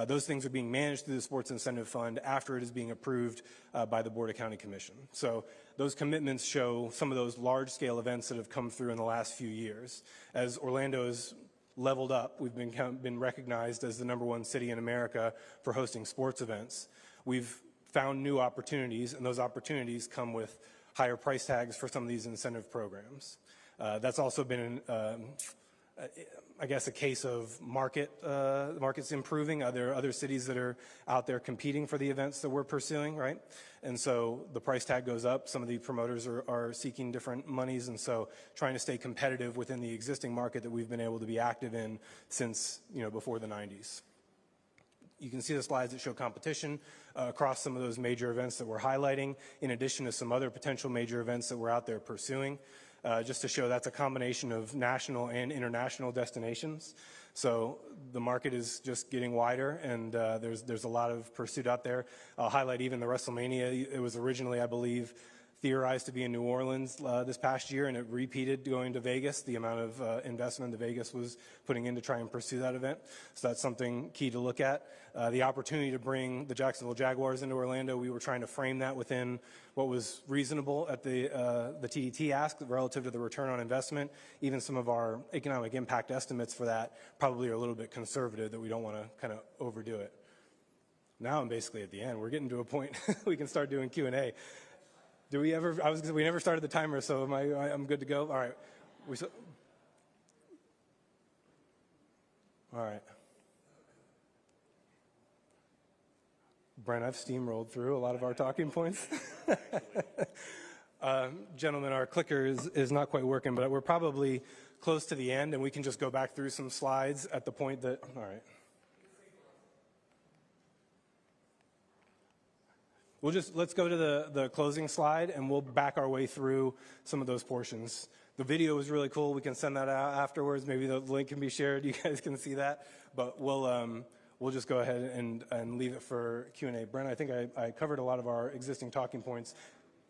Those things are being managed through the Sports Incentive Fund after it is being approved by the Board of County Commission. So those commitments show some of those large-scale events that have come through in the last few years. As Orlando has leveled up, we've been recognized as the #1 city in America for hosting sports events. We've found new opportunities, and those opportunities come with higher price tags for some of these incentive programs. That's also been, I guess, a case of markets improving. There are other cities that are out there competing for the events that we're pursuing, right? And so the price tag goes up. Some of the promoters are seeking different monies, and so trying to stay competitive within the existing market that we've been able to be active in since before the 90s. You can see the slides that show competition across some of those major events that we're highlighting, in addition to some other potential major events that we're out there pursuing, just to show that's a combination of national and international destinations. So the market is just getting wider, and there's a lot of pursuit out there. I'll highlight even the WrestleMania. It was originally, I believe, theorized to be in New Orleans this past year, and it repeated going to Vegas, the amount of investment that Vegas was putting in to try and pursue that event. So that's something key to look at. The opportunity to bring the Jacksonville Jaguars into Orlando, we were trying to frame that within what was reasonable at the TDT ask relative to the return on investment. Even some of our economic impact estimates for that probably are a little bit conservative, that we don't want to kind of overdo it. Now I'm basically at the end. We're getting to a point we can start doing Q&A. Do we ever, we never started the timer, so I'm good to go? All right. All right. Brent, I've steamrolled through a lot of our talking points. Gentlemen, our clicker is not quite working, but we're probably close to the end, and we can just go back through some slides at the point that, all right. Let's go to the closing slide, and we'll back our way through some of those portions. The video was really cool. We can send that out afterwards. Maybe the link can be shared. You guys can see that. But we'll just go ahead and leave it for Q&A. Brent, I think I covered a lot of our existing talking points.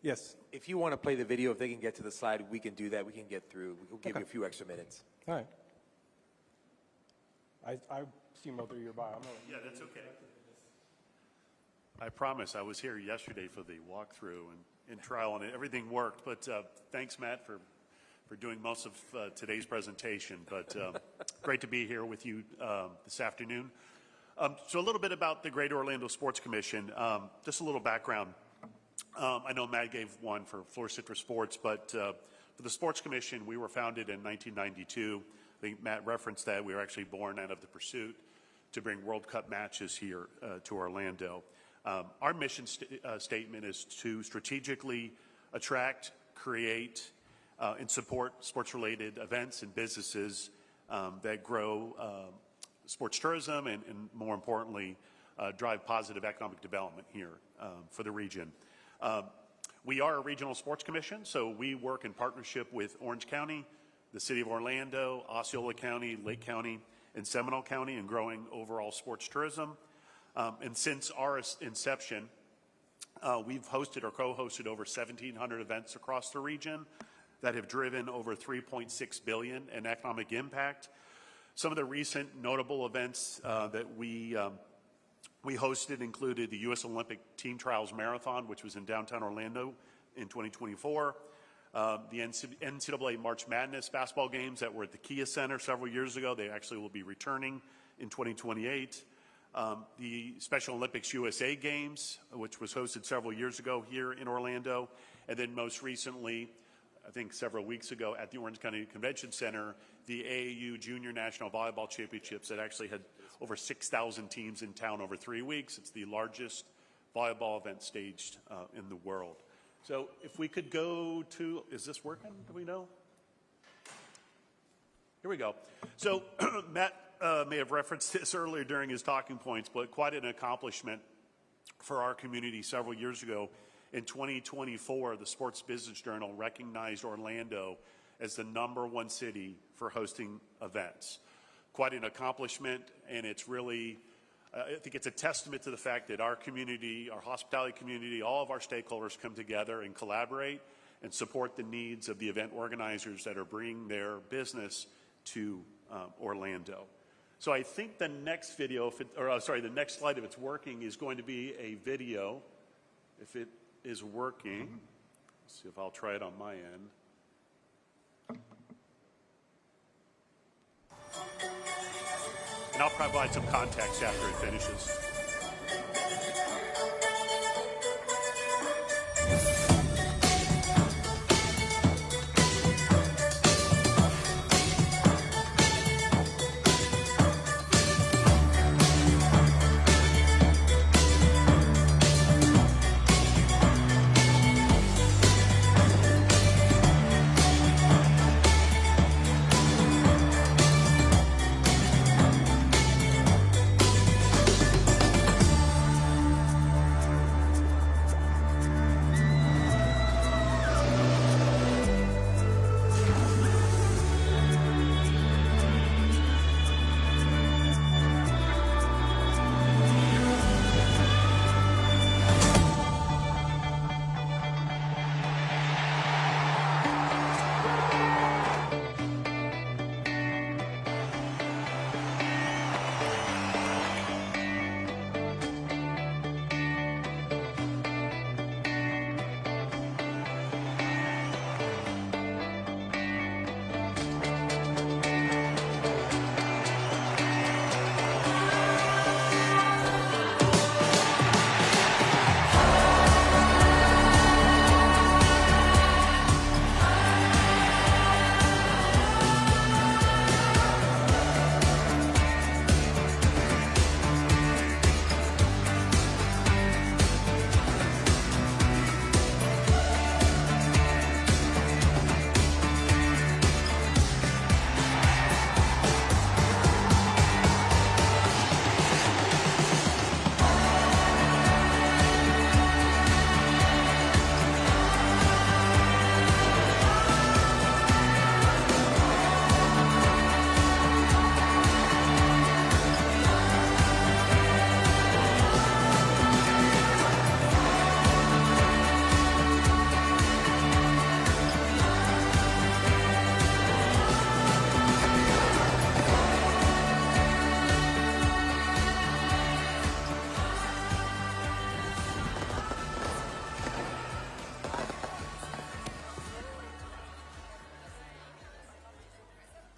Yes? If you want to play the video, if they can get to the slide, we can do that. We can get through. We'll give you a few extra minutes. All right. I steamrolled through your bio. Yeah, that's okay. I promise I was here yesterday for the walkthrough and trial, and everything worked. But thanks, Matt, for doing most of today's presentation. But great to be here with you this afternoon. So a little bit about the Greater Orlando Sports Commission. Just a little background. I know Matt gave one for Florida Citrus Sports, but for the Sports Commission, we were founded in 1992. I think Matt referenced that. We were actually born out of the pursuit to bring World Cup matches here to Orlando. Our mission statement is to strategically attract, create, and support sports-related events and businesses that grow sports tourism and more importantly, drive positive economic development here for the region. We are a regional sports commission, so we work in partnership with Orange County, the City of Orlando, Osceola County, Lake County, and Seminole County in growing overall sports tourism. And since our inception, we've hosted or co-hosted over 1,700 events across the region that have driven over $3.6 billion in economic impact. Some of the recent notable events that we hosted included the U.S. Olympic Team Trials Marathon, which was in downtown Orlando in 2024. The NCAA March Madness basketball games that were at the Kia Center several years ago. They actually will be returning in 2028. The Special Olympics USA Games, which was hosted several years ago here in Orlando. And then most recently, I think several weeks ago at the Orange County Convention Center, the AAU Junior National Volleyball Championships that actually had over 6,000 teams in town over 3 weeks. It's the largest volleyball event staged in the world. So if we could go to, is this working? Do we know? Here we go. So Matt may have referenced this earlier during his talking points, but quite an accomplishment for our community several years ago. In 2024, the Sports Business Journal recognized Orlando as the #1 city for hosting events. Quite an accomplishment, and it's really, I think it's a testament to the fact that our community, our hospitality community, all of our stakeholders come together and collaborate and support the needs of the event organizers that are bringing their business to Orlando. So I think the next video, the next slide, if it's working, is going to be a video. If it is working, let's see if I'll try it on my end. And I'll provide some context after it finishes.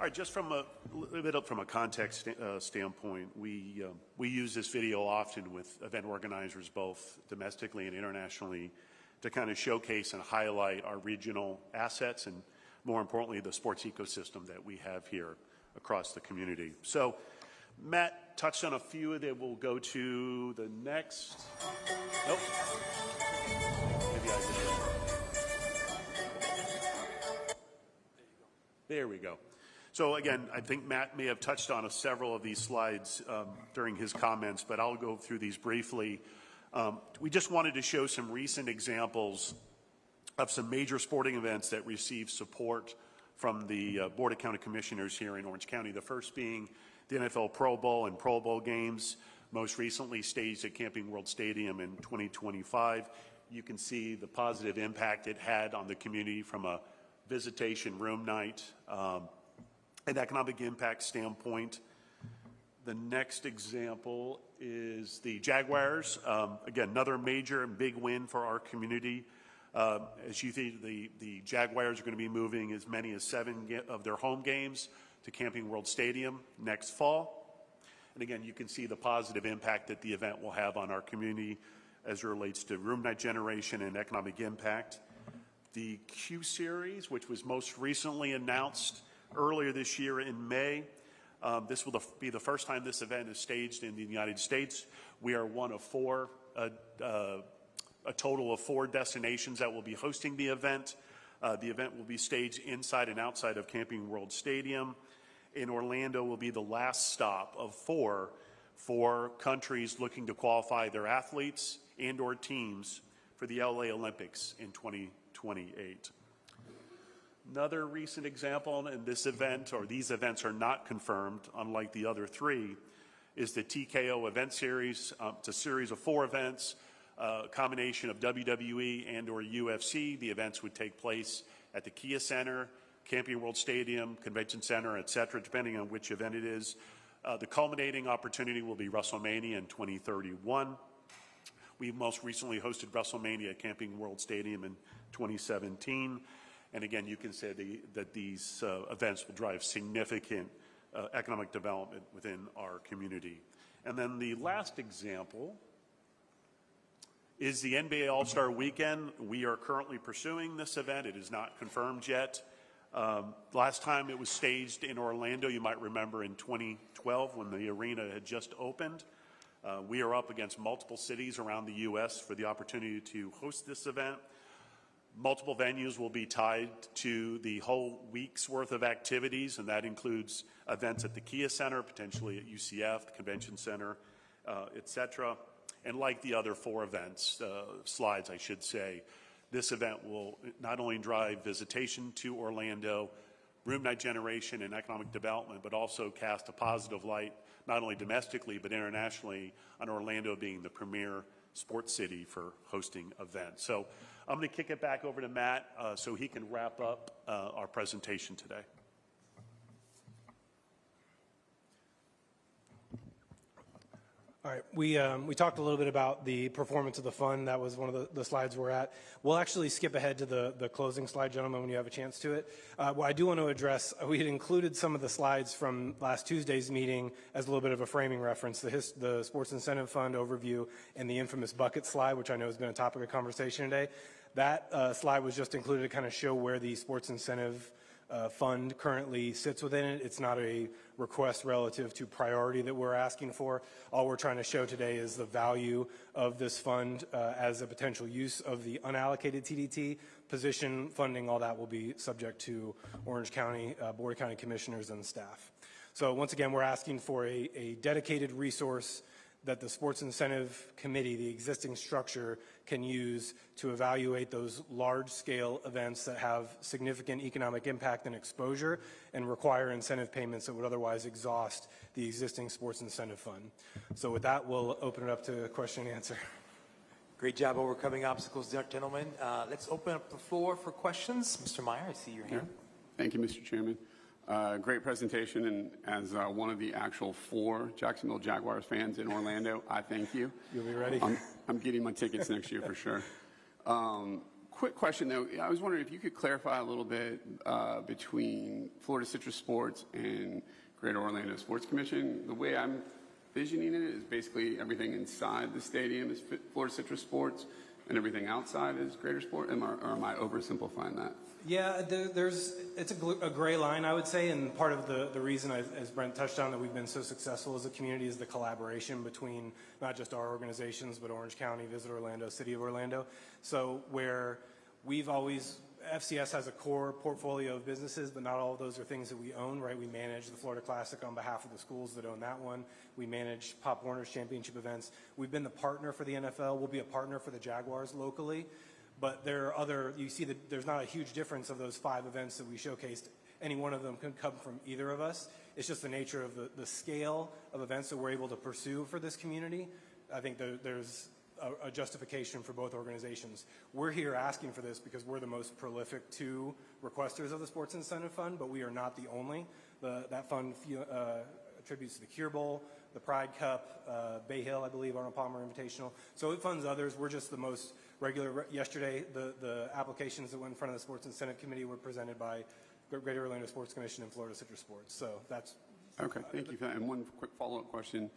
All right, just from a little bit from a context standpoint, we use this video often with event organizers, both domestically and internationally, to kind of showcase and highlight our regional assets and, more importantly, the sports ecosystem that we have here across the community. So, Matt touched on a few that we'll go to the next. Nope. Maybe I did. There we go. So again, I think Matt may have touched on several of these slides during his comments, but I'll go through these briefly. We just wanted to show some recent examples of some major sporting events that received support from the Board of County Commissioners here in Orange County. The first being the NFL Pro Bowl and Pro Bowl games, most recently staged at Camping World Stadium in 2025. You can see the positive impact it had on the community from a visitation room night, an economic impact standpoint. The next example is the Jaguars. Again, another major and big win for our community. As you see, the Jaguars are going to be moving as many as 7 of their home games to Camping World Stadium next fall. And again, you can see the positive impact that the event will have on our community as it relates to room night generation and economic impact. The Q Series, which was most recently announced earlier this year in May. This will be the first time this event is staged in the United States. We are one of 4, a total of 4 destinations that will be hosting the event. The event will be staged inside and outside of Camping World Stadium. In Orlando will be the last stop of 4 for countries looking to qualify their athletes and or teams for the LA Olympics in 2028. Another recent example, and this event, or these events are not confirmed, unlike the other 3, is the TKO event series. It's a series of 4 events, a combination of WWE and or UFC. The events would take place at the Kia Center, Camping World Stadium, Convention Center, etc., depending on which event it is. The culminating opportunity will be WrestleMania in 2031. We most recently hosted WrestleMania at Camping World Stadium in 2017. And again, you can say that these events will drive significant economic development within our community. And then the last example is the NBA All-Star Weekend. We are currently pursuing this event. It is not confirmed yet. Last time it was staged in Orlando, you might remember in 2012 when the arena had just opened. We are up against multiple cities around the U.S. for the opportunity to host this event. Multiple venues will be tied to the whole week's worth of activities, and that includes events at the Kia Center, potentially at UCF, the Convention Center, etc. And like the other 4 events, slides I should say, this event will not only drive visitation to Orlando, room night generation and economic development, but also cast a positive light, not only domestically but internationally, on Orlando being the premier sports city for hosting events. So I'm going to kick it back over to Matt so he can wrap up our presentation today. All right, we talked a little bit about the performance of the fund. That was one of the slides we're at. We'll actually skip ahead to the closing slide, gentlemen, when you have a chance to it. What I do want to address, we had included some of the slides from last Tuesday's meeting as a little bit of a framing reference, the Sports Incentive Fund overview and the infamous bucket slide, which I know has been a topic of conversation today. That slide was just included to kind of show where the Sports Incentive Fund currently sits within it. It's not a request relative to priority that we're asking for. All we're trying to show today is the value of this fund as a potential use of the unallocated TDT. Position funding, all that will be subject to Orange County Board of County Commissioners and staff. So once again, we're asking for a dedicated resource that the Sports Incentive Committee, the existing structure, can use to evaluate those large-scale events that have significant economic impact and exposure and require incentive payments that would otherwise exhaust the existing Sports Incentive Fund. So with that, we'll open it up to question and answer. Great job overcoming obstacles, gentlemen. Let's open up the floor for questions. Mr. Meyer, I see your hand. Thank you, Mr. Chairman. Great presentation, and as one of the actual 4 Jacksonville Jaguars fans in Orlando, I thank you. You'll be ready. I'm getting my tickets next year for sure. quick question, though. I was wondering if you could clarify a little bit between Florida Citrus Sports and Greater Orlando Sports Commission. The way I'm visioning it is basically everything inside the stadium is Florida Citrus Sports and everything outside is Greater Sport. Or am I oversimplifying that? Yeah, it's a gray line, I would say, and part of the reason, as Brent touched on, that we've been so successful as a community is the collaboration between not just our organizations, but Orange County, Visit Orlando, City of Orlando. So where FCS has a core portfolio of businesses, but not all of those are things that we own, right? We manage the Florida Classic on behalf of the schools that own that one. We manage Pop Warner's championship events. We've been the partner for the NFL. We'll be a partner for the Jaguars locally. But there are you see that there's not a huge difference of those 5 events that we showcased. Any one of them could come from either of us. It's just the nature of the scale of events that we're able to pursue for this community. I think there's a justification for both organizations. We're here asking for this because we're the most prolific 2 requesters of the Sports Incentive Fund, but we are not the only. That fund attributes to the Cure Bowl, the Pride Cup, Bay Hill, I believe, Arnold Palmer Invitational. So it funds others. We're just the most regular. Yesterday, the applications that went in front of the Sports Incentive Committee were presented by Greater Orlando Sports Commission and Florida Citrus Sports. So that's... Okay, thank you for that. And one quick follow-up question.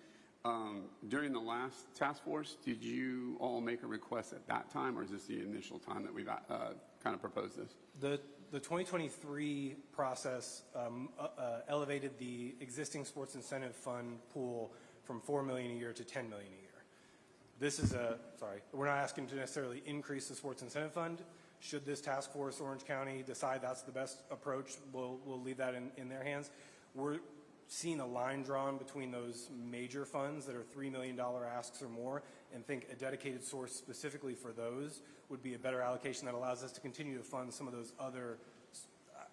During the last task force, did you all make a request at that time, or is this the initial time that we've kind of proposed this? The 2023 process elevated the existing Sports Incentive Fund pool from $4 million a year to $10 million a year. This is we're not asking to necessarily increase the Sports Incentive Fund. Should this task force, Orange County, decide that's the best approach, we'll leave that in their hands. We're seeing a line drawn between those major funds that are $3 million asks or more, and think a dedicated source specifically for those would be a better allocation that allows us to continue to fund some of those other,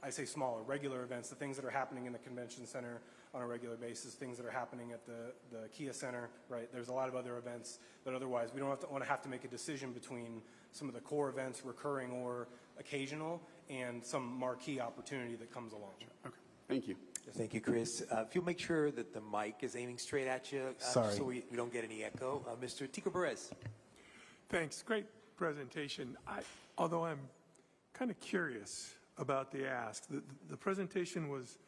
I say smaller, regular events, the things that are happening in the convention center on a regular basis, things that are happening at the Kia Center, right? There's a lot of other events that otherwise we don't want to have to make a decision between some of the core events, recurring or occasional, and some marquee opportunity that comes along. Okay, thank you. Thank you, Chris. If you'll make sure that the mic is aiming straight at you, Sorry. so we don't get any echo. Mr. Tico Perez. Thanks. Great presentation. Although I'm kind of curious about the ask, the presentation was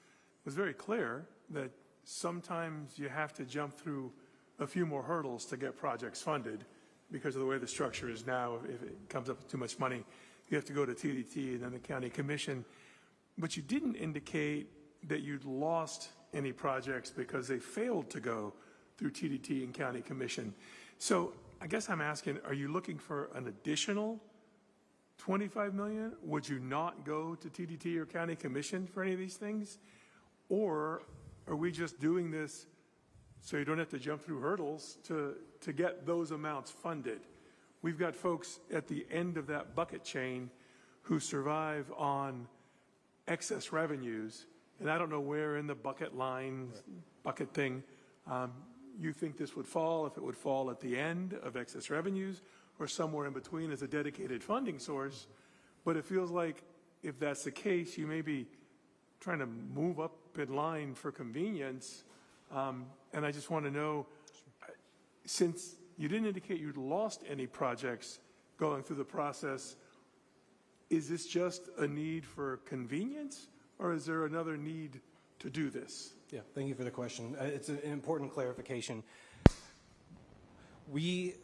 very clear that sometimes you have to jump through a few more hurdles to get projects funded because of the way the structure is now. If it comes up with too much money, you have to go to TDT and then the county commission. But you didn't indicate that you'd lost any projects because they failed to go through TDT and county commission. So I guess I'm asking, are you looking for an additional $25 million? Would you not go to TDT or county commission for any of these things? Or are we just doing this so you don't have to jump through hurdles to get those amounts funded? We've got folks at the end of that bucket chain who survive on excess revenues, and I don't know where in the bucket line, bucket thing, you think this would fall, if it would fall at the end of excess revenues or somewhere in between as a dedicated funding source. But it feels like if that's the case, you may be trying to move up in line for convenience. And I just want to know, since you didn't indicate you'd lost any projects going through the process, is this just a need for convenience, or is there another need to do this? Yeah, thank you for the question. It's an important clarification. We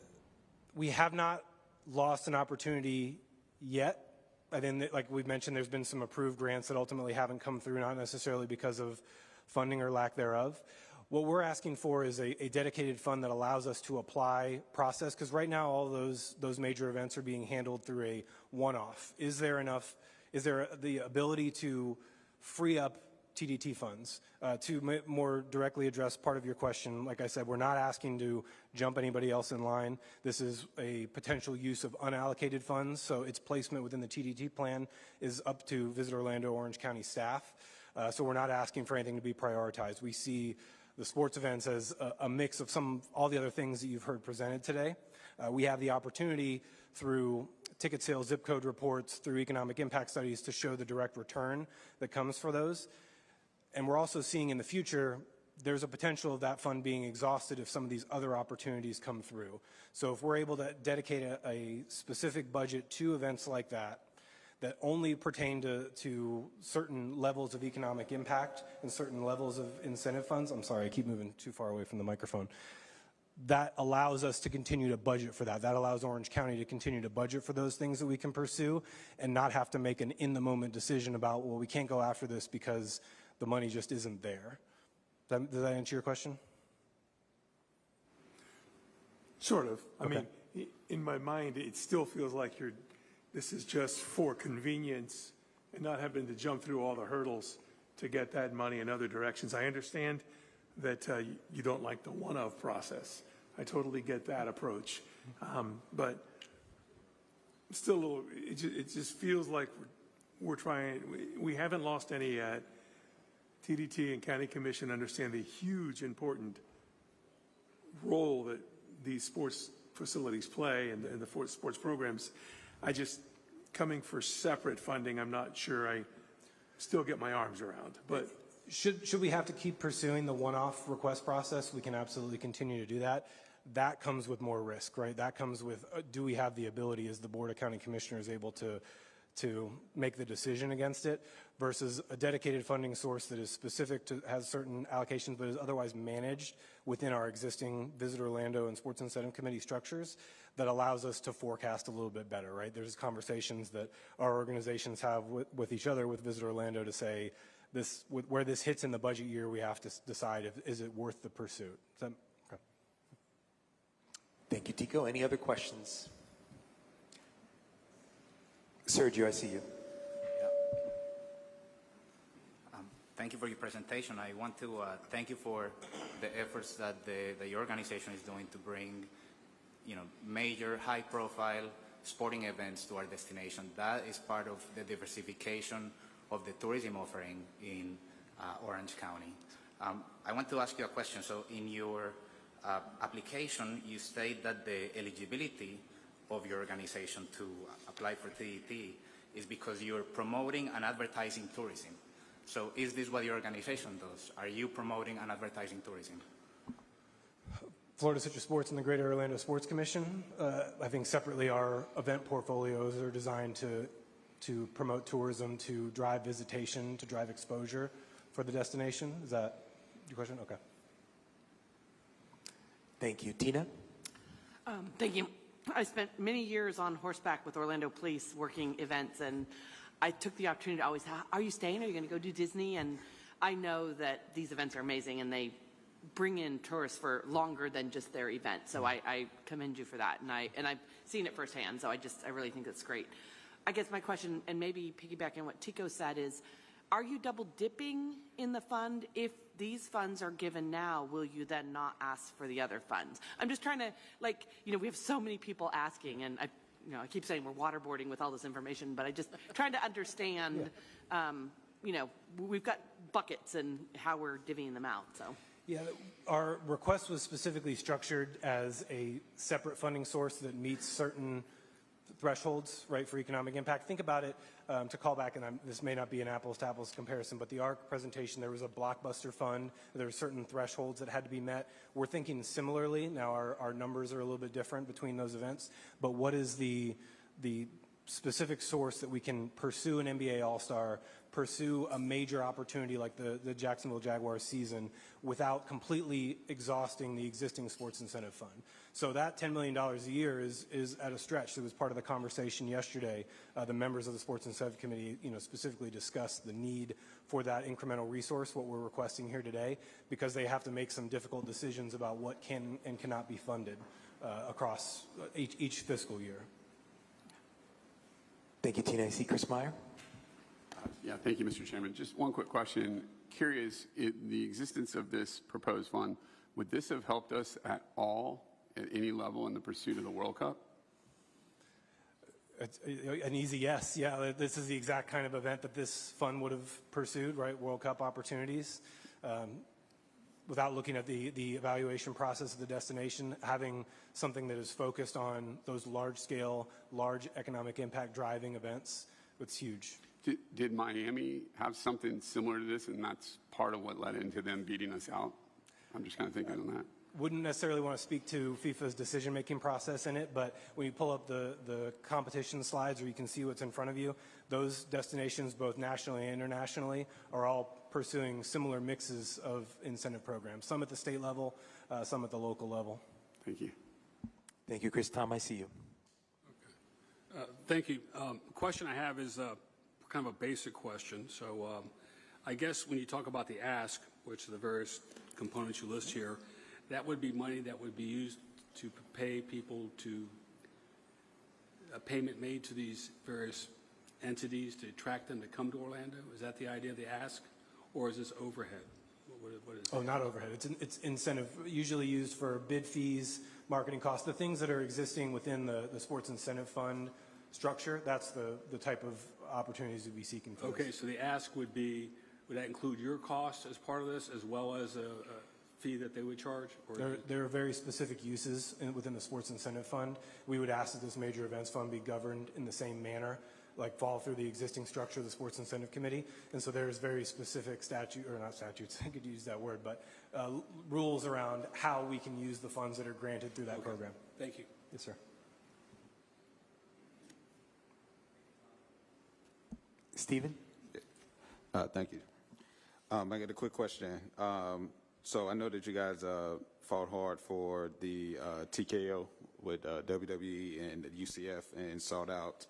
have not lost an opportunity yet. I think, like we've mentioned, there's been some approved grants that ultimately haven't come through, not necessarily because of funding or lack thereof. What we're asking for is a dedicated fund that allows us to apply process, because right now all those major events are being handled through a one-off. Is there the ability to free up TDT funds? To more directly address part of your question, like I said, we're not asking to jump anybody else in line. This is a potential use of unallocated funds, so its placement within the TDT plan is up to Visit Orlando Orange County staff. So we're not asking for anything to be prioritized. We see the sports events as a mix of all the other things that you've heard presented today. We have the opportunity through ticket sales, zip code reports, through economic impact studies to show the direct return that comes for those. And we're also seeing in the future there's a potential of that fund being exhausted if some of these other opportunities come through. So if we're able to dedicate a specific budget to events like that only pertain to certain levels of economic impact and certain levels of incentive funds, I'm sorry, I keep moving too far away from the microphone, that allows us to continue to budget for that. That allows Orange County to continue to budget for those things that we can pursue and not have to make an in-the-moment decision about, well, we can't go after this because the money just isn't there. Does that answer your question? Sort of. I Okay. mean, in my mind, it still feels like this is just for convenience and not having to jump through all the hurdles to get that money in other directions. I understand that you don't like the one-of process. I totally get that approach. But still a little, it just feels like we're trying, we haven't lost any yet. TDT and County Commission understand the huge, important role that these sports facilities play and the sports programs. I just, coming for separate funding, I'm not sure I still get my arms around. But should we have to keep pursuing the one-off request process, we can absolutely continue to do that. That comes with more risk, right? That comes with, do we have the ability as the Board of County Commissioners able to make the decision against it, versus a dedicated funding source that is specific to, has certain allocations, but is otherwise managed within our existing Visit Orlando and Sports Incentive Committee structures that allows us to forecast a little bit better, right? There's conversations that our organizations have with each other with Visit Orlando to say, where this hits in the budget year, we have to decide is it worth the pursuit. Okay. Thank you, Tico. Any other questions? Sergio, I see you. Thank you for your presentation. I want to thank you for the efforts that your organization is doing to bring, major high-profile sporting events to our destination. That is part of the diversification of the tourism offering in Orange County. I want to ask you a question. So in your application, you state that the eligibility of your organization to apply for TDT is because you're promoting and advertising tourism. So is this what your organization does? Are you promoting and advertising tourism? Florida Citrus Sports and the Greater Orlando Sports Commission, I think separately our event portfolios are designed to promote tourism, to drive visitation, to drive exposure for the destination. Is that your question? Okay. Thank you. Tina? Thank you. I spent many years on horseback with Orlando Police working events, and I took the opportunity to always, are you staying? Are you going to go do Disney? And I know that these events are amazing, and they bring in tourists for longer than just their event. So I commend you for that, and I've seen it firsthand. So I really think that's great. I guess my question, and maybe piggybacking on what Tico said, is, are you double dipping in the fund? If these funds are given now, will you then not ask for the other funds? I'm just trying to, we have so many people asking, and I keep saying we're waterboarding with all this information, but I just trying to understand, we've got buckets and how we're divvying them out, so. Yeah, our request was specifically structured as a separate funding source that meets certain thresholds, right, for economic impact. Think about it, to call back, and this may not be an apples-to-apples comparison, but the ARC presentation, there was a blockbuster fund. There were certain thresholds that had to be met. We're thinking similarly. Now, our numbers are a little bit different between those events, but what is the specific source that we can pursue an NBA All-Star, pursue a major opportunity like the Jacksonville Jaguars season without completely exhausting the existing sports incentive fund. So that $10 million a year is at a stretch. It was part of the conversation yesterday. The members of the Sports Incentive Committee, specifically discussed the need for that incremental resource, what we're requesting here today, because they have to make some difficult decisions about what can and cannot be funded across each fiscal year. Thank you, Tina. I see Chris Meyer. Yeah, thank you, Mr. Chairman. Just one quick question. Curious, the existence of this proposed fund, would this have helped us at all, at any level, in the pursuit of the World Cup? It's an easy yes. Yeah, this is the exact kind of event that this fund would have pursued, right? World Cup opportunities. Without looking at the evaluation process of the destination, having something that is focused on those large-scale, large economic impact driving events, it's huge. Did Miami have something similar to this, and that's part of what led into them beating us out? I'm just kind of thinking on that. Wouldn't necessarily want to speak to FIFA's decision-making process in it, but when you pull up the competition slides where you can see what's in front of you, those destinations, both nationally and internationally, are all pursuing similar mixes of incentive programs, some at the state level, some at the local level. Thank you. Thank you, Chris. Tom, I see you. Thank you. Question I have is kind of a basic question. So I guess when you talk about the ask, which are the various components you list here, that would be money that would be used to pay people to a payment made to these various entities to attract them to come to Orlando? Is that the idea of the ask? Or is this overhead? What is Oh, not overhead. It's incentive, usually used for bid fees, marketing costs, the things that are existing within the sports incentive fund structure. That's the type of opportunities we'd be seeking for. Okay, so the ask would that include your costs as part of this, as well as a fee that they would charge? Or There are very specific uses within the sports incentive fund. We would ask that this major events fund be governed in the same manner, like fall through the existing structure of the sports incentive committee. And so there's very specific not statutes, I could use that word, but rules around how we can use the funds that are granted through that program. Thank you. Yes, sir. Stephen? Thank you. I got a quick question. So I know that you guys fought hard for the TKO with WWE and the UCF and sought out,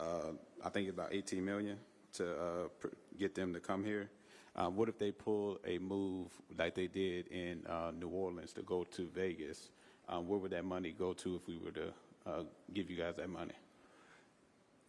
I think about $18 million to get them to come here. What if they pull a move like they did in New Orleans to go to Vegas? Where would that money go to if we were to give you guys that money?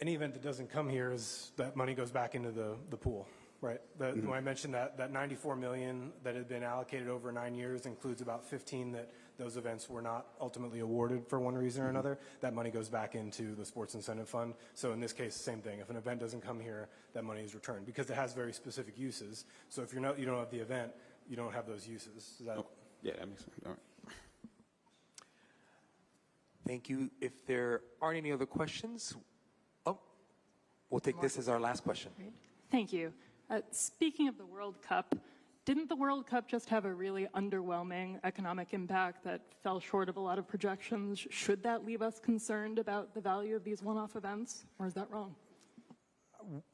Any event that doesn't come here that money goes back into the pool, right? When I mentioned that $94 million that had been allocated over 9 years includes about 15 that those events were not ultimately awarded for one reason or another. That money goes back into the sports incentive fund. So in this case, same thing. If an event doesn't come here, that money is returned because it has very specific uses. So if you don't have the event, you don't have those uses. Yeah, that makes sense. All right. Thank you. If there aren't any other questions, we'll take this as our last question. Thank you. Speaking of the World Cup, didn't the World Cup just have a really underwhelming economic impact that fell short of a lot of projections? Should that leave us concerned about the value of these one-off events, or is that wrong?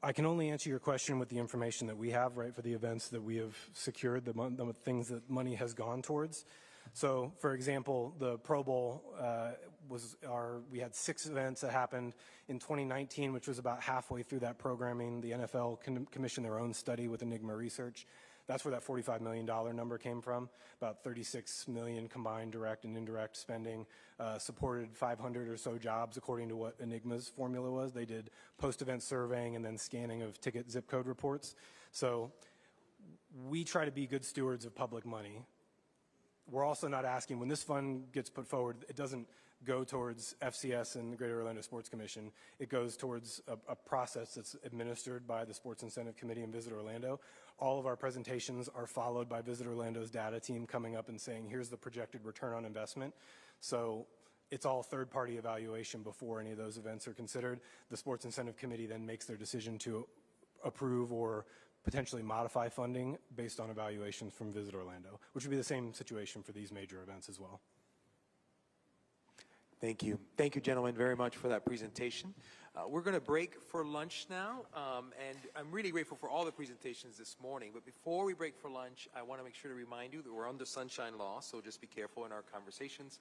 I can only answer your question with the information that we have, right, for the events that we have secured, the things that money has gone towards. So, for example, the Pro Bowl we had 6 events that happened in 2019, which was about halfway through that programming. The NFL commissioned their own study with Enigma Research. That's where that $45 million number came from. About $36 million combined direct and indirect spending, supported 500 or so jobs according to what Enigma's formula was. They did post-event surveying and then scanning of ticket zip code reports. So we try to be good stewards of public money. We're also not asking, when this fund gets put forward, it doesn't go towards FCS and the Greater Orlando Sports Commission. It goes towards a process that's administered by the Sports Incentive Committee and Visit Orlando. All of our presentations are followed by Visit Orlando's data team coming up and saying, here's the projected return on investment. So it's all third-party evaluation before any of those events are considered. The Sports Incentive Committee then makes their decision to approve or potentially modify funding based on evaluations from Visit Orlando, which would be the same situation for these major events as well. Thank you. Thank you, gentlemen, very much for that presentation. We're going to break for lunch now, and I'm really grateful for all the presentations this morning. But before we break for lunch, I want to make sure to remind you that we're under Sunshine Law, so just be careful in our conversations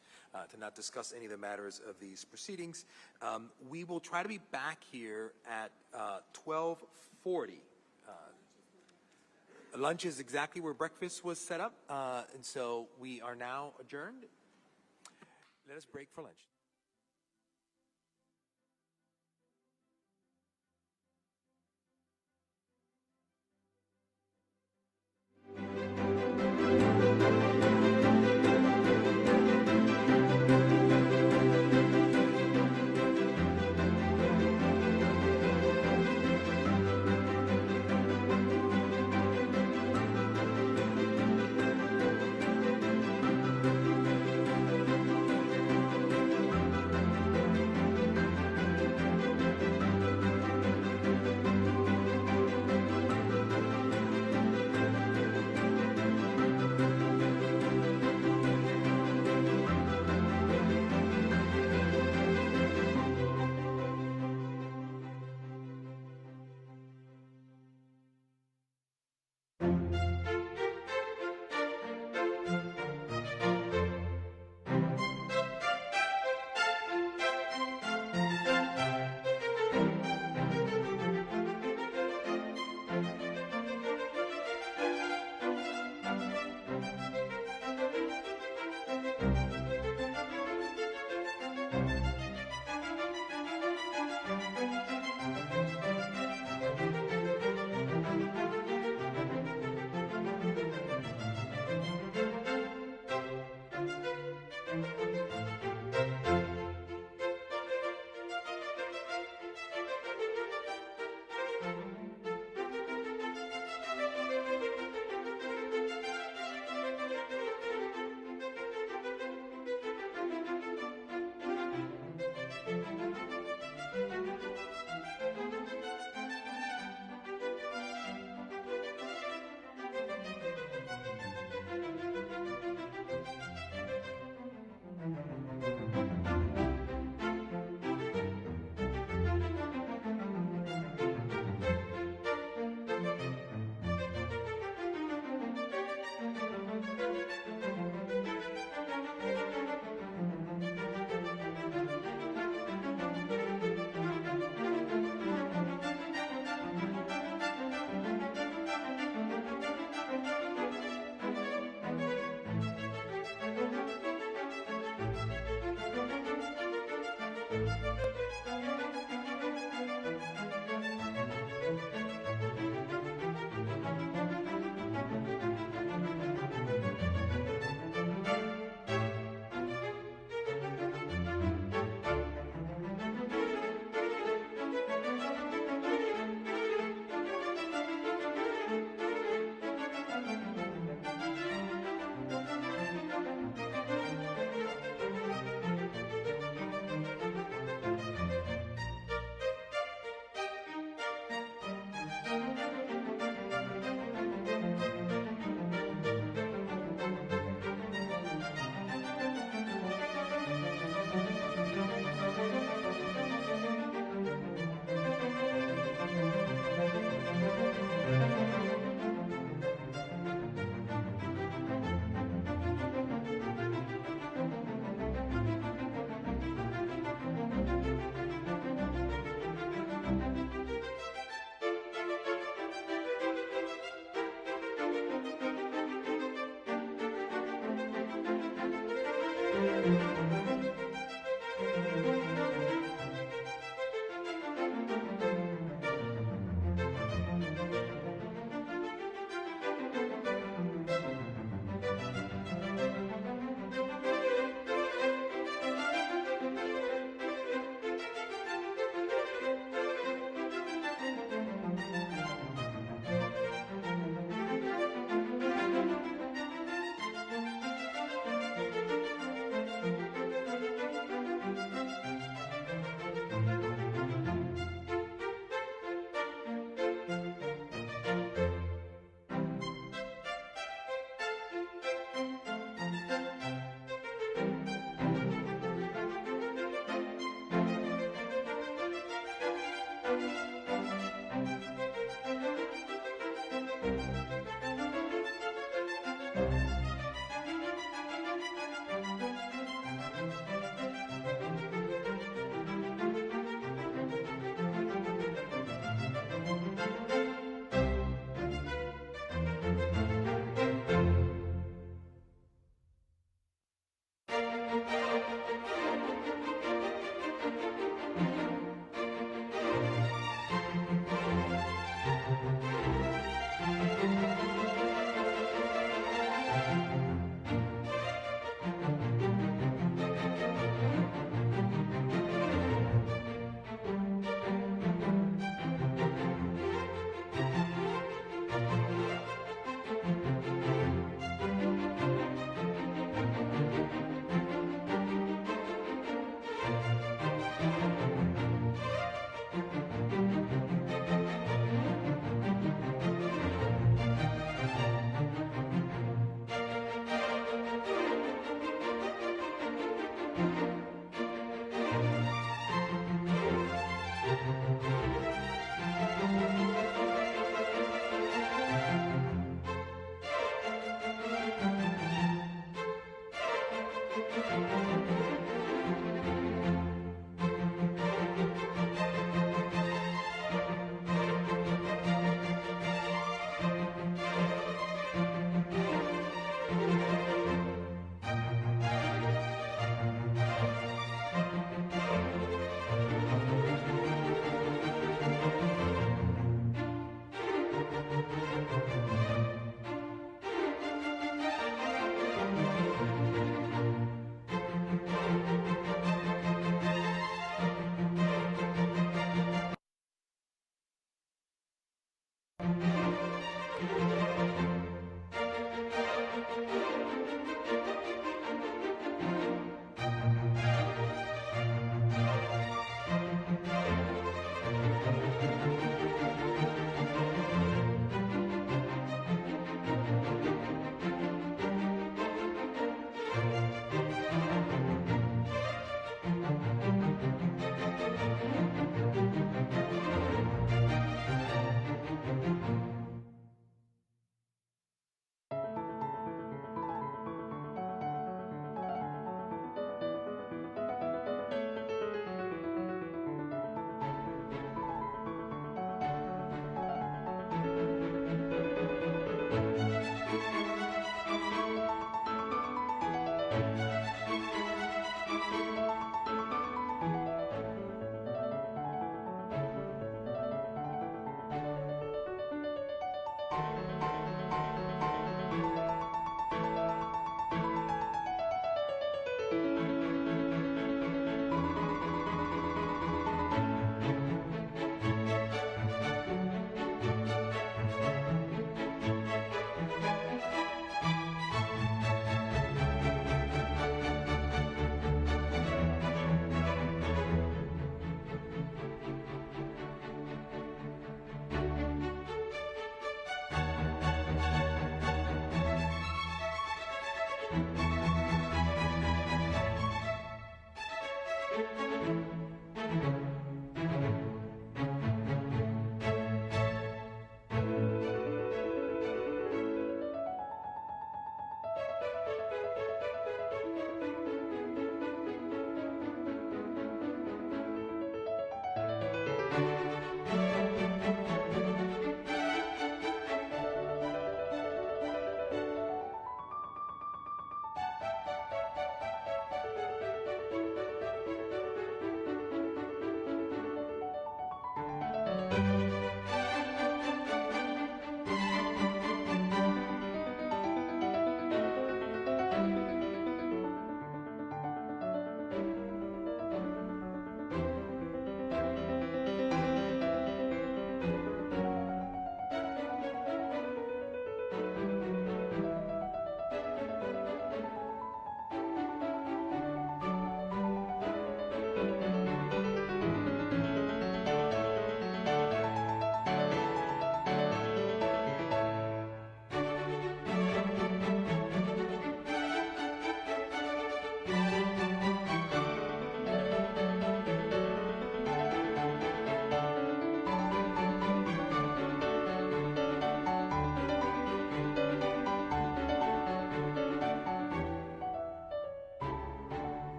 to not discuss any of the matters of these proceedings. We will try to be back here at 12:40. Lunch is exactly where breakfast was set up, and so we are now adjourned. Let us break for lunch.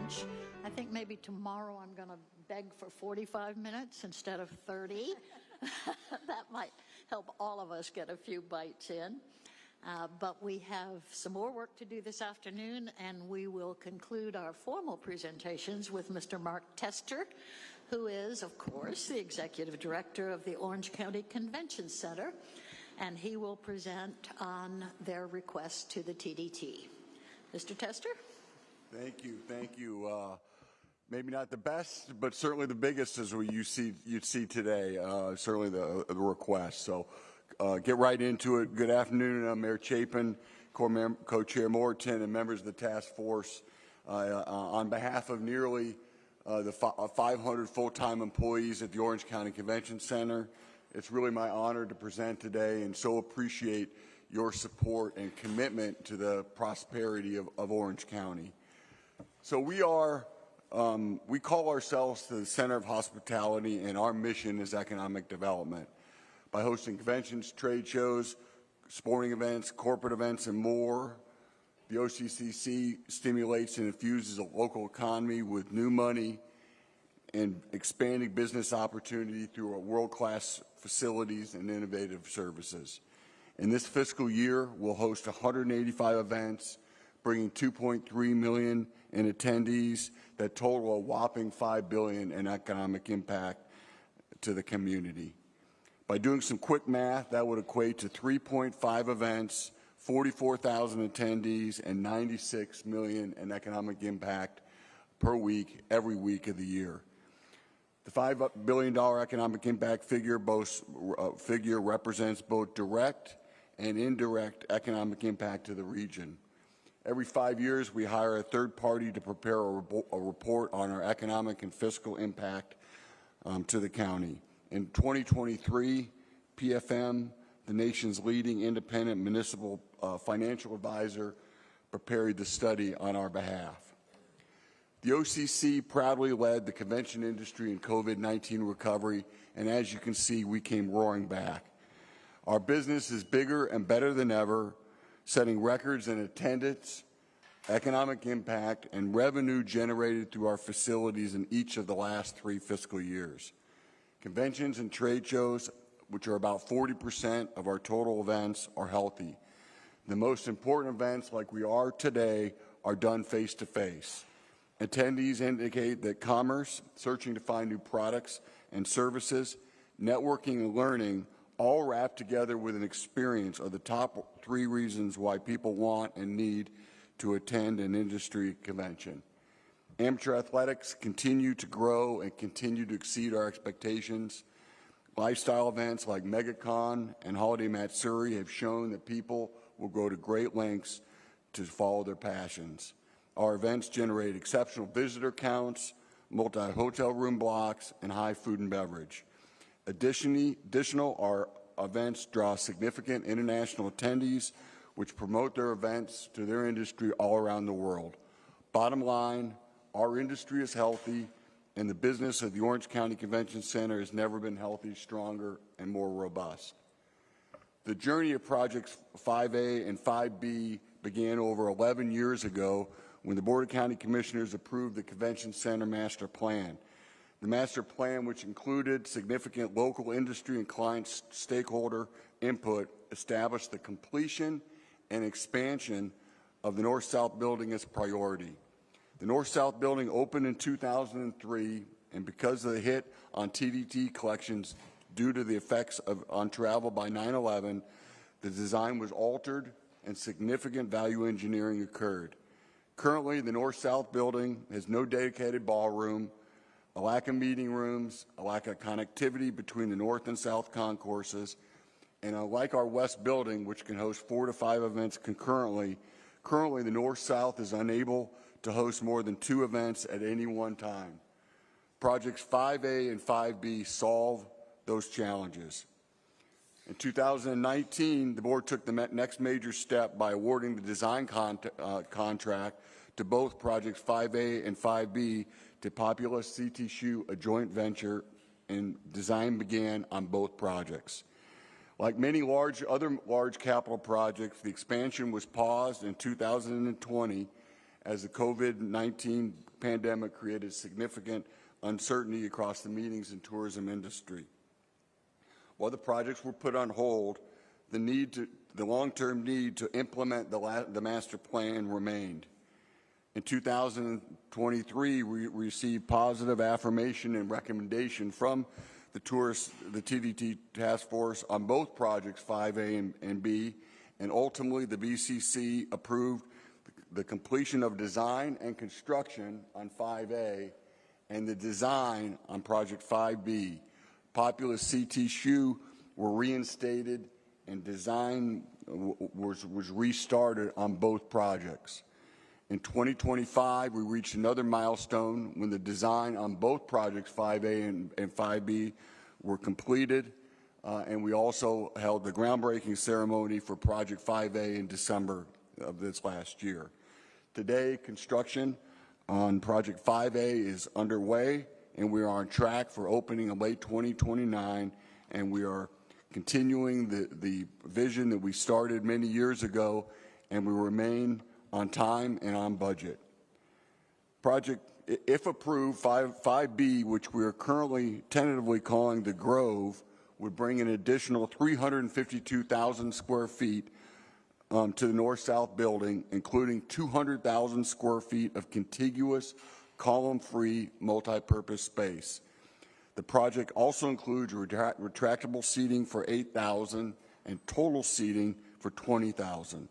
Lunch. I think maybe tomorrow I'm going to beg for 45 minutes instead of 30. That might help all of us get a few bites in. But we have some more work to do this afternoon, and we will conclude our formal presentations with Mr. Mark Tester, who is, of course, the Executive Director of the Orange County Convention Center, and he will present on their request to the TDT. Mr. Tester? Thank you. Thank you. Maybe not the best, but certainly the biggest as you'd see today, certainly the request. So get right into it. Good afternoon, Mayor Chapin, Co-Chair Morton, and members of the task force. On behalf of nearly the 500 full-time employees at the Orange County Convention Center, it's really my honor to present today and so appreciate your support and commitment to the prosperity of Orange County. So we call ourselves the Center of Hospitality, and our mission is economic development. By hosting conventions, trade shows, sporting events, corporate events, and more, the OCCC stimulates and infuses a local economy with new money and expanding business opportunity through our world-class facilities and innovative services. In this fiscal year, we'll host 185 events, bringing 2.3 million in attendees that total a whopping $5 billion in economic impact to the community. By doing some quick math, that would equate to 3.5 events, 44,000 attendees, and $96 million in economic impact per week, every week of the year. The $5 billion economic impact figure represents both direct and indirect economic impact to the region. Every 5 years, we hire a third party to prepare a report on our economic and fiscal impact to the county. In 2023, PFM, the nation's leading independent municipal financial advisor, prepared the study on our behalf. The OCC proudly led the convention industry in COVID-19 recovery, and as you can see, we came roaring back. Our business is bigger and better than ever, setting records in attendance, economic impact, and revenue generated through our facilities in each of the last 3 fiscal years. Conventions and trade shows, which are about 40% of our total events, are healthy. The most important events, like we are today, are done face-to-face. Attendees indicate that commerce, searching to find new products and services, networking and learning, all wrapped together with an experience are the top 3 reasons why people want and need to attend an industry convention. Amateur athletics continue to grow and continue to exceed our expectations. Lifestyle events like MegaCon and Holiday Matsuri have shown that people will go to great lengths to follow their passions. Our events generate exceptional visitor counts, multi-hotel room blocks, and high food and beverage. Additional, our events draw significant international attendees, which promote their events to their industry all around the world. Bottom line, our industry is healthy, and the business of the Orange County Convention Center has never been healthy, stronger, and more robust. The journey of Projects 5A and 5B began over 11 years ago when the Board of County Commissioners approved the Convention Center Master Plan. The Master Plan, which included significant local industry and client stakeholder input, established the completion and expansion of the North-South building as a priority. The North-South building opened in 2003, and because of the hit on TDT collections due to the effects on travel by 9/11, the design was altered and significant value engineering occurred. Currently, the North-South building has no dedicated ballroom, a lack of meeting rooms, a lack of connectivity between the north and south concourses, and unlike our west building, which can host 4 to 5 events concurrently, currently the north-south is unable to host more than 2 events at any one time. Projects 5A and 5B solve those challenges. In 2019, the board took the next major step by awarding the design contract to both projects 5A and 5B to Populous CT Shoe, a joint venture, and design began on both projects. Like many other large capital projects, the expansion was paused in 2020 as the COVID-19 pandemic created significant uncertainty across the meetings and tourism industry. While the projects were put on hold, the long-term need to implement the master plan remained. In 2023, we received positive affirmation and recommendation from the TDT task force on both projects 5A and B, and ultimately the BCC approved the completion of design and construction on 5A and the design on project 5B. Populous CT Shoe were reinstated and design was restarted on both projects. In 2025, we reached another milestone when the design on both projects 5A and 5B were completed, and we also held the groundbreaking ceremony for project 5A in December of this last year. Today, construction on project 5A is underway, and we are on track for opening in late 2029, and we are continuing the vision that we started many years ago, and we remain on time and on budget. Project, if approved, 5B, which we are currently tentatively calling the Grove, would bring an additional 352,000 square feet to the north-south building, including 200,000 square feet of contiguous, column-free, multi-purpose space. The project also includes retractable seating for 8,000 and total seating for 20,000.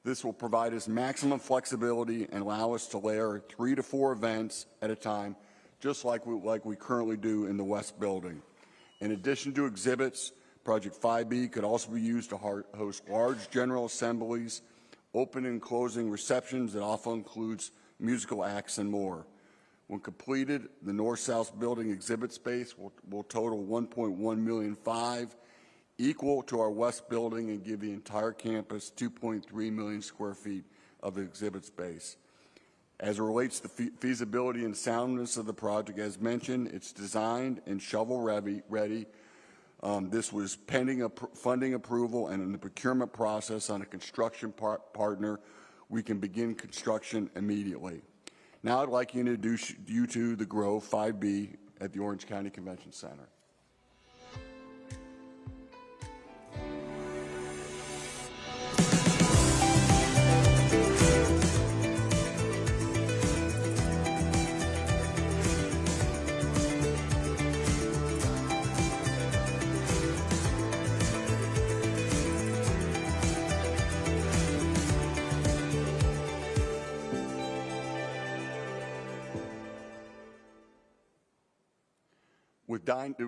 This will provide us maximum flexibility and allow us to layer 3 to 4 events at a time, just like we currently do in the West Building. In addition to exhibits, Project 5B could also be used to host large general assemblies, open and closing receptions that often includes musical acts and more. When completed, the north-south building exhibit space will total 1.1 million, equal to our west building, and give the entire campus 2.3 million square feet of exhibit space. As it relates to the feasibility and soundness of the project, as mentioned, it's designed and shovel-ready. This was pending funding approval, and in the procurement process on a construction partner, we can begin construction immediately. Now I'd like to introduce you to the Grove 5B at the Orange County Convention Center.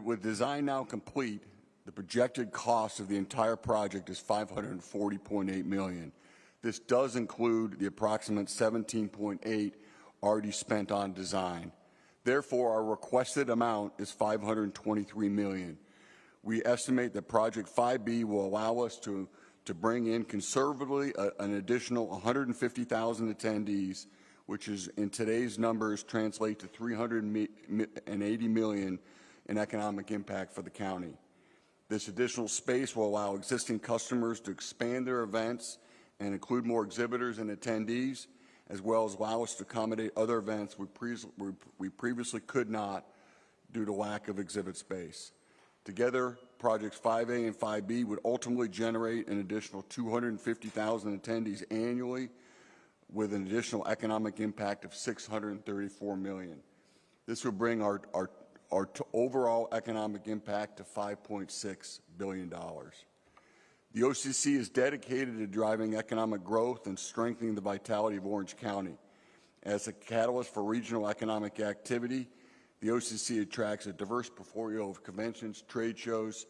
With design now complete, the projected cost of the entire project is $540.8 million. This does include the approximate $17.8 already spent on design. Therefore, our requested amount is $523 million. We estimate that Project 5B will allow us to bring in conservatively an additional 150,000 attendees, which is in today's numbers translate to $380 million in economic impact for the county. This additional space will allow existing customers to expand their events and include more exhibitors and attendees, as well as allow us to accommodate other events we previously could not due to lack of exhibit space. Together, projects 5A and 5B would ultimately generate an additional 250,000 attendees annually with an additional economic impact of $634 million. This would bring our overall economic impact to $5.6 billion. The OCC is dedicated to driving economic growth and strengthening the vitality of Orange County. As a catalyst for regional economic activity, The OCC attracts a diverse portfolio of conventions, trade shows,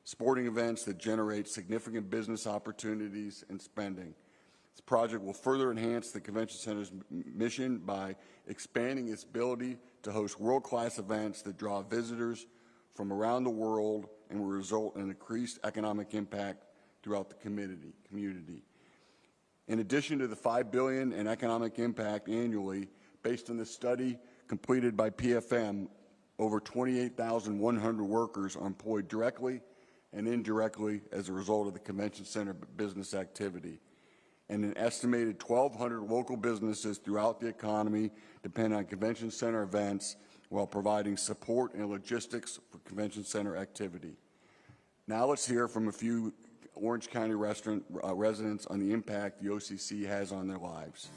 sporting events that generate significant business opportunities and spending. This project will further enhance the Convention Center's mission by expanding its ability to host world-class events that draw visitors from around the world and will result in increased economic impact throughout the community. In addition to the $5 billion in economic impact annually, based on the study completed by PFM, over 28,100 workers are employed directly and indirectly as a result of the Convention Center business activity. And an estimated 1,200 local businesses throughout the economy depend on Convention Center events while providing support and logistics for Convention Center activity. Now let's hear from a few Orange County residents on the impact the OCC has on their lives.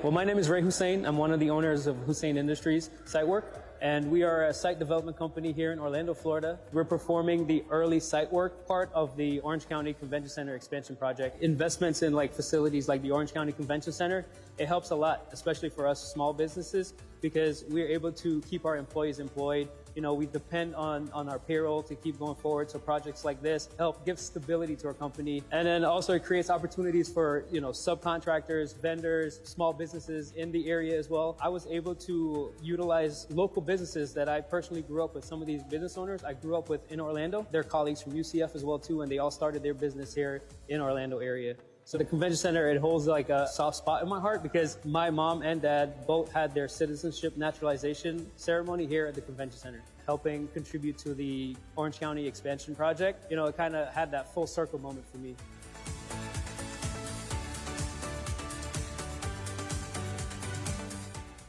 Well, my name is Ray Hussein. I'm one of the owners of Hussein Industries Site Work, and we are a site development company here in Orlando, Florida. We're performing the early site work part of the Orange County Convention Center expansion project. Investments in facilities like the Orange County Convention Center, it helps a lot, especially for us small businesses, because we're able to keep our employees employed. You know, we depend on our payroll to keep going forward. So projects like this help give stability to our company. And then also it creates opportunities for, subcontractors, vendors, small businesses in the area as well. I was able to utilize local businesses that I personally grew up with. Some of these business owners I grew up with in Orlando. They're colleagues from UCF as well too, and they all started their business here in Orlando area. So the Convention Center, it holds like a soft spot in my heart because my mom and dad both had their citizenship naturalization ceremony here at the Convention Center, helping contribute to the Orange County expansion project. You know, it kind of had that full circle moment for me.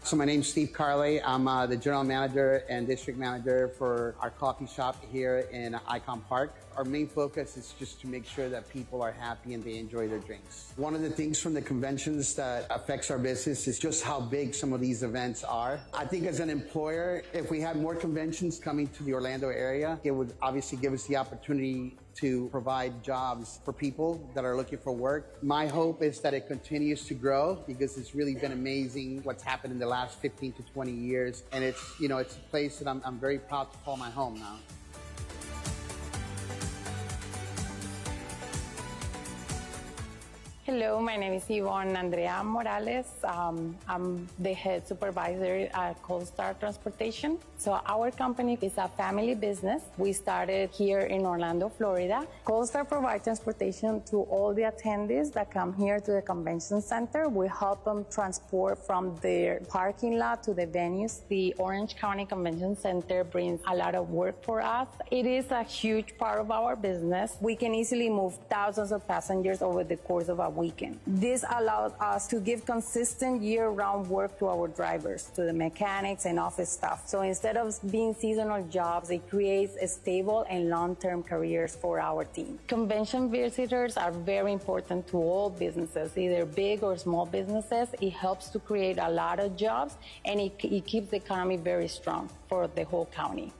So my name's Steve Carley. I'm the general manager and district manager for our coffee shop here in Icon Park. Our main focus is just to make sure that people are happy and they enjoy their drinks. One of the things from the conventions that affects our business is just how big some of these events are. I think as an employer, if we had more conventions coming to the Orlando area, it would obviously give us the opportunity to provide jobs for people that are looking for work. My hope is that it continues to grow because it's really been amazing what's happened in the last 15 to 20 years. And it's a place that I'm very proud to call my home now. Hello, my name is Yvonne Andrea Morales. I'm the head supervisor at Coastal Transportation. So our company is a family business. We started here in Orlando, Florida. Coastal provides transportation to all the attendees that come here to the convention center. We help them transport from their parking lot to the venues. The Orange County Convention Center brings a lot of work for us. It is a huge part of our business. We can easily move thousands of passengers over the course of a weekend. This allows us to give consistent year-round work to our drivers, to the mechanics and office staff. So instead of being seasonal jobs, it creates a stable and long-term careers for our team. Convention visitors are very important to all businesses, either big or small businesses. It helps to create a lot of jobs, and it keeps the economy very strong for the whole county.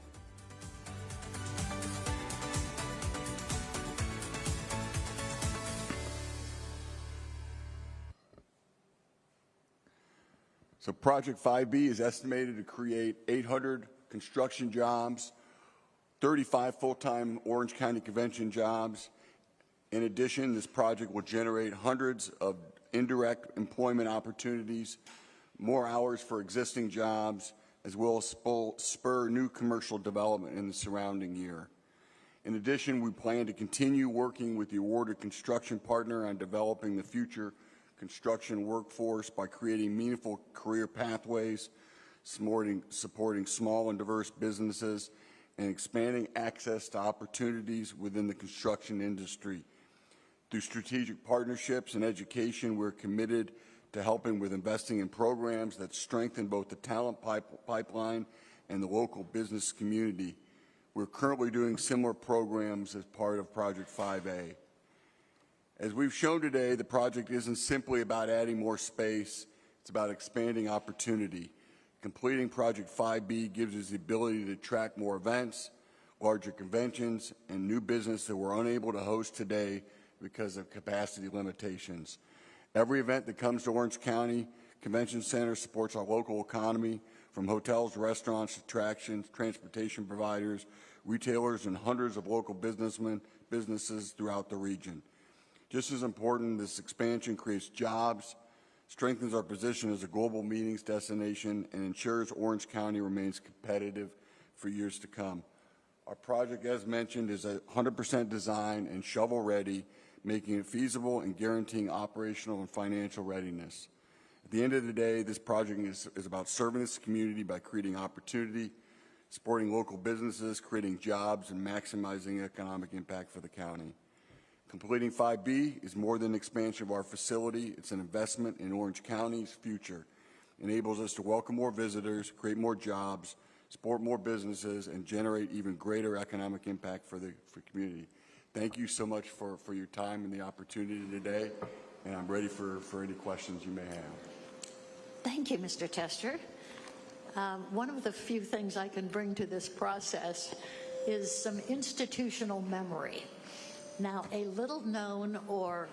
So Project 5B is estimated to create 800 construction jobs, 35 full-time Orange County Convention jobs. In addition, this project will generate hundreds of indirect employment opportunities, more hours for existing jobs, as well as spur new commercial development in the surrounding year. In addition, we plan to continue working with the awarded construction partner on developing the future construction workforce by creating meaningful career pathways, supporting small and diverse businesses, and expanding access to opportunities within the construction industry. Through strategic partnerships and education, we're committed to helping with investing in programs that strengthen both the talent pipeline and the local business community. We're currently doing similar programs as part of Project 5A. As we've shown today, the project isn't simply about adding more space, it's about expanding opportunity. Completing Project 5B gives us the ability to attract more events, larger conventions, and new business that we're unable to host today because of capacity limitations. Every event that comes to Orange County Convention Center supports our local economy, from hotels, restaurants, attractions, transportation providers, retailers, and hundreds of local businesses throughout the region. Just as important, this expansion creates jobs, strengthens our position as a global meetings destination, and ensures Orange County remains competitive for years to come. Our project, as mentioned, is 100% design and shovel-ready, making it feasible and guaranteeing operational and financial readiness. At the end of the day, this project is about serving this community by creating opportunity, supporting local businesses, creating jobs, and maximizing economic impact for the county. Completing 5B is more than an expansion of our facility. It's an investment in Orange County's future. It enables us to welcome more visitors, create more jobs, support more businesses, and generate even greater economic impact for the community. Thank you so much for your time and the opportunity today, and I'm ready for any questions you may have. Thank you, Mr. Tester. One of the few things I can bring to this process is some institutional memory. Now, a little known or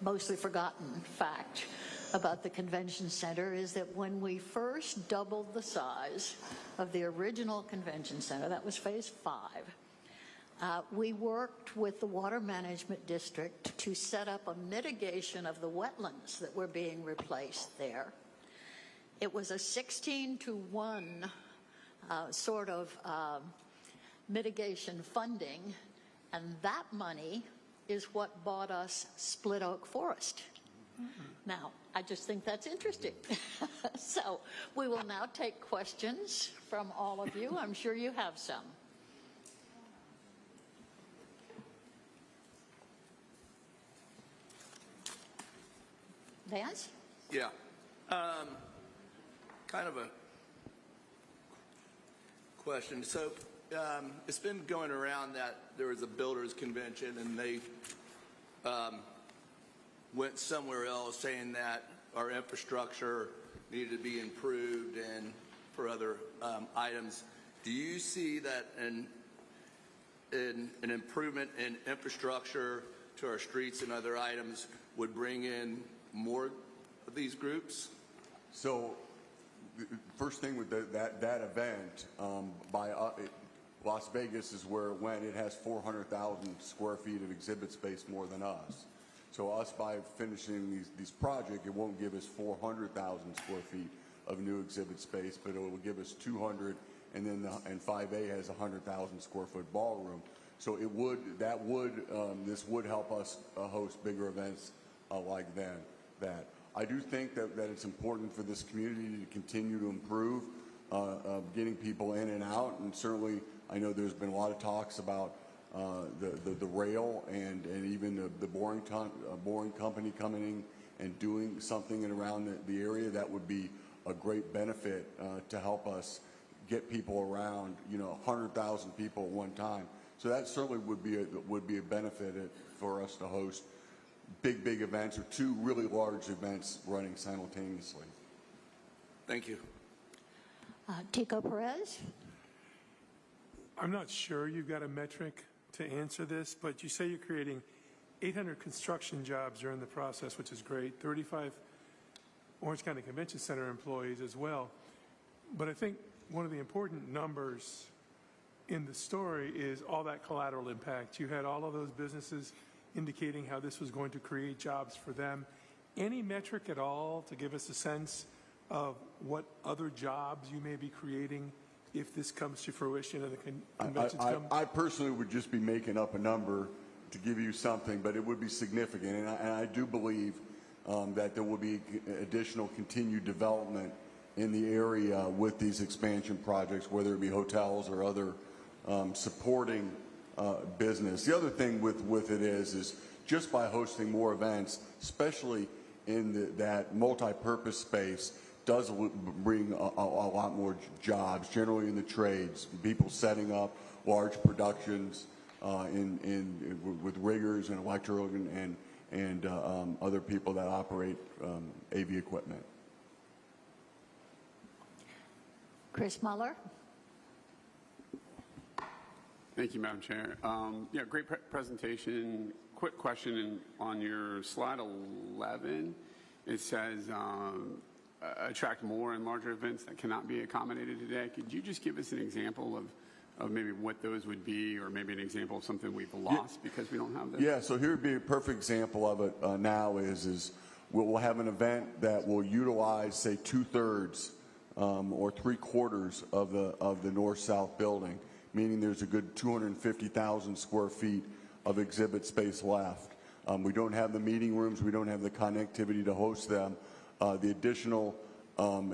mostly forgotten fact about the convention center is that when we first doubled the size of the original convention center, that was phase 5, we worked with the Water Management District to set up a mitigation of the wetlands that were being replaced there. It was a 16-to-1 sort of mitigation funding, and that money is what bought us Split Oak Forest. Now, I just think that's interesting. So we will now take questions from all of you. I'm sure you have some. Vance? Yeah. Kind of a question. So it's been going around that there was a builders convention and they went somewhere else saying that our infrastructure needed to be improved and for other items. Do you see that an improvement in infrastructure to our streets and other items would bring in more of these groups? So first thing with that event, Las Vegas is where it went. It has 400,000 square feet of exhibit space more than us. So us, by finishing these projects, it won't give us 400,000 square feet of new exhibit space, but it will give us 200, and then and 5A has 100,000 square foot ballroom. So this would help us host bigger events like that. I do think that it's important for this community to continue to improve, getting people in and out, and certainly I know there's been a lot of talks about the rail and even the boring company coming in and doing something around the area. That would be a great benefit to help us get people around, 100,000 people at one time. So that certainly would be a benefit for us to host big events, or 2 really large events running simultaneously. Thank you. Tico Perez? I'm not sure you've got a metric to answer this, but you say you're creating 800 construction jobs during the process, which is great, 35 Orange County Convention Center employees as well. But I think one of the important numbers in the story is all that collateral impact. You had all of those businesses indicating how this was going to create jobs for them. Any metric at all to give us a sense of what other jobs you may be creating if this comes to fruition and the conventions come? I personally would just be making up a number to give you something, but it would be significant. And I do believe that there will be additional continued development in the area with these expansion projects, whether it be hotels or other supporting business. The other thing with it is just by hosting more events, especially in that multi-purpose space, does bring a lot more jobs, generally in the trades, people setting up large productions with riggers and electrical and other people that operate AV equipment. Chris Muller? Thank you, Madam Chair. Yeah, great presentation. Quick question on your slide 11. it says attract more and larger events that cannot be accommodated today. Could you just give us an example of maybe what those would be, or maybe an example of something we've lost because we don't have this? Yeah, so here would be a perfect example of it now is we'll have an event that will utilize, say, 2/3 or 3/4 of the north-south building, meaning there's a good 250,000 square feet of exhibit space left. We don't have the meeting rooms, we don't have the connectivity to host them. The additional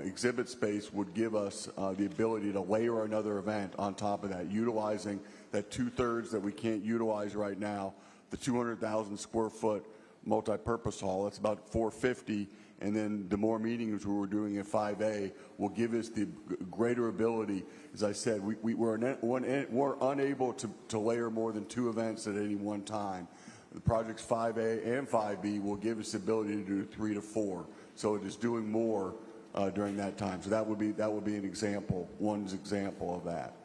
exhibit space would give us the ability to layer another event on top of that, utilizing that 2/3 that we can't utilize right now, the 200,000 square foot multi-purpose hall. That's about 450, and then the more meetings we were doing at 5A will give us the greater ability. As I said, we're unable to layer more than 2 events at any one time. The projects 5A and 5B will give us the ability to do 3 to 4. So it is doing more during that time. So that would be an example, one example of that.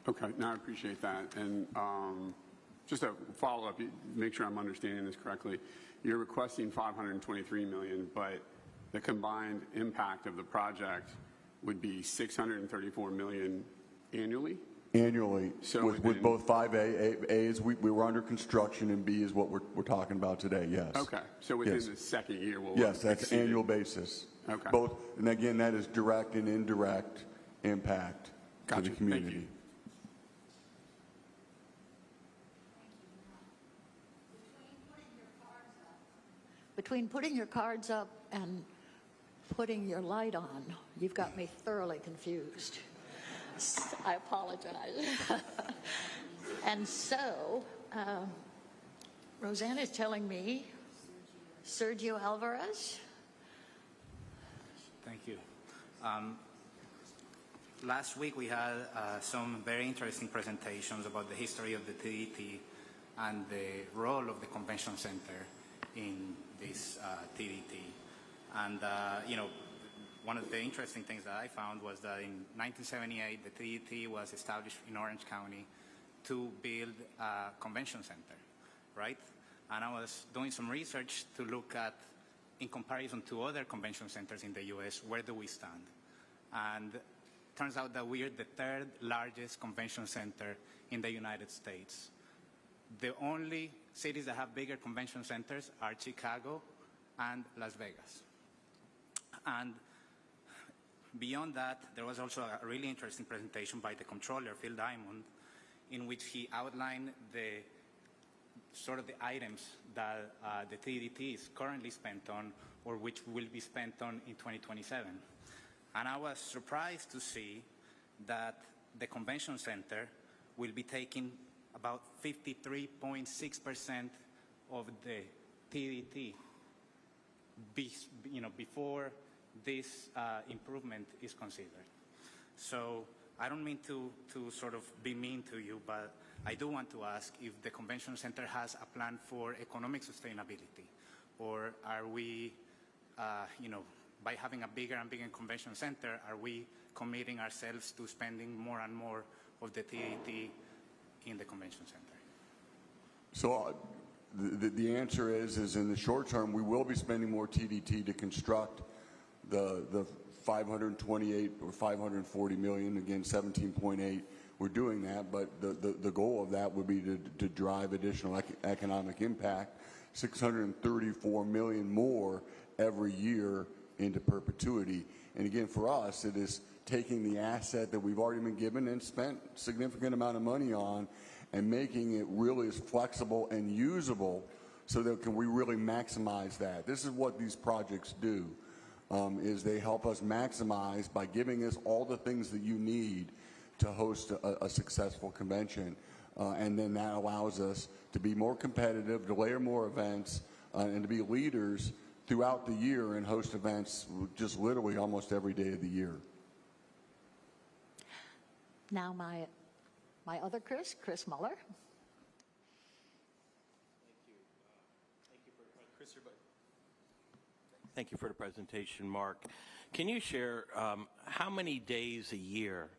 Okay, now I appreciate that. And just a follow-up, make sure I'm understanding this correctly. You're requesting $523 million, but the combined impact of the project would be $634 million annually? Annually, So with both 5A, A is we were under construction, and B is what we're talking about today, yes. Okay, so within Yes. the second year we'll Yes, that's exceed it. annual basis. Okay. Both, and again, that is direct and indirect impact to Gotcha. the Thank community. you. Between putting your cards up and putting your light on, you've got me thoroughly confused. I apologize. And so, Roseanne is telling me, Sergio Alvarez. Thank you. Last week we had some very interesting presentations about the history of the TDT and the role of the convention center in this TDT. And, you know, one of the interesting things that I found was that in 1978, the TDT was established in Orange County to build a convention center, right? And I was doing some research to look at, in comparison to other convention centers in the U.S., where do we stand? And it turns out that we are the 3rd largest convention center in the United States. The only cities that have bigger convention centers are Chicago and Las Vegas. And beyond that, there was also a really interesting presentation by the controller, Phil Diamond, in which he outlined the sort of the items that the TDT is currently spent on, or which will be spent on in 2027. And I was surprised to see that the convention center will be taking about 53.6% of the TDT, before this improvement is considered. So I don't mean to sort of be mean to you, but I do want to ask if the convention center has a plan for economic sustainability, or are we, by having a bigger and bigger convention center, are we committing ourselves to spending more and more of the TDT in the convention center? So the answer is in the short term, we will be spending more TDT to construct the 528 or 540 million, again, 17.8. We're doing that, but the goal of that would be to drive additional economic impact, 634 million more every year into perpetuity. And again, for us, it is taking the asset that we've already been given and spent a significant amount of money on and making it really as flexible and usable so that we really maximize that. This is what these projects do, is they help us maximize by giving us all the things that you need to host a successful convention. And then that allows us to be more competitive, to layer more events, and to be leaders throughout the year and host events just literally almost every day of the year. Now my other Chris Muller. Thank you for the presentation, Mark. Can you share how many days a year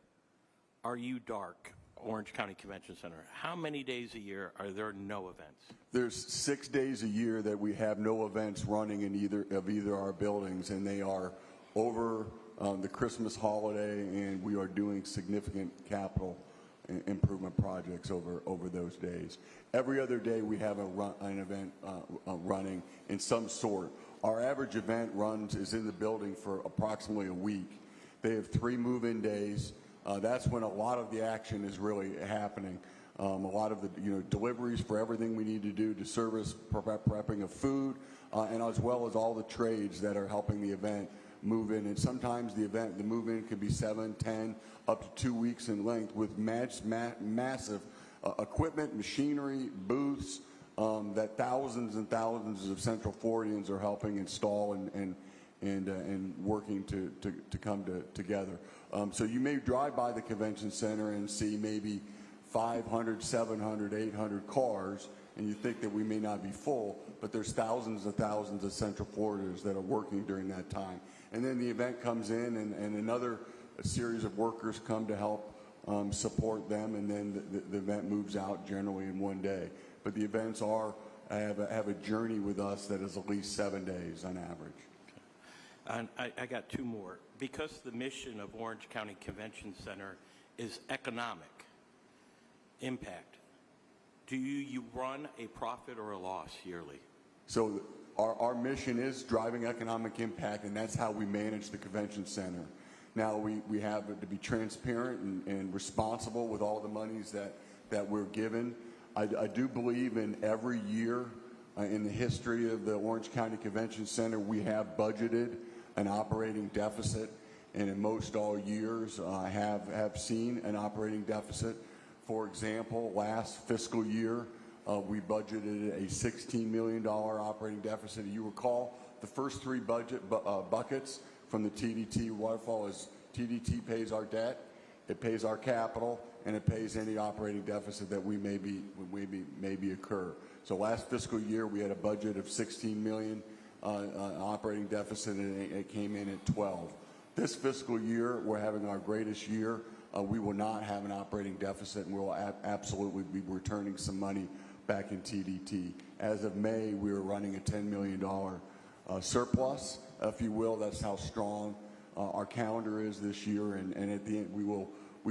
are you dark Orange County Convention Center, how many days a year are there no events? There's 6 days a year that we have no events running in either our buildings, and they are over the Christmas holiday, and we are doing significant capital improvement projects over those days. Every other day we have an event running in some sort. Our average event is in the building for approximately a week. They have 3 move-in days. That's when a lot of the action is really happening. A lot of the deliveries for everything we need to do to service prepping of food, and as well as all the trades that are helping the event move in. And sometimes the move-in can be 7, 10, up to 2 weeks in length with massive equipment, machinery, booths that thousands and thousands of Central Floridians are helping install and working to come together. So you may drive by the convention center and see maybe 500, 700, 800 cars, and you think that we may not be full, but there's thousands and thousands of Central Floridians that are working during that time. And then the event comes in, and another series of workers come to help support them, and then the event moves out generally in one day. But the events have a journey with us that is at least 7 days on average. And I got 2 more. Because the mission of Orange County Convention Center is economic impact, do you run a profit or a loss yearly? So our mission is driving economic impact, and that's how we manage the convention center. Now we have to be transparent and responsible with all the monies that we're given. I do believe in every year in the history of the Orange County Convention Center, we have budgeted an operating deficit, and in most all years have seen an operating deficit. For example, last fiscal year, we budgeted a $16 million operating deficit. You recall the first 3 budget buckets from the TDT waterfall is TDT pays our debt, it pays our capital, and it pays any operating deficit that we maybe occur. So last fiscal year we had a budget of $16 million operating deficit, and it came in at 12. This fiscal year we're having our greatest year. We will not have an operating deficit, and we'll absolutely be returning some money back in TDT. As of May, we were running a $10 million surplus, if you will. That's how strong our calendar is this year, and at the end we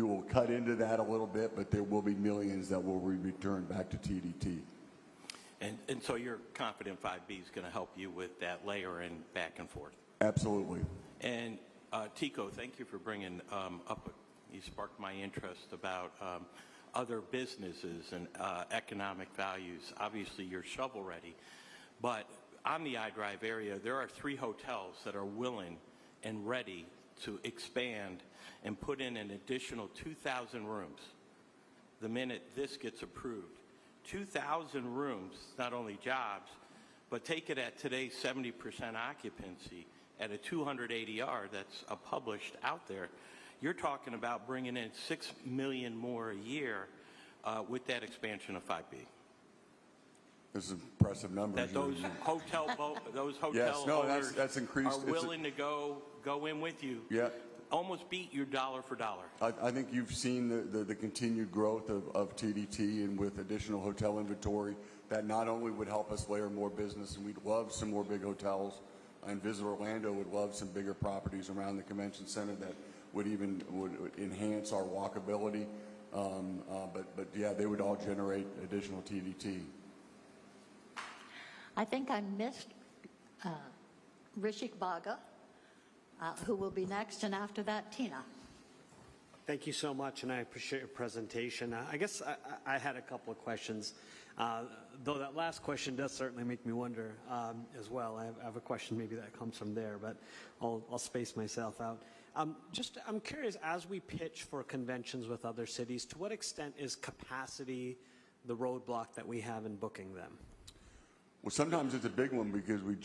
will cut into that a little bit, but there will be millions that will be returned back to TDT. And so you're confident 5B is going to help you with that layer and back and forth? Absolutely. And Tico, thank you for bringing up, you sparked my interest about other businesses and economic values. Obviously, you're shovel ready, but on the iDrive area, there are 3 hotels that are willing and ready to expand and put in an additional 2,000 rooms the minute this gets approved. 2,000 rooms, not only jobs, but take it at today's 70% occupancy at a 200 ADR that's published out there. You're talking about bringing in $6 million more a year with that expansion of 5B. This is impressive numbers. That those hotel yes, no, owners that's increased. Are willing to go in with you. Yeah. Almost beat you dollar for dollar. I think you've seen the continued growth of TDT, and with additional hotel inventory, that not only would help us layer more business, and we'd love some more big hotels, and Visit Orlando would love some bigger properties around the convention center that would enhance our walkability. But yeah, they would all generate additional TDT. I think I missed Rishik Baga, who will be next, and after that, Tina. Thank you so much, and I appreciate your presentation. I guess I had a couple of questions, though that last question does certainly make me wonder as well. I have a question maybe that comes from there, but I'll space myself out. I'm curious, as we pitch for conventions with other cities, to what extent is capacity the roadblock that we have in booking them? Well, sometimes it's a big one because we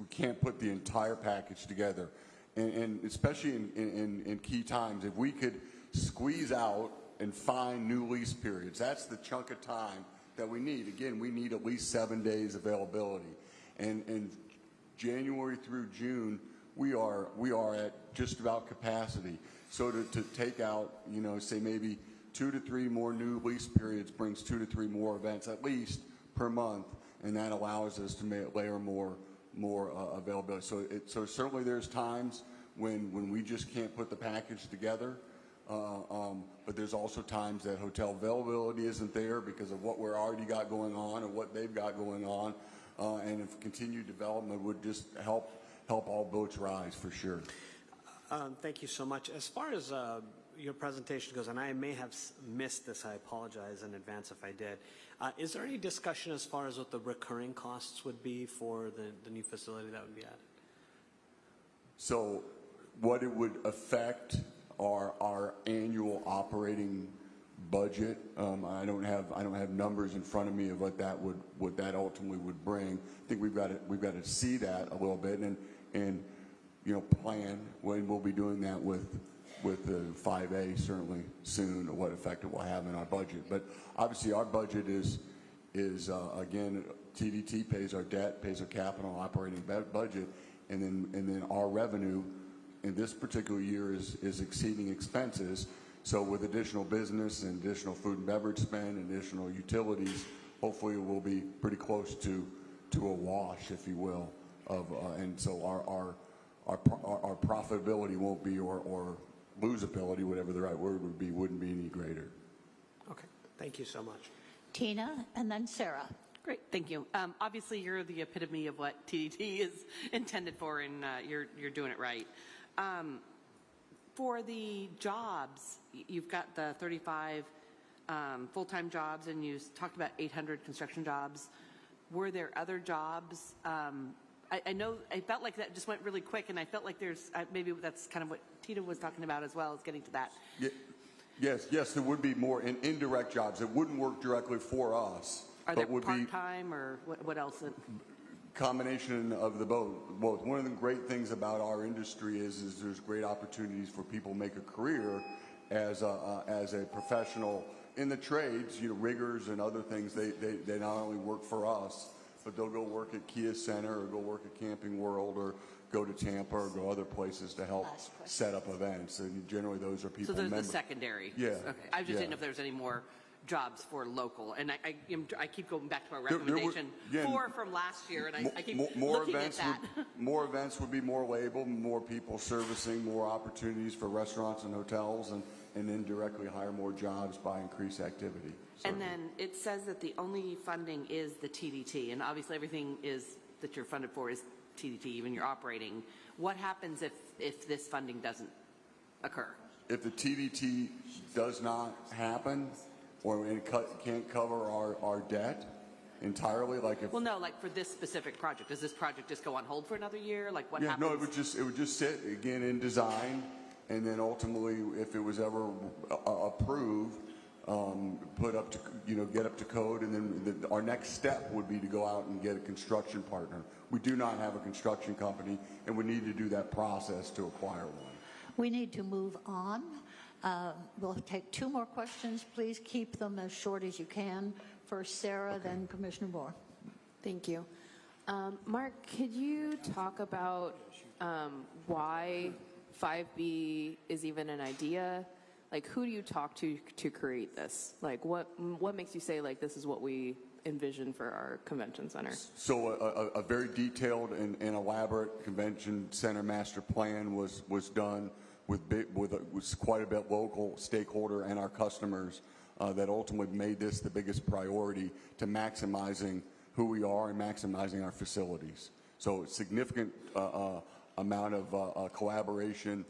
can't put the entire package together. And especially in key times, if we could squeeze out and find new lease periods, that's the chunk of time that we need. Again, we need at least 7 days availability. And January through June, we are at just about capacity. So to take out, say maybe 2 to 3 more new lease periods brings 2 to 3 more events at least per month, and that allows us to layer more availability. So certainly there's times when we just can't put the package together, but there's also times that hotel availability isn't there because of what we're already got going on and what they've got going on, and if continued development would just help all boats rise for sure. Thank you so much. As far as your presentation goes, and I may have missed this, I apologize in advance if I did. Is there any discussion as far as what the recurring costs would be for the new facility that would be added? So what it would affect are our annual operating budget. I don't have numbers in front of me of what that ultimately would bring. I think we've got to see that a little bit and plan when we'll be doing that with the 5A certainly soon, or what effect it will have in our budget. But obviously our budget is again, TDT pays our debt, pays our capital operating budget, and then our revenue in this particular year is exceeding expenses. So with additional business and additional food and beverage spend, additional utilities, hopefully we'll be pretty close to a wash, if you will, and so our profitability won't be, or losability, whatever the right word would be, wouldn't be any greater. Okay, thank you so much. Tina, and then Sarah. Great, thank you. Obviously, you're the epitome of what TDT is intended for, and you're doing it right. For the jobs, you've got the 35 full-time jobs, and you talked about 800 construction jobs. Were there other jobs? I know I felt like that just went really quick, and I felt like there's maybe that's kind of what Tita was talking about as well, is getting to that. Yes, there would be more indirect jobs that wouldn't work directly for us. Are there part-time or what else? Combination of the both. One of the great things about our industry is there's great opportunities for people to make a career as a professional in the trades, riggers and other things. They not only work for us, but they'll go work at Kia Center or go work at Camping World or go to Tampa or go other places to help set up events. And generally those are people. So there's the secondary. Yeah. Okay. I just didn't know if there was any more jobs for local. And I keep going back to our recommendation from last year, and I keep looking at that. More events would be more label, more people servicing, more opportunities for restaurants and hotels, and indirectly hire more jobs by increased activity. And then it says that the only funding is the TDT, and obviously everything is that you're funded for is TDT, even your operating. What happens if this funding doesn't occur? If the TDT does not happen, or it can't cover our debt entirely, like if... Well, no, like for this specific project, does this project just go on hold for another year? Like what happens? No, it would just sit again in design, and then ultimately, if it was ever approved, put up to get up to code, and then our next step would be to go out and get a construction partner. We do not have a construction company, and we need to do that process to acquire one. We need to move on. We'll take 2 more questions. Please keep them as short as you can. First Sarah, then Commissioner Moore. Thank you. Mark, could you talk about why 5B is even an idea? Like, who do you talk to create this? Like, what makes you say, like, this is what we envision for our convention center? So a very detailed and elaborate convention center master plan was done with quite a bit local stakeholder and our customers that ultimately made this the biggest priority to maximizing who we are and maximizing our facilities. So significant amount of collaboration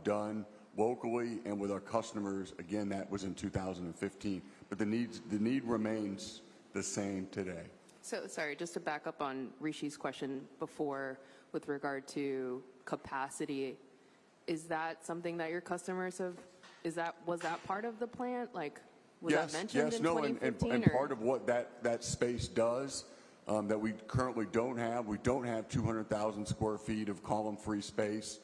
done locally and with our customers. Again, that was in 2015. But the need remains the same today. So, sorry, just to back up on Rishi's question before with regard to capacity, is that something that your customers have, was that part of the plan? Like, was that mentioned in 2015? And part of what that space does that we currently don't have, we don't have 200,000 square feet of column-free space.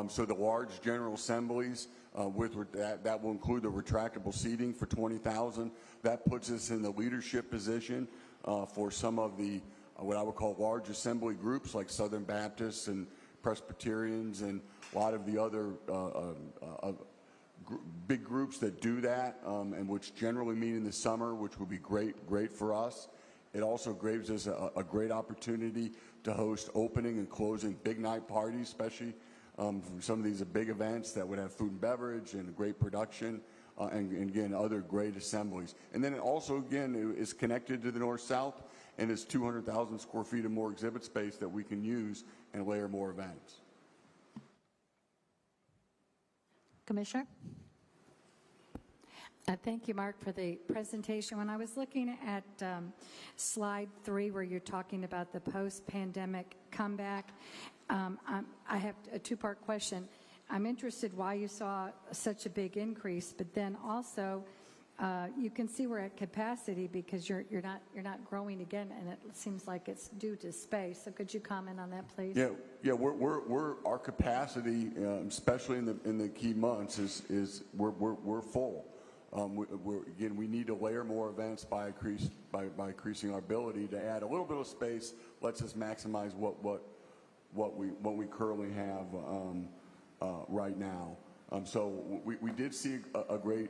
So the large general assemblies, that will include the retractable seating for 20,000. That puts us in the leadership position for some of the, what I would call large assembly groups like Southern Baptists and Presbyterians and a lot of the other big groups that do that, and which generally meet in the summer, which would be great for us. It also gives us a great opportunity to host opening and closing big night parties, especially for some of these big events that would have food and beverage and great production, and again, other great assemblies. And then it also, again, is connected to the north-south, and it's 200,000 square feet of more exhibit space that we can use and layer more events. Commissioner? Thank you, Mark, for the presentation. When I was looking at slide 3, where you're talking about the post-pandemic comeback, I have a two-part question. I'm interested why you saw such a big increase, but then also you can see we're at capacity because you're not growing again, and it seems like it's due to space. So could you comment on that, please? Yeah. We're our capacity, especially in the key months, is we're full. Again, we need to layer more events by increasing our ability to add a little bit of space. Lets us maximize what we currently have right now. So we did see a great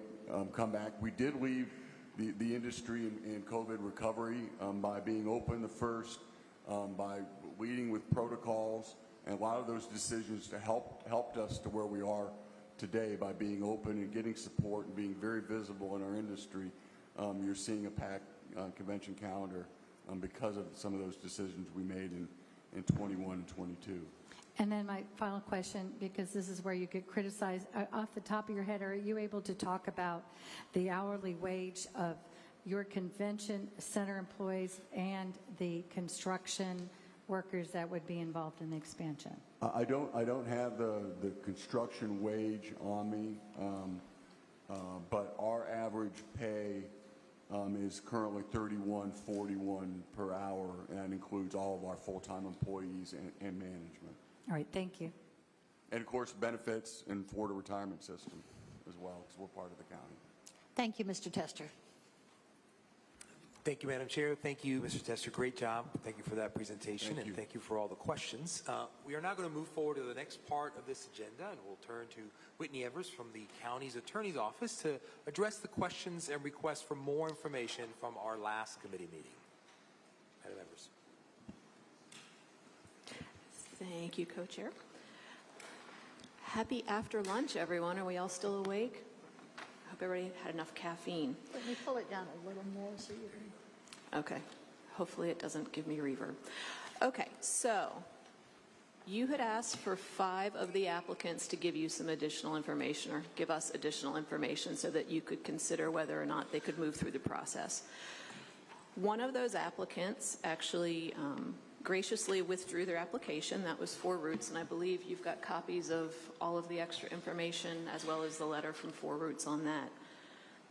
comeback. We did leave the industry in COVID recovery by being open the first, by leading with protocols, and a lot of those decisions helped us to where we are today by being open and getting support and being very visible in our industry. You're seeing a packed convention calendar because of some of those decisions we made in 21 and 22. And then my final question, because this is where you get criticized, off the top of your head, are you able to talk about the hourly wage of your convention center employees and the construction workers that would be involved in the expansion? I don't have the construction wage on me, but our average pay is currently $31.41 per hour, and that includes all of our full-time employees and management. All right, thank you. And of course, benefits and Florida retirement system as well, because we're part of the county. Thank you, Mr. Tester. Thank you, Madam Chair. Thank you, Mr. Tester. Great job. Thank you for that presentation, and thank you for all the questions. We are now going to move forward to the next part of this agenda, and we'll turn to Whitney Evers from the county's attorney's office to address the questions and requests for more information from our last committee meeting. Madam Evers. Thank you, Co-Chair. Happy after lunch, everyone. Are we all still awake? I hope everybody had enough caffeine. Let me pull it down a little more so you can... Okay. Hopefully it doesn't give me reverb. Okay, so you had asked for 5 of the applicants to give you some additional information or give us additional information so that you could consider whether or not they could move through the process. One of those applicants actually graciously withdrew their application. That was 4 Roots, and I believe you've got copies of all of the extra information as well as the letter from 4 Roots on that.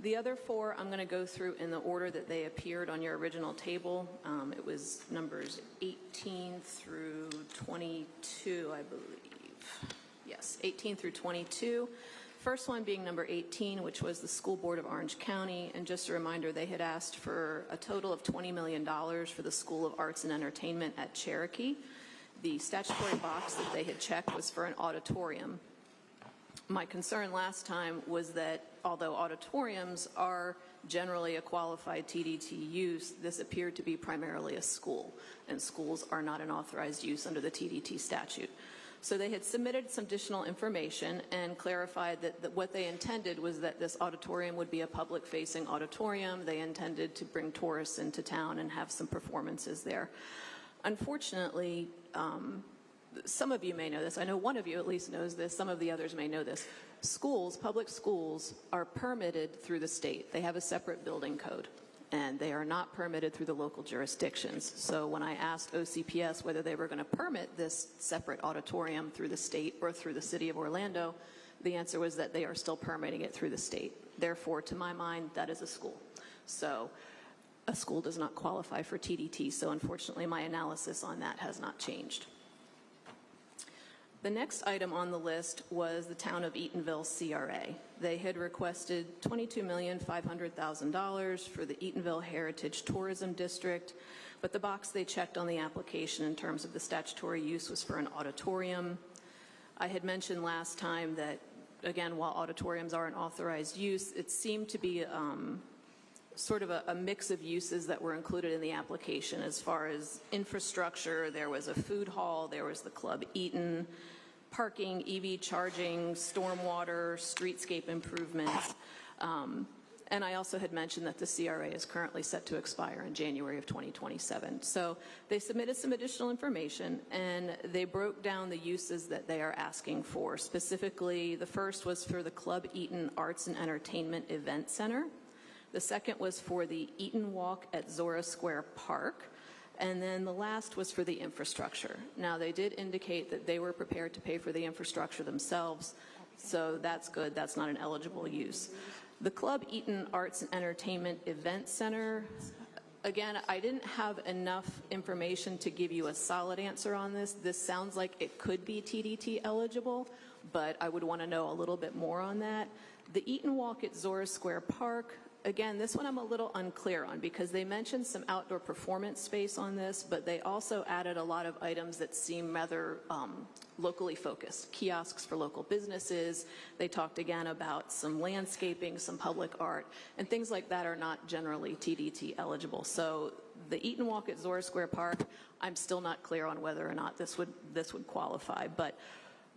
The other 4 I'm going to go through in the order that they appeared on your original table. It was numbers 18 through 22, I believe. Yes, 18 through 22. First one being number 18, which was the School Board of Orange County. And just a reminder, they had asked for a total of $20 million for the School of Arts and Entertainment at Cherokee. The statutory box that they had checked was for an auditorium. My concern last time was that although auditoriums are generally a qualified TDT use, this appeared to be primarily a school, and schools are not an authorized use under the TDT statute. So they had submitted some additional information and clarified that what they intended was that this auditorium would be a public-facing auditorium. They intended to bring tourists into town and have some performances there. Unfortunately, some of you may know this. I know one of you at least knows this. Some of the others may know this. Schools, public schools, are permitted through the state. They have a separate building code, and they are not permitted through the local jurisdictions. So when I asked OCPS whether they were going to permit this separate auditorium through the state or through the city of Orlando, the answer was that they are still permitting it through the state. Therefore, to my mind, that is a school. So a school does not qualify for TDT, so unfortunately my analysis on that has not changed. The next item on the list was the town of Eatonville CRA. They had requested $22,500,000 for the Eatonville Heritage Tourism District, but the box they checked on the application in terms of the statutory use was for an auditorium. I had mentioned last time that again, while auditoriums are an authorized use, it seemed to be sort of a mix of uses that were included in the application. As far as infrastructure, there was a food hall, there was the Club Eaton, parking, EV charging, stormwater, streetscape improvements. And I also had mentioned that the CRA is currently set to expire in January of 2027. So they submitted some additional information, and they broke down the uses that they are asking for. Specifically, the first was for the Club Eaton Arts and Entertainment Event Center. The second was for the Eaton Walk at Zora Square Park. And then the last was for the infrastructure. Now, they did indicate that they were prepared to pay for the infrastructure themselves, so that's good. That's not an eligible use. The Club Eaton Arts and Entertainment Event Center, again, I didn't have enough information to give you a solid answer on this. This sounds like it could be TDT eligible, but I would want to know a little bit more on that. The Eaton Walk at Zora Square Park, again, this one I'm a little unclear on because they mentioned some outdoor performance space on this, but they also added a lot of items that seem rather locally focused. Kiosks for local businesses. They talked again about some landscaping, some public art, and things like that are not generally TDT eligible. So the Eaton Walk at Zora Square Park, I'm still not clear on whether or not this would qualify. But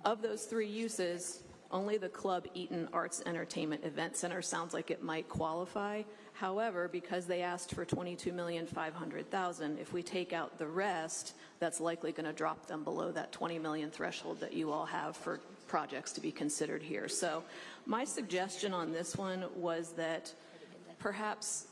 of those three uses, only the Club Eaton Arts Entertainment Event Center sounds like it might qualify. However, because they asked for $22,500,000, if we take out the rest, that's likely going to drop them below that $20 million threshold that you all have for projects to be considered here. So my suggestion on this one was that perhaps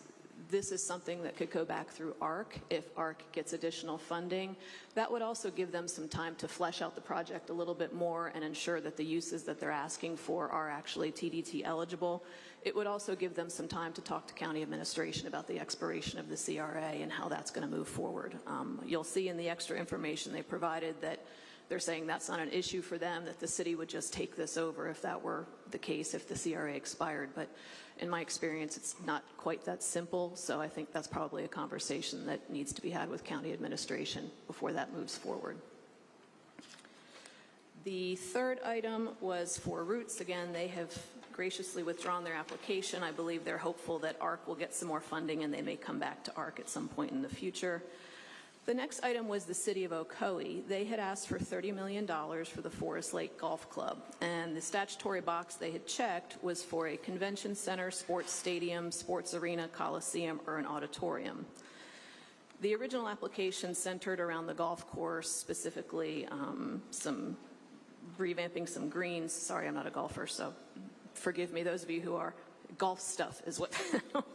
this is something that could go back through ARC if ARC gets additional funding. That would also give them some time to flesh out the project a little bit more and ensure that the uses that they're asking for are actually TDT eligible. It would also give them some time to talk to county administration about the expiration of the CRA and how that's going to move forward. You'll see in the extra information they provided that they're saying that's not an issue for them, that the city would just take this over if that were the case, if the CRA expired. But in my experience, it's not quite that simple, so I think that's probably a conversation that needs to be had with county administration before that moves forward. The third item was for Roots. Again, they have graciously withdrawn their application. I believe they're hopeful that ARC will get some more funding and they may come back to ARC at some point in the future. The next item was the City of Ocoee. They had asked for $30 million for the Forest Lake Golf Club, and the statutory box they had checked was for a convention center, sports stadium, sports arena, coliseum, or an auditorium. The original application centered around the golf course, specifically some revamping some greens. Sorry, I'm not a golfer, so forgive me, those of you who are. Golf stuff is what,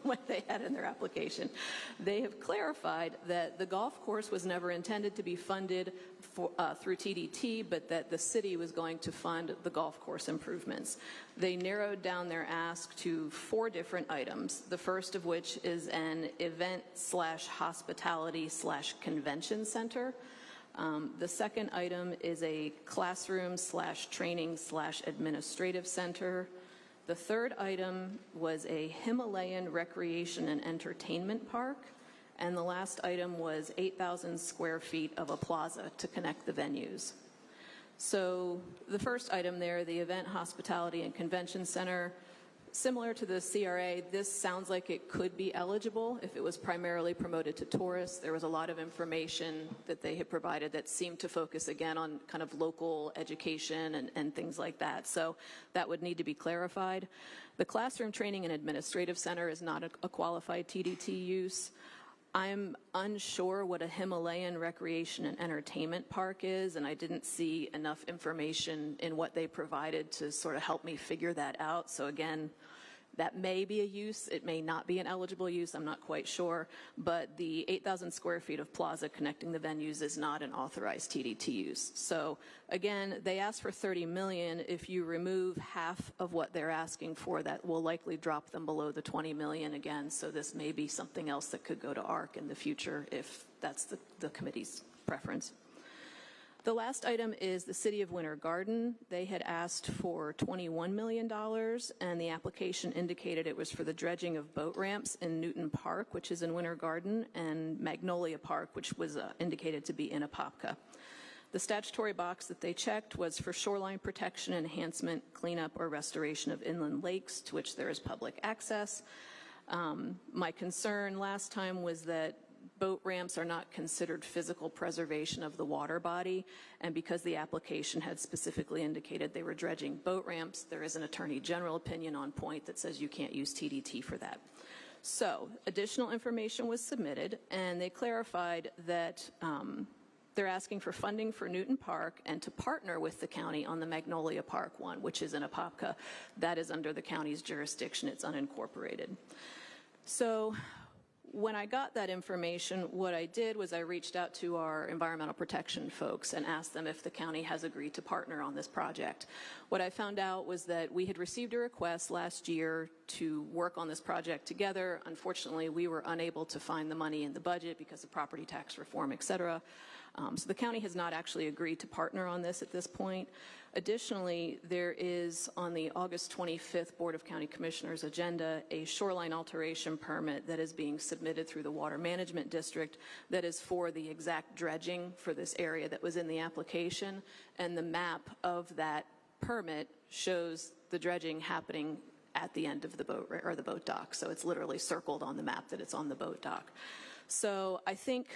what they had in their application. They have clarified that the golf course was never intended to be funded through TDT, but that the city was going to fund the golf course improvements. They narrowed down their ask to 4 different items, the first of which is an event/hospitality/convention center. The second item is a classroom/training/administrative center. The third item was a Himalayan recreation and entertainment park. And the last item was 8,000 square feet of a plaza to connect the venues. So the first item there, the Event, Hospitality, and Convention Center, similar to the CRA, this sounds like it could be eligible if it was primarily promoted to tourists. There was a lot of information that they had provided that seemed to focus again on kind of local education and things like that. So that would need to be clarified. The Classroom Training and Administrative Center is not a qualified TDT use. I'm unsure what a Himalayan recreation and entertainment park is, and I didn't see enough information in what they provided to sort of help me figure that out. So again, that may be a use. It may not be an eligible use. I'm not quite sure. But the 8,000 square feet of plaza connecting the venues is not an authorized TDT use. So again, they asked for $30 million. If you remove half of what they're asking for, that will likely drop them below the $20 million again. So this may be something else that could go to ARC in the future if that's the committee's preference. The last item is the City of Winter Garden. They had asked for $21 million, and the application indicated it was for the dredging of boat ramps in Newton Park, which is in Winter Garden, and Magnolia Park, which was indicated to be in Apopka. The statutory box that they checked was for shoreline protection, enhancement, cleanup, or restoration of inland lakes to which there is public access. My concern last time was that boat ramps are not considered physical preservation of the water body, and because the application had specifically indicated they were dredging boat ramps, there is an Attorney General opinion on point that says you can't use TDT for that. So additional information was submitted, and they clarified that they're asking for funding for Newton Park and to partner with the county on the Magnolia Park one, which is in Apopka. That is under the county's jurisdiction. It's unincorporated. So when I got that information, what I did was I reached out to our environmental protection folks and asked them if the county has agreed to partner on this project. What I found out was that we had received a request last year to work on this project together. Unfortunately, we were unable to find the money in the budget because of property tax reform, et cetera. So the county has not actually agreed to partner on this at this point. Additionally, there is on the August 25th Board of County Commissioners agenda a shoreline alteration permit that is being submitted through the Water Management District that is for the exact dredging for this area that was in the application, and the map of that permit shows the dredging happening at the end of the boat or the boat dock. So it's literally circled on the map that it's on the boat dock. So I think,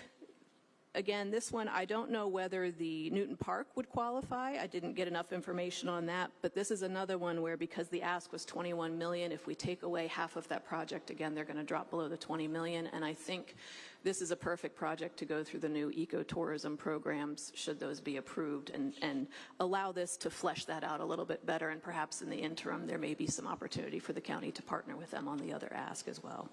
again, this one, I don't know whether the Newton Park would qualify. I didn't get enough information on that, but this is another one where, because the ask was $21 million, if we take away half of that project, again, they're going to drop below the $20 million, and I think this is a perfect project to go through the new ecotourism programs, should those be approved, and allow this to flesh that out a little bit better, and perhaps in the interim, there may be some opportunity for the county to partner with them on the other ask as well.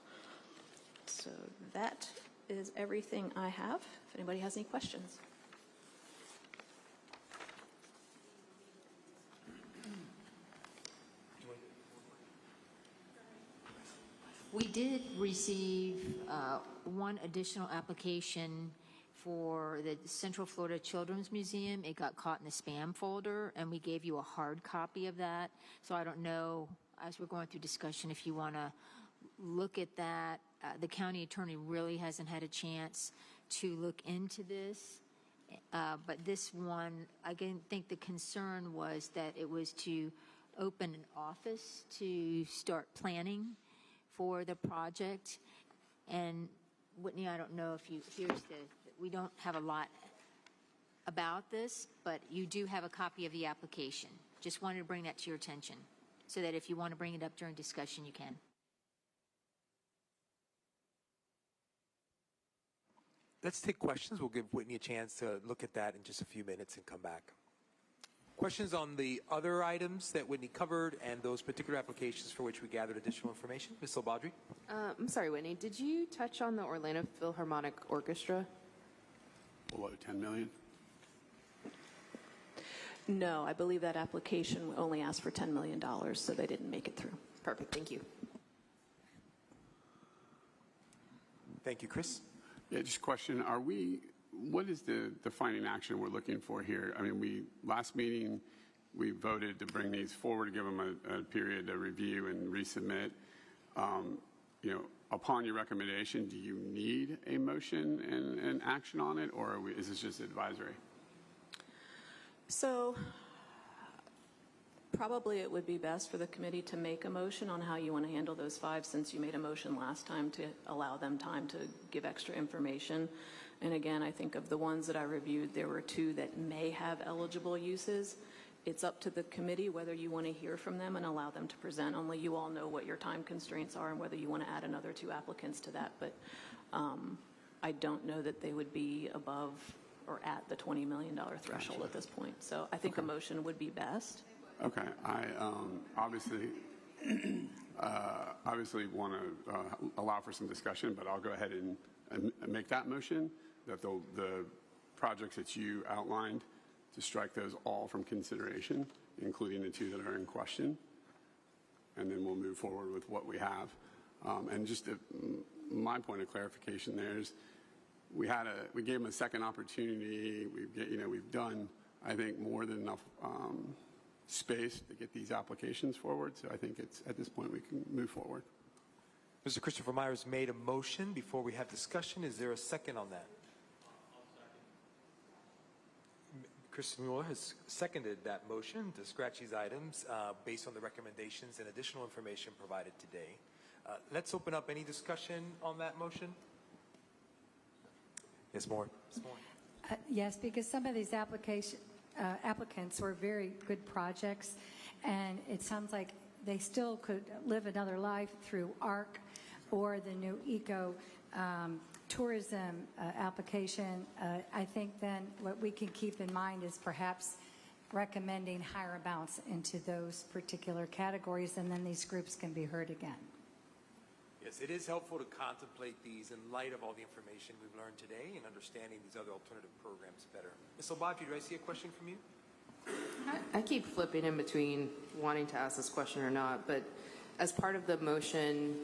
So that is everything I have. If anybody has any questions. We did receive one additional application for the Central Florida Children's Museum. It got caught in the spam folder, and we gave you a hard copy of that. So I don't know, as we're going through discussion, if you want to look at that. The county attorney really hasn't had a chance to look into this. But this one, I think the concern was that it was to open an office to start planning for the project. And Whitney, I don't know if you, we don't have a lot about this, but you do have a copy of the application. Just wanted to bring that to your attention so that if you want to bring it up during discussion, you can. Let's take questions. We'll give Whitney a chance to look at that in just a few minutes and come back. Questions on the other items that Whitney covered and those particular applications for which we gathered additional information? Ms. Silbadri? I'm sorry, Whitney. Did you touch on the Orlando Philharmonic Orchestra? Below 10 million? No, I believe that application only asked for $10 million, so they didn't make it through. Perfect. Thank you. Thank you, Chris. Yeah, just a question. What is the defining action we're looking for here? I mean, last meeting, we voted to bring these forward, give them a period to review and resubmit. Upon your recommendation, do you need a motion and action on it, or is this just advisory? So probably it would be best for the committee to make a motion on how you want to handle those 5, since you made a motion last time to allow them time to give extra information. And again, I think of the ones that I reviewed, there were 2 that may have eligible uses. It's up to the committee whether you want to hear from them and allow them to present. Only you all know what your time constraints are and whether you want to add another 2 applicants to that. But I don't know that they would be above or at the $20 million threshold at this point. So I think a motion would be best. Okay. I obviously want to allow for some discussion, but I'll go ahead and make that motion, that the projects that you outlined, to strike those all from consideration, including the 2 that are in question, and then we'll move forward with what we have. And just my point of clarification there is, we gave them a second opportunity. We've done, I think, more than enough space to get these applications forward. So I think at this point we can move forward. Mr. Christopher Myers made a motion before we have discussion. Is there a second on that? Christopher Mueller has seconded that motion to scratch these items based on the recommendations and additional information provided today. Let's open up any discussion on that motion. Yes, Moore. Ms. Moore. Yes, because some of these applicants were very good projects, and it sounds like they still could live another life through ARC or the new tourism application. I think then what we can keep in mind is perhaps recommending higher amounts into those particular categories, and then these groups can be heard again. Yes, it is helpful to contemplate these in light of all the information we've learned today and understanding these other alternative programs better. Ms. Obadji, do I see a question from you? I keep flipping in between wanting to ask this question or not, but as part of the motion,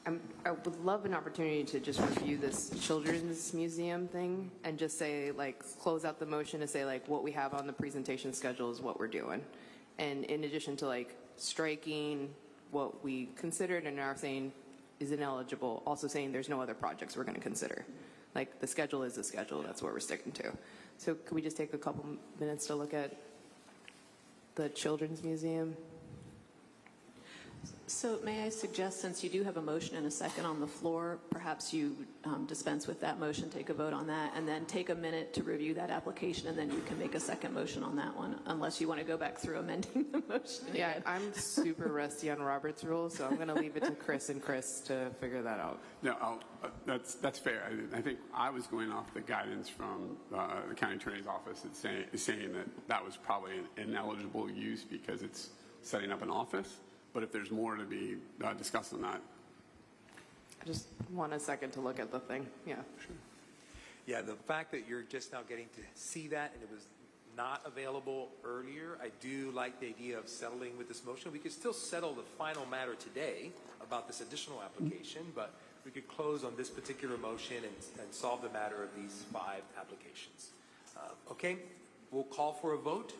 I would love an opportunity to just review this children's museum thing and just say, like, close out the motion to say, like, what we have on the presentation schedule is what we're doing. And in addition to, like, striking what we considered and are saying is ineligible, also saying there's no other projects we're going to consider. Like, the schedule is the schedule. That's what we're sticking to. So could we just take a couple minutes to look at the children's museum? So may I suggest, since you do have a motion and a second on the floor, perhaps you dispense with that motion, take a vote on that, and then take a minute to review that application, and then you can make a second motion on that one, unless you want to go back through amending the motion. Yeah, again. I'm super rusty on Robert's rules, so I'm going to leave it to Chris and Chris to figure that out. No, that's fair. I think I was going off the guidance from the county attorney's office saying that was probably an ineligible use because it's setting up an office. But if there's more to be discussed on that. I just want a second to look at the thing. Yeah. Sure. Yeah, the fact that you're just now getting to see that and it was not available earlier, I do like the idea of settling with this motion. We could still settle the final matter today about this additional application, but we could close on this particular motion and solve the matter of these 5 applications. Okay, we'll call for a vote.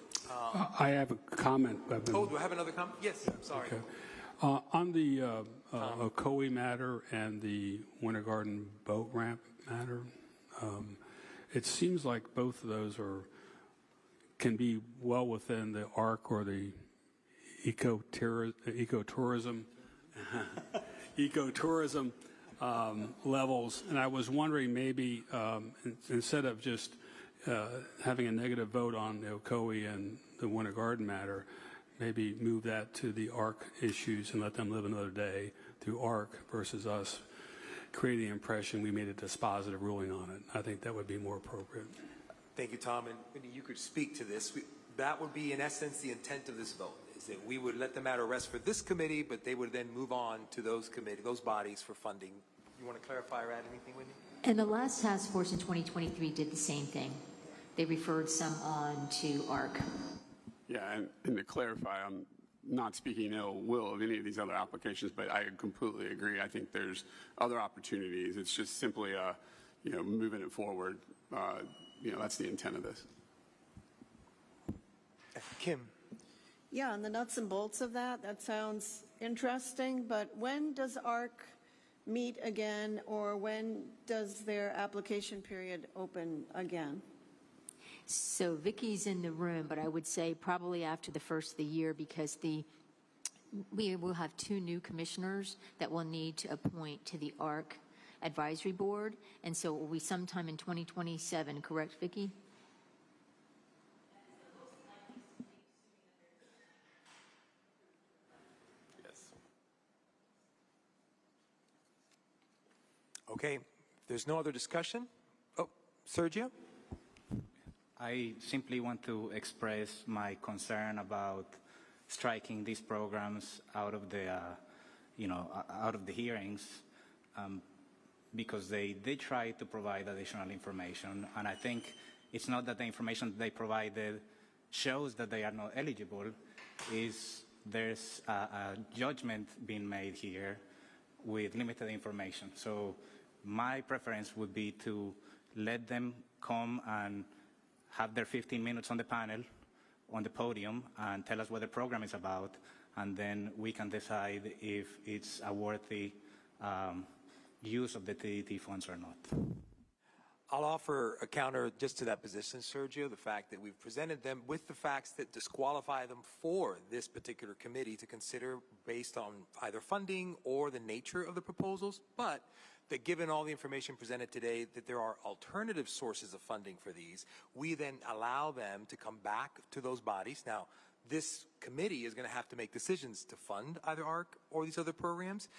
I have a comment. Oh, do I have another comment? Yes, sorry. Okay. On the Ocoee matter and the Winter Garden boat ramp matter, it seems like both of those can be well within the ARC or the ecotourism levels. And I was wondering maybe instead of just having a negative vote on the Ocoee and the Winter Garden matter, maybe move that to the ARC issues and let them live another day through ARC versus us creating the impression we made a dispositive ruling on it. I think that would be more appropriate. Thank you, Tom. And Wendy, you could speak to this. That would be, in essence, the intent of this vote, is that we would let the matter rest for this committee, but they would then move on to those bodies for funding. You want to clarify or add anything, Wendy? And the last task force in 2023 did the same thing. They referred some on to ARC. Yeah, and to clarify, I'm not speaking ill will of any of these other applications, but I completely agree. I think there's other opportunities. It's just simply, moving it forward. That's the intent of this. Kim. Yeah, and the nuts and bolts of that sounds interesting, but when does ARC meet again, or when does their application period open again? So Vicky's in the room, but I would say probably after the first of the year, because we will have 2 new commissioners that we'll need to appoint to the ARC advisory board, and so it will be sometime in 2027, correct, Vicky? Yes. Okay, there's no other discussion. Oh, Sergio? I simply want to express my concern about striking these programs out of the, out of the hearings, because they try to provide additional information, and I think it's not that the information they provided shows that they are not eligible. There's a judgment being made here with limited information. So my preference would be to let them come and have their 15 minutes on the panel, on the podium, and tell us what the program is about, and then we can decide if it's a worthy use of the TDT funds or not. I'll offer a counter just to that position, Sergio, the fact that we've presented them with the facts that disqualify them for this particular committee to consider based on either funding or the nature of the proposals, but that given all the information presented today that there are alternative sources of funding for these, we then allow them to come back to those bodies. Now, this committee is going to have to make decisions to fund either ARC or these other programs.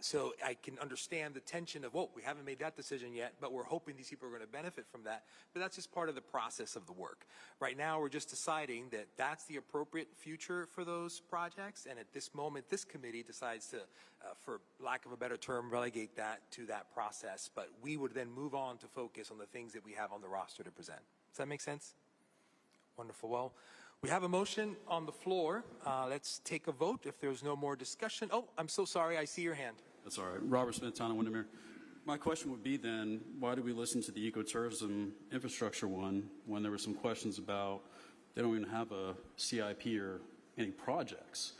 So I can understand the tension of, whoa, we haven't made that decision yet, but we're hoping these people are going to benefit from that. But that's just part of the process of the work. Right now, we're just deciding that that's the appropriate future for those projects. And at this moment, this committee decides to, for lack of a better term, relegate that to that process. But we would then move on to focus on the things that we have on the roster to present. Does that make sense? Wonderful. Well, we have a motion on the floor. Let's take a vote if there's no more discussion. Oh, I'm so sorry. I see your hand. That's all right. Robert Smith, Town of Windermere. My question would be then, why did we listen to the ecotourism infrastructure one when there were some questions about they don't even have a CIP or any projects,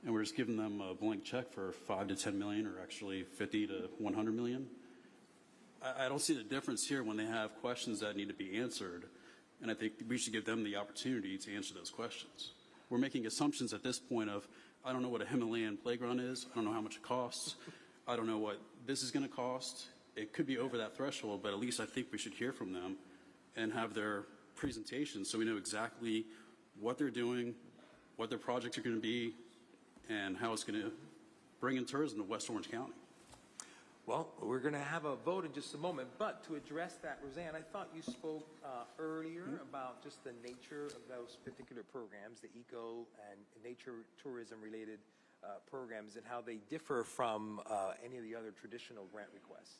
and we're just giving them a blank check for 5 to 10 million, or actually 50 to 100 million? I don't see the difference here when they have questions that need to be answered. And I think we should give them the opportunity to answer those questions. We're making assumptions at this point of, I don't know what a Himalayan playground is. I don't know how much it costs. I don't know what this is going to cost. It could be over that threshold, but at least I think we should hear from them and have their presentation so we know exactly what they're doing, what their projects are going to be, and how it's going to bring in tourism to West Orange County. Well, we're going to have a vote in just a moment, but to address that, Roseanne, I thought you spoke earlier about just the nature of those particular programs, the eco and nature tourism related programs, and how they differ from any of the other traditional grant requests.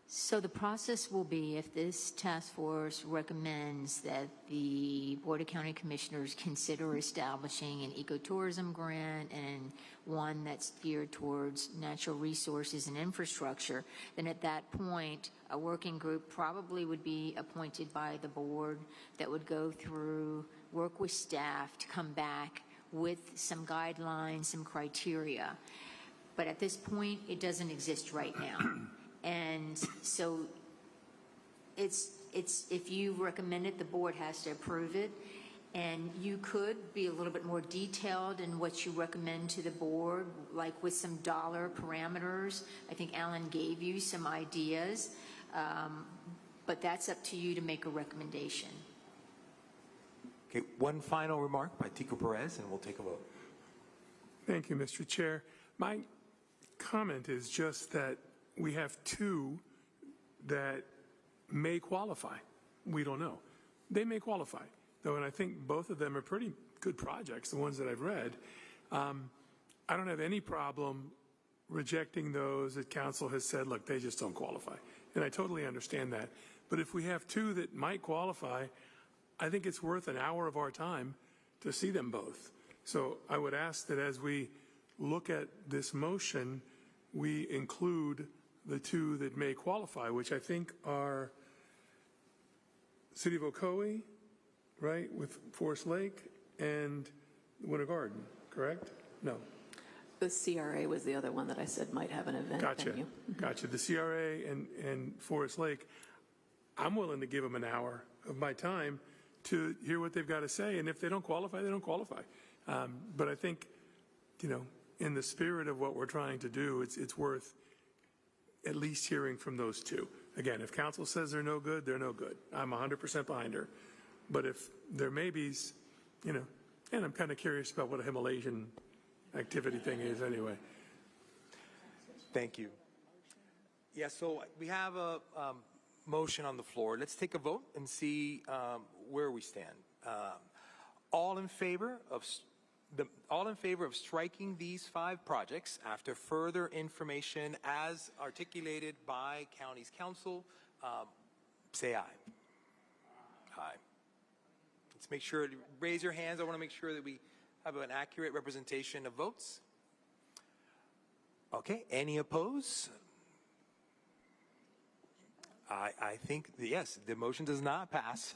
So the process will be, if this task force recommends that the Board of County Commissioners consider establishing an ecotourism grant and one that's geared towards natural resources and infrastructure, then at that point, a working group probably would be appointed by the board that would go through, work with staff to come back with some guidelines, some criteria. But at this point, it doesn't exist right now. And so it's if you recommend it, the board has to approve it. And you could be a little bit more detailed in what you recommend to the board, like with some dollar parameters. I think Alan gave you some ideas, but that's up to you to make a recommendation. Okay, one final remark by Tico Perez, and we'll take a vote. Thank you, Mr. Chair. My comment is just that we have two that may qualify. We don't know. They may qualify, though, and I think both of them are pretty good projects, the ones that I've read. I don't have any problem rejecting those that council has said, look, they just don't qualify. And I totally understand that. But if we have two that might qualify, I think it's worth an hour of our time to see them both. So I would ask that as we look at this motion, we include the two that may qualify, which I think are City of Ocoee, right, with Forest Lake, and Winter Garden, correct? No. The CRA was the other one that I said might have an event venue. Gotcha. The CRA and Forest Lake, I'm willing to give them an hour of my time to hear what they've got to say, and if they don't qualify, they don't qualify. But I think, you know, in the spirit of what we're trying to do, it's worth at least hearing from those two. Again, if council says they're no good, they're no good. I'm 100% behind her. But if there may be, you know, and I'm kind of curious about what a Himalayan activity thing is anyway. Thank you. Yeah, so we have a motion on the floor. Let's take a vote and see where we stand. All in favor of striking these 5 projects after further information as articulated by county's council, say aye. Aye. Let's make sure to raise your hands. I want to make sure that we have an accurate representation of votes. Okay, any opposed? I think, yes, the motion does not pass.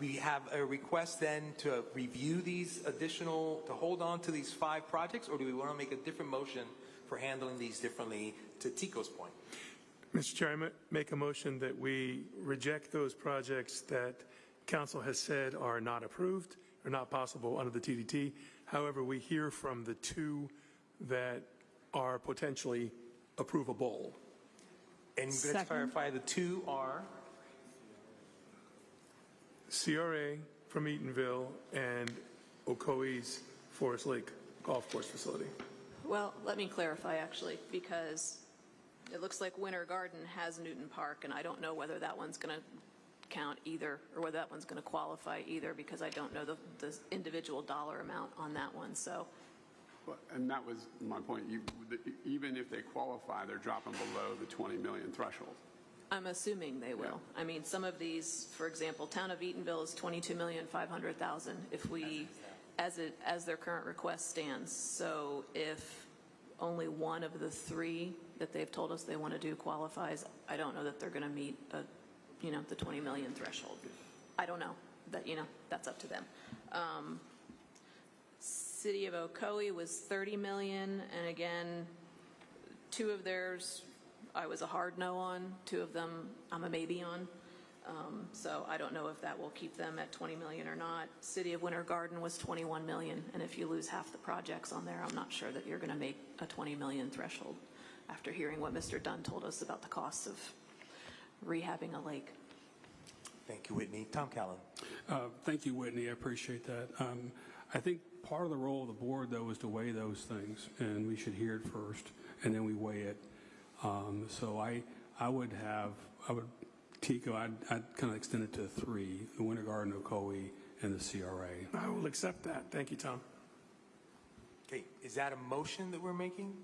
We have a request then to review these additional, to hold on to these 5 projects, or do we want to make a different motion for handling these differently, to Tico's point? Mr. Chair, I make a motion that we reject those projects that council has said are not approved or not possible under the TDT. However, we hear from the two that are potentially approvable. And let's clarify, the two are? CRA from Eatonville and Ocoee's Forest Lake Golf Course Facility. Well, let me clarify, actually, because it looks like Winter Garden has Newton Park, and I don't know whether that one's going to count either, or whether that one's going to qualify either, because I don't know the individual dollar amount on that one. So, And that was my point. Even if they qualify, they're dropping below the 20 million threshold. I'm assuming they will. Yeah. I mean, some of these, for example, Town of Eatonville is $22,500,000 if we, as their current request stands. So if only one of the three that they've told us they want to do qualifies, I don't know that they're going to meet the 20 million threshold. I don't know. That, that's up to them. City of Ocoee was 30 million, and again, two of theirs I was a hard no on, two of them I'm a maybe on. So I don't know if that will keep them at 20 million or not. City of Winter Garden was 21 million, and if you lose half the projects on there, I'm not sure that you're going to make a 20 million threshold after hearing what Mr. Dunn told us about the costs of rehabbing a lake. Thank you, Whitney. Tom Callan. Thank you, Whitney. I appreciate that. I think part of the role of the board, though, is to weigh those things, and we should hear it first, and then we weigh it. So I would, Tico, I'd kind of extend it to three: the Winter Garden, Ocoee, and the CRA. I will accept that. Thank you, Tom. Okay, is that a motion that we're making?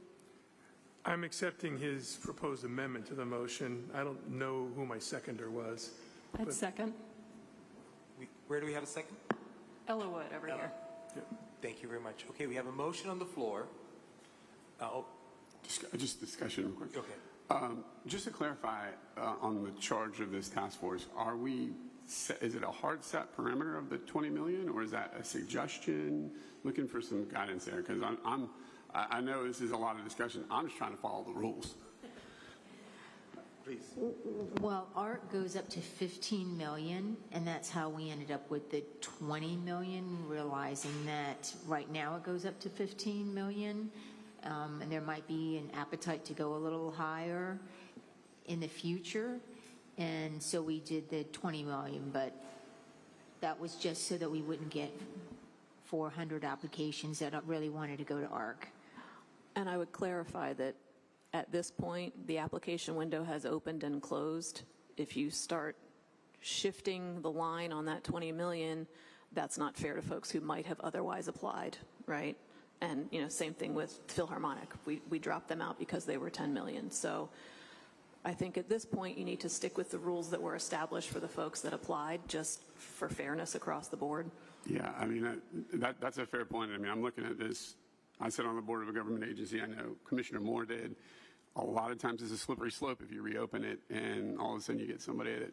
I'm accepting his proposed amendment to the motion. I don't know who my seconder was. I'd second. Where do we have a second? Ella Wood over here. Yep. Thank you very much. Okay, we have a motion on the floor. Just discussion real quick. Okay. Just to clarify on the charge of this task force, is it a hard set perimeter of the 20 million, or is that a suggestion? Looking for some guidance there, because I know this is a lot of discussion. I'm just trying to follow the rules. Please. Well, ARC goes up to 15 million, and that's how we ended up with the 20 million, realizing that right now it goes up to 15 million. And there might be an appetite to go a little higher in the future. And so we did the 20 million, but that was just so that we wouldn't get 400 applications that really wanted to go to ARC. And I would clarify that at this point, the application window has opened and closed. If you start shifting the line on that 20 million, that's not fair to folks who might have otherwise applied, right? And, same thing with Philharmonic. We dropped them out because they were 10 million. So I think at this point, you need to stick with the rules that were established for the folks that applied, just for fairness across the board. Yeah, I mean, that's a fair point. I mean, I'm looking at this. I sit on the board of a government agency. I know Commissioner Moore did. A lot of times it's a slippery slope if you reopen it, and all of a sudden you get somebody that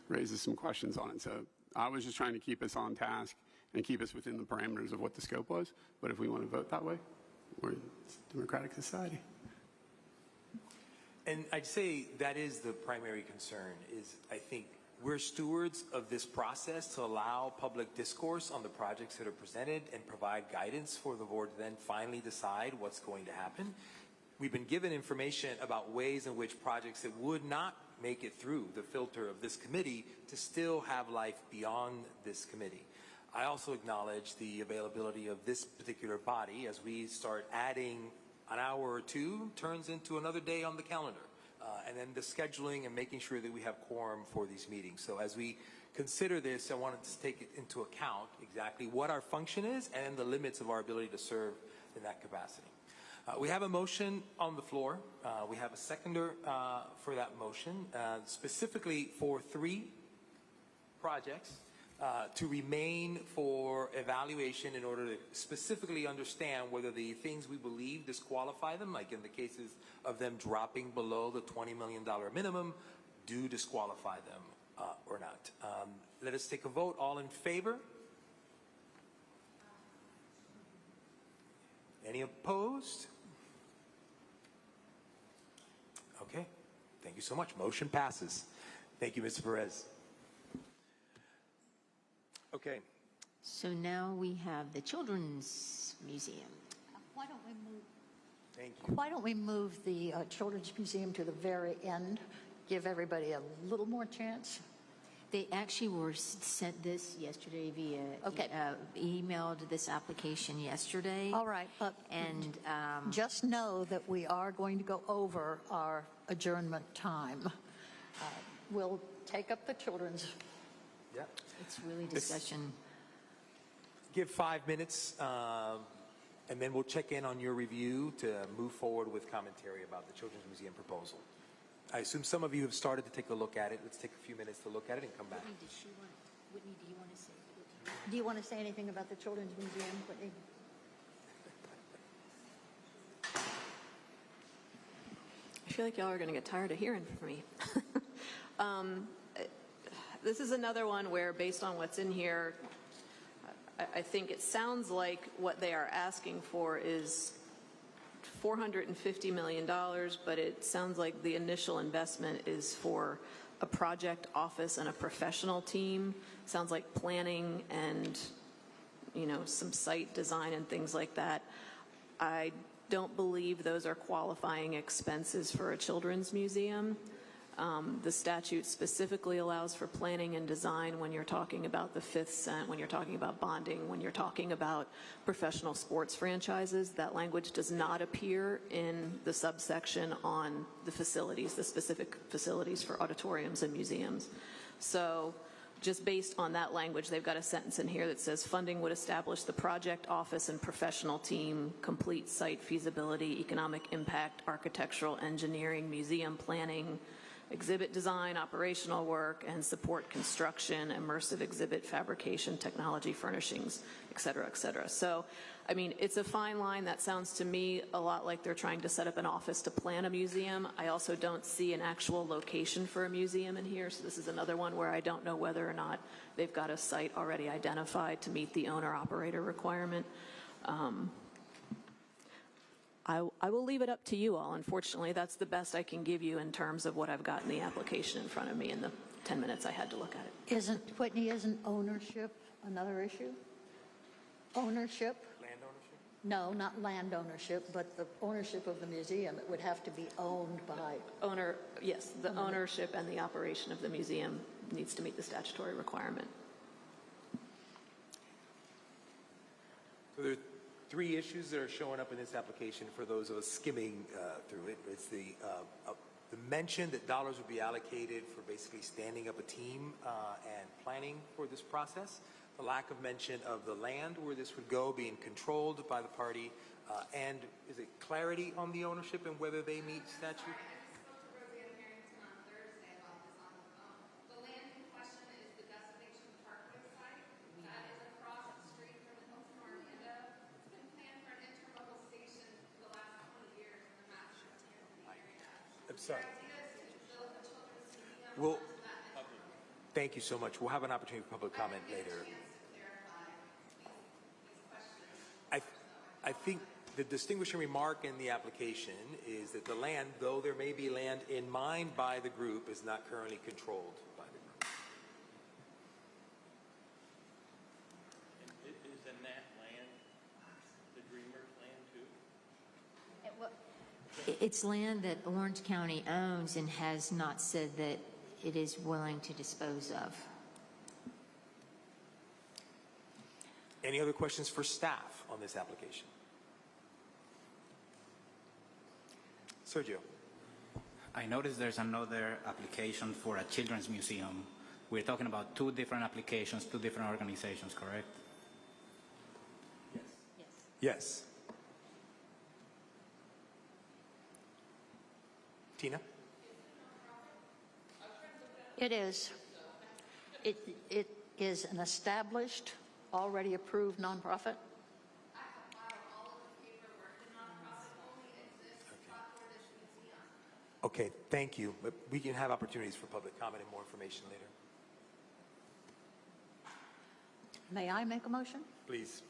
raises some questions on it. So I was just trying to keep us on task and keep us within the parameters of what the scope was. But if we want to vote that way, we're a democratic society. And I'd say that is the primary concern, is I think we're stewards of this process to allow public discourse on the projects that are presented and provide guidance for the board to then finally decide what's going to happen. We've been given information about ways in which projects that would not make it through the filter of this committee to still have life beyond this committee. I also acknowledge the availability of this particular body as we start adding an hour or two turns into another day on the calendar. And then the scheduling and making sure that we have quorum for these meetings. So as we consider this, I wanted to take it into account exactly what our function is and the limits of our ability to serve in that capacity. We have a motion on the floor. We have a seconder for that motion, specifically for 3 projects. To remain for evaluation in order to specifically understand whether the things we believe disqualify them, like in the cases of them dropping below the $20 million minimum, do disqualify them or not. Let us take a vote. All in favor? Any opposed? Okay, Thank you so much. Motion passes. Thank you, Mr. Perez. Okay. So now we have the Children's Museum. Why don't we move? Thank you. Why don't we move the Children's Museum to the very end? Give everybody a little more chance. They actually were sent this yesterday via emailed this application yesterday. All right, but just know that we are going to go over our adjournment time. We'll take up the children's. Yeah. It's really discussion. Give 5 minutes, and then we'll check in on your review to move forward with commentary about the Children's Museum proposal. I assume some of you have started to take a look at it. Let's take a few minutes to look at it and come back. Whitney, do you want to say? Do you want to say anything about the Children's Museum, Whitney? I feel like y'all are going to get tired of hearing from me. This is another one where, based on what's in here, I think it sounds like what they are asking for is $450 million, but it sounds like the initial investment is for a project office and a professional team. Sounds like planning and, you know, some site design and things like that. I don't believe those are qualifying expenses for a children's museum. The statute specifically allows for planning and design when you're talking about the fifth cent, when you're talking about bonding, when you're talking about professional sports franchises. That language does not appear in the subsection on the facilities, the specific facilities for auditoriums and museums. So just based on that language, they've got a sentence in here that says funding would establish the project office and professional team, complete site feasibility, economic impact, architectural engineering, museum planning, exhibit design, operational work, and support construction, immersive exhibit fabrication, technology furnishings, et cetera, et cetera. So, I mean, it's a fine line. That sounds to me a lot like they're trying to set up an office to plan a museum. I also don't see an actual location for a museum in here, so this is another one where I don't know whether or not they've got a site already identified to meet the owner-operator requirement. I will leave it up to you all. Unfortunately, that's the best I can give you in terms of what I've got in the application in front of me in the 10 minutes I had to look at it. Whitney, isn't ownership another issue? Ownership? Land ownership? No, not land ownership, but the ownership of the museum. It would have to be owned by... Yes, the ownership and the operation of the museum needs to meet the statutory requirement. So there are 3 issues that are showing up in this application for those of us skimming through it. It's the mention that dollars would be allocated for basically standing up a team and planning for this process. The lack of mention of the land where this would go being controlled by the party. And is it clarity on the ownership and whether they meet statute? I'm sorry. Thank you so much. We'll have an opportunity for public comment later. I think the distinguishing remark in the application is that the land, though there may be land in mind by the group, is not currently controlled by the group. Isn't that land the Dreamers' land too? It's land that Orange County owns and has not said that it is willing to dispose of. Any other questions for staff on this application? Sergio. I noticed there's another application for a children's museum. We're talking about 2 different applications, 2 different organizations, correct? Yes. Tina? It is. It is an established, already approved nonprofit. Okay, thank you. But we can have opportunities for public comment and more information later. May I make a motion? Please.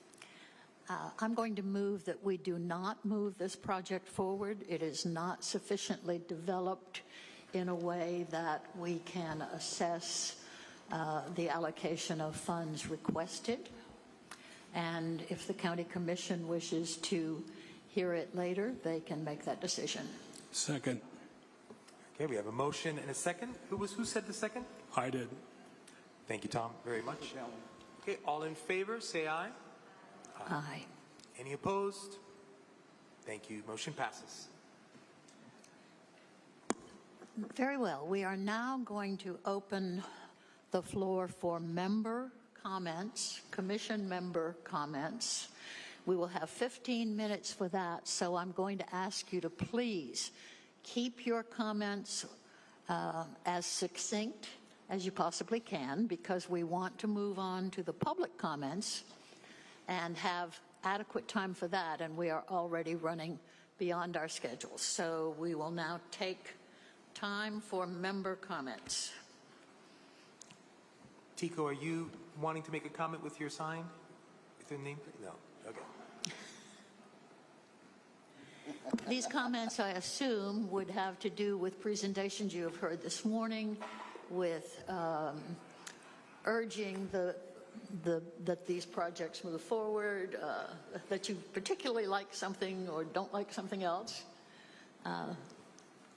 I'm going to move that we do not move this project forward. It is not sufficiently developed in a way that we can assess the allocation of funds requested. And if the county commission wishes to hear it later, they can make that decision. Second. Okay, we have a motion and a second. Who said the second? I did. Thank you, Tom, very much. Okay, all in favor, say aye. Aye. Any opposed? Thank you. Motion passes. Very well. We are now going to open the floor for member comments, commission member comments. We will have 15 minutes for that, so I'm going to ask you to please keep your comments as succinct as you possibly can, because we want to move on to the public comments and have adequate time for that, and we are already running beyond our schedule. So we will now take time for member comments. Tico, are you wanting to make a comment with your sign? With your name? No. Okay. These comments, I assume, would have to do with presentations you have heard this morning, with urging that these projects move forward, that you particularly like something or don't like something else.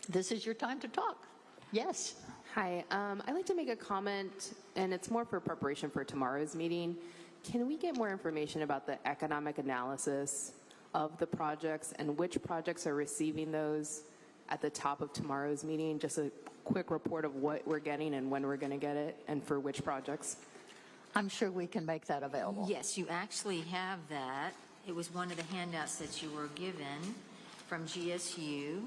This is your time to talk. Yes. Hi, I'd like to make a comment, and it's more for preparation for tomorrow's meeting. Can we get more information about the economic analysis of the projects and which projects are receiving those at the top of tomorrow's meeting? Just a quick report of what we're getting and when we're going to get it and for which projects. I'm sure we can make that available. Yes, you actually have that. It was one of the handouts that you were given from GSU.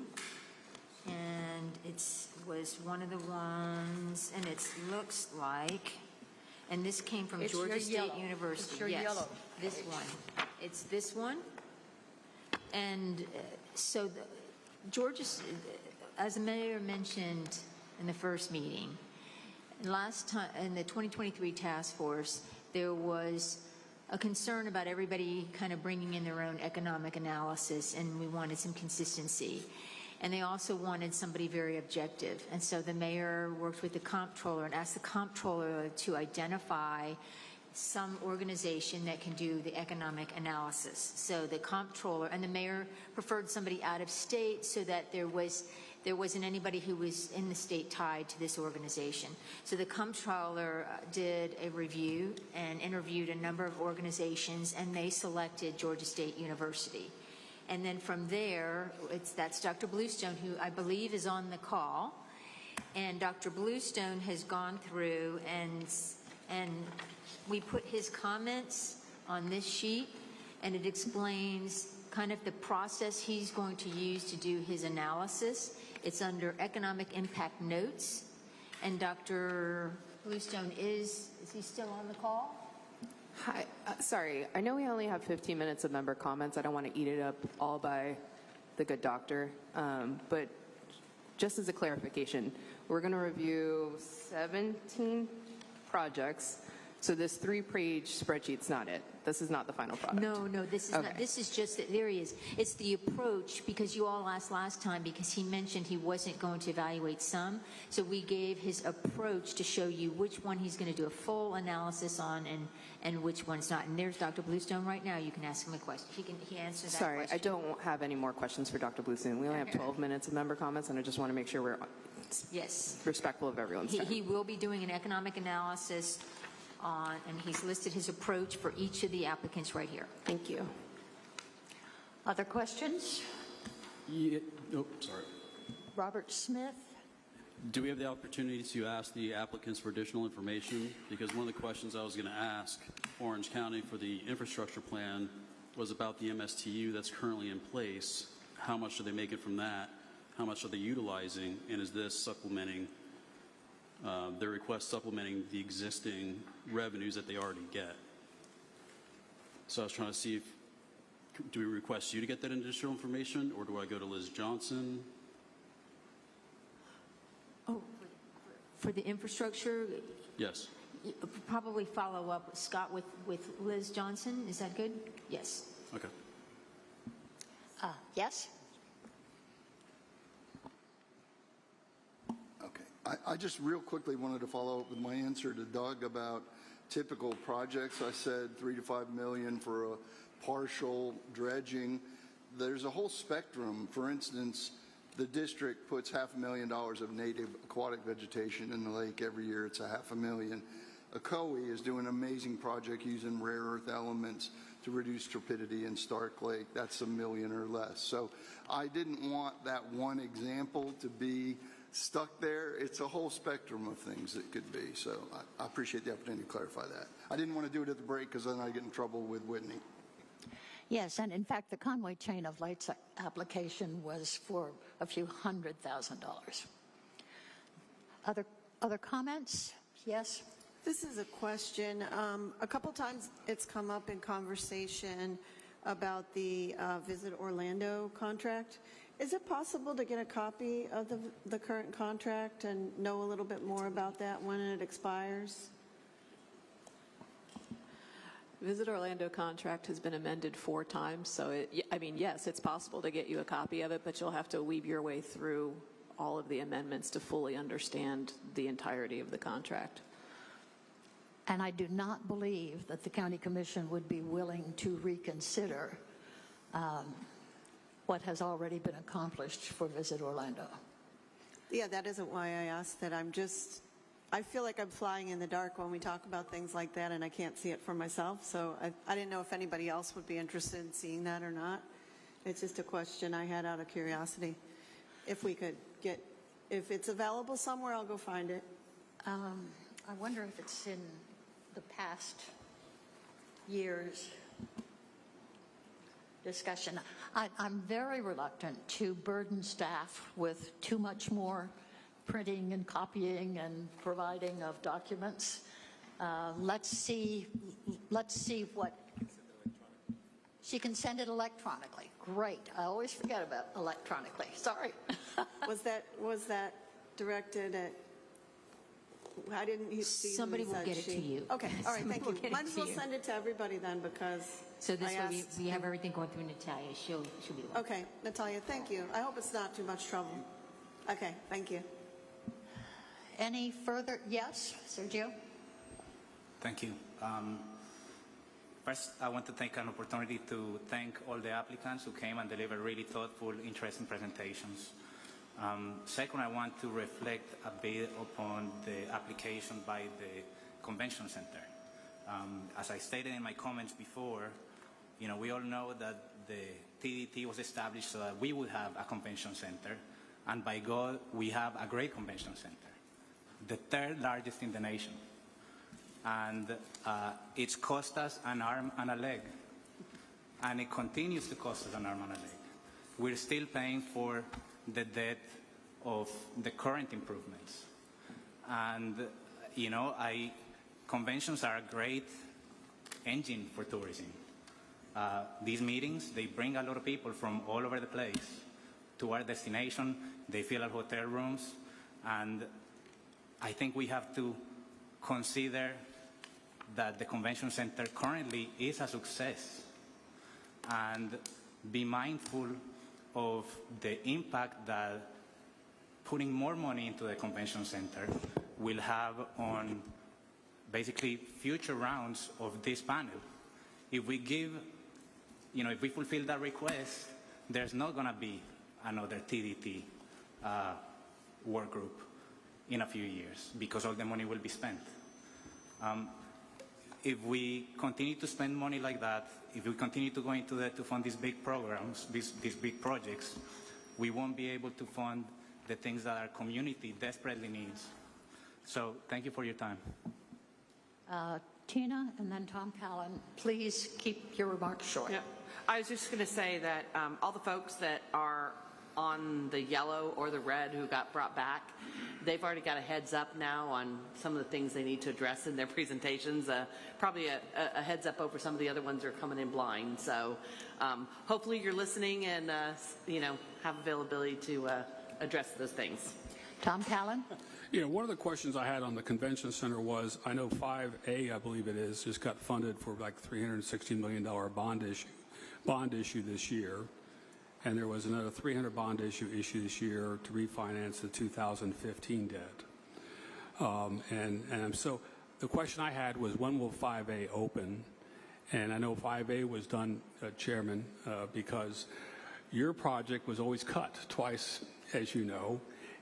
And it was one of the ones, and it looks like, and this came from It's Georgia your State yellow. University. It's your yes, yellow. This one. It's this one. And so Georgia, as the mayor mentioned in the first meeting, last time in the 2023 task force, there was a concern about everybody kind of bringing in their own economic analysis, and we wanted some consistency. And they also wanted somebody very objective. And so the mayor worked with the comptroller and asked the comptroller to identify some organization that can do the economic analysis. So the comptroller and the mayor preferred somebody out of state so that there wasn't anybody who was in the state tied to this organization. So the comptroller did a review and interviewed a number of organizations, and they selected Georgia State University. And then from there, that's Dr. Bluestone, who I believe is on the call. And Dr. Bluestone has gone through and we put his comments on this sheet, and it explains kind of the process he's going to use to do his analysis. It's under economic impact notes. And Dr. Bluestone is he still on the call? Hi, sorry, I know we only have 15 minutes of member comments. I don't want to eat it up all by the good doctor. But just as a clarification, we're going to review 17 projects. So this 3-page spreadsheet's not it. This is not the final product. No, this is Okay. not. This is just that there he is. It's the approach, because you all asked last time, because he mentioned he wasn't going to evaluate some. So we gave his approach to show you which one he's going to do a full analysis on and which one's not. And there's Dr. Bluestone right now. You can ask him a question. He answers that Sorry, question. I don't have any more questions for Dr. Bluestone. We only have 12 minutes of member comments, and I just want to make sure we're Yes. respectful of everyone's time. He will be doing an economic analysis on, and he's listed his approach for each of the applicants right here. Thank you. Other questions? Yeah, oh, sorry. Robert Smith? Do we have the opportunity to ask the applicants for additional information? Because one of the questions I was going to ask Orange County for the infrastructure plan was about the MSTU that's currently in place. How much are they making from that? How much are they utilizing? And is this supplementing their request, supplementing the existing revenues that they already get? So I was trying to see if, do we request you to get that additional information, or do I go to Liz Johnson? Oh, for the infrastructure, Yes. probably follow up, Scott, with Liz Johnson. Is that good? Yes. Okay. Yes? I just real quickly wanted to follow up with my answer to Doug about typical projects. I said 3 to 5 million for a partial dredging. There's a whole spectrum. For instance, the district puts $500,000 of native aquatic vegetation in the lake every year. It's $500,000. ACOE is doing an amazing project using rare earth elements to reduce turbidity in Stark Lake. That's $1 million or less. So I didn't want that one example to be stuck there. It's a whole spectrum of things it could be. So I appreciate the opportunity to clarify that. I didn't want to do it at the break because then I get in trouble with Whitney. Yes, and in fact, the Conway Chain of Lakes application was for a few $100,000. Other comments? Yes? This is a question. A couple times it's come up in conversation about the Visit Orlando contract. Is it possible to get a copy of the current contract and know a little bit more about that when it expires? Visit Orlando contract has been amended 4 times, so yes, it's possible to get you a copy of it, but you'll have to weave your way through all of the amendments to fully understand the entirety of the contract. And I do not believe that the County Commission would be willing to reconsider what has already been accomplished for Visit Orlando. Yeah, that isn't why I asked that. I feel like I'm flying in the dark when we talk about things like that, and I can't see it for myself. So I didn't know if anybody else would be interested in seeing that or not. It's just a question I had out of curiosity. If we could get, if it's available somewhere, I'll go find it. I wonder if it's in the past year's discussion. I'm very reluctant to burden staff with too much more printing and copying and providing of documents. Let's see what she can send it electronically. Great. I always forget about electronically. Sorry. Was that directed at? I didn't see. Somebody will get it to you. Okay. All right. Thank you. Might as well you. send it to everybody then, because. So this I way asked- we have everything going through Natalia. She'll be the one. Okay, Natalia. Thank you. I hope it's not too much trouble. Okay. Thank you. Any further? Yes, Sergio? Thank you. First, I want to take an opportunity to thank all the applicants who came and delivered really thoughtful, interesting presentations. Second, I want to reflect a bit upon the application by the Convention Center. As I stated in my comments before, we all know that the TDT was established so that we would have a convention center, and by God, we have a great convention center, the 3rd largest in the nation. And it's cost us an arm and a leg, and it continues to cost us an arm and a leg. We're still paying for the debt of the current improvements. And, conventions are a great engine for tourism. These meetings, they bring a lot of people from all over the place to our destination. They fill our hotel rooms, and I think we have to consider that the convention center currently is a success and be mindful of the impact that putting more money into the convention center will have on basically future rounds of this panel. If we give, if we fulfill that request, there's not going to be another TDT work group in a few years because all the money will be spent. If we continue to spend money like that, if we continue to go into that to fund these big programs, these big projects, we won't be able to fund the things that our community desperately needs. So thank you for your time. Tina and then Tom Callan, please keep your remarks short. Yeah. I was just going to say that all the folks that are on the yellow or the red who got brought back, they've already got a heads up now on some of the things they need to address in their presentations. Probably a heads up over some of the other ones that are coming in blind. So hopefully you're listening and have availability to address those things. Tom Callan? One of the questions I had on the convention center was, I know 5A, I believe it is, just got funded for like $360 million bond issue this year. And there was another $300 bond issue this year to refinance the 2015 debt. So the question I had was, when will 5A open? And I know 5A was done, Chairman, because your project was always cut twice, as you know,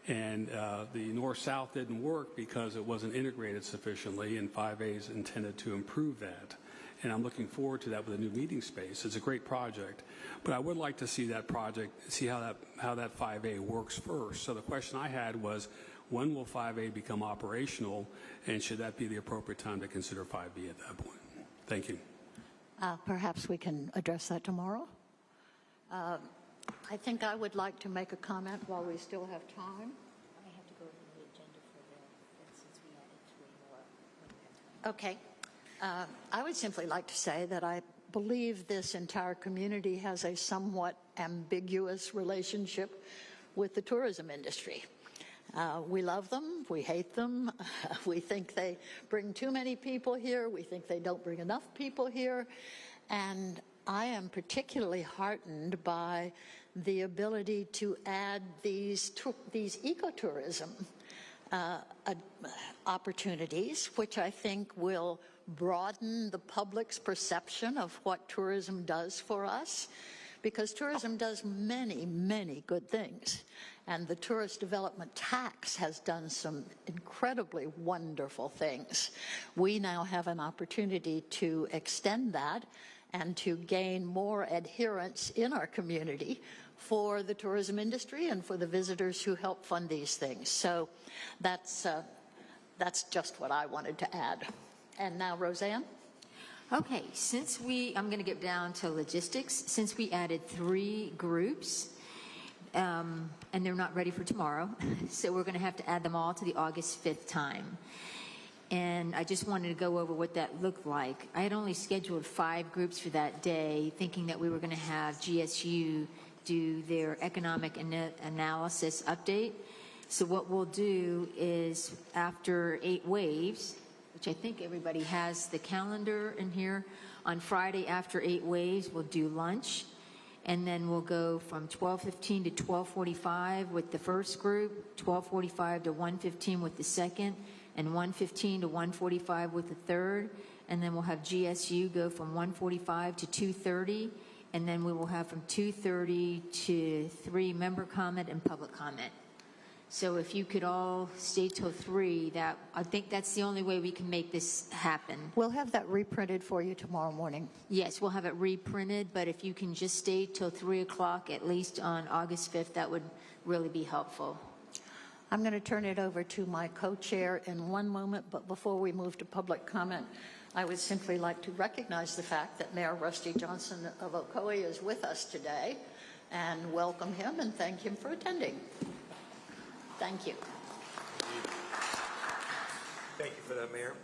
and the north-south didn't work because it wasn't integrated sufficiently, and 5A is intended to improve that. And I'm looking forward to that with a new meeting space. It's a great project, but I would like to see that project, see how that 5A works first. So the question I had was, when will 5A become operational, and should that be the appropriate time to consider 5B at that point? Thank you. Perhaps we can address that tomorrow. I think I would like to make a comment while we still have time. I have to go to the agenda for that since we added 3 more. Okay. I would simply like to say that I believe this entire community has a somewhat ambiguous relationship with the tourism industry. We love them, we hate them, we think they bring too many people here, we think they don't bring enough people here, and I am particularly heartened by the ability to add these ecotourism opportunities, which I think will broaden the public's perception of what tourism does for us, because tourism does many, many good things. And the tourist development tax has done some incredibly wonderful things. We now have an opportunity to extend that and to gain more adherence in our community for the tourism industry and for the visitors who help fund these things. So that's just what I wanted to add. And now, Roseanne? Okay, I'm going to get down to logistics. Since we added 3 groups, and they're not ready for tomorrow, so we're going to have to add them all to the August 5th time. And I just wanted to go over what that looked like. I had only scheduled 5 groups for that day, thinking that we were going to have GSU do their economic analysis update. So what we'll do is, after 8 waves, which I think everybody has the calendar in here, on Friday after 8 waves, we'll do lunch. And then we'll go from 12:15 to 12:45 with the first group, 12:45 to 1:15 with the second, and 1:15 to 1:45 with the third. And then we'll have GSU go from 1:45 to 2:30. And then we will have from 2:30 to 3 member comment and public comment. So if you could all stay till 3, I think that's the only way we can make this happen. We'll have that reprinted for you tomorrow morning. Yes, we'll have it reprinted, but if you can just stay till 3 o'clock at least on August 5th, that would really be helpful. I'm going to turn it over to my co-chair in one moment, but before we move to public comment, I would simply like to recognize the fact that Mayor Rusty Johnson of Ocoee is with us today, and welcome him and thank him for attending. Thank you. Thank you for that, Mayor.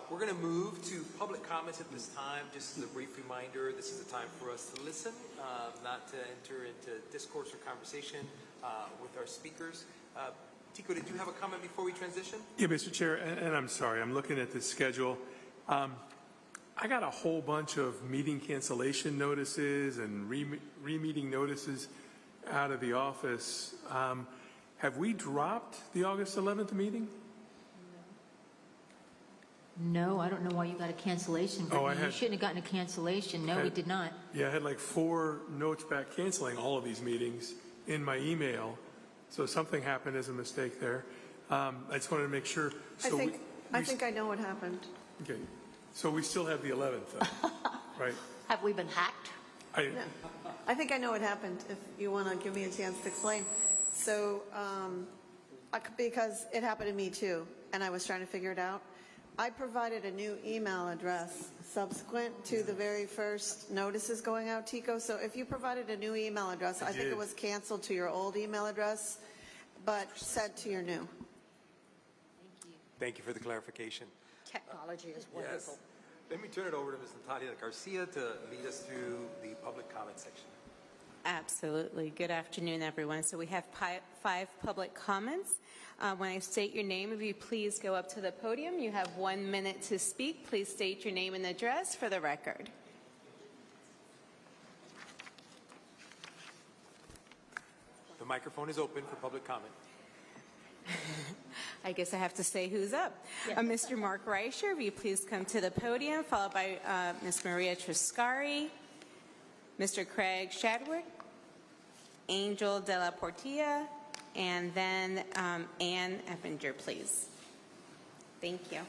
We're going to move to public comments at this time. Just as a brief reminder, this is a time for us to listen, not to enter into discourse or conversation with our speakers. Tico, did you have a comment before we transition? Yeah, Mr. Chair, and I'm sorry, I'm looking at the schedule. I got a whole bunch of meeting cancellation notices and re-meeting notices out of the office. Have we dropped the August 11th meeting? No, I don't know why you got a cancellation. You shouldn't have gotten a cancellation. No, we did not. Yeah, I had like 4 notes back canceling all of these meetings in my email. So something happened as a mistake there. I just wanted to make sure. So I think I know what happened. Okay. So we still have the 11th, though, right? Have we been hacked? I think I know what happened, if you want to give me a chance to explain. So, because it happened to me too, and I was trying to figure it out, I provided a new email address subsequent to the very first notices going out, Tico. So if you provided a new email address, I think it was canceled to your old email address, but sent to your new. Thank you for the clarification. Technology is wonderful. Yes. Let me turn it over to Ms. Natalia Garcia to lead us through the public comment section. Absolutely. Good afternoon, everyone. So we have 5 public comments. When I state your name, if you please go up to the podium. You have 1 minute to speak. Please state your name and address for the record. The microphone is open for public comment. I guess I have to say who's up. Mr. Mark Reicher, will you please come to the podium, followed by Ms. Maria Triscari, Mr. Craig Shadwick, Angel De La Portilla, and then Ann Effinger, please. Thank you.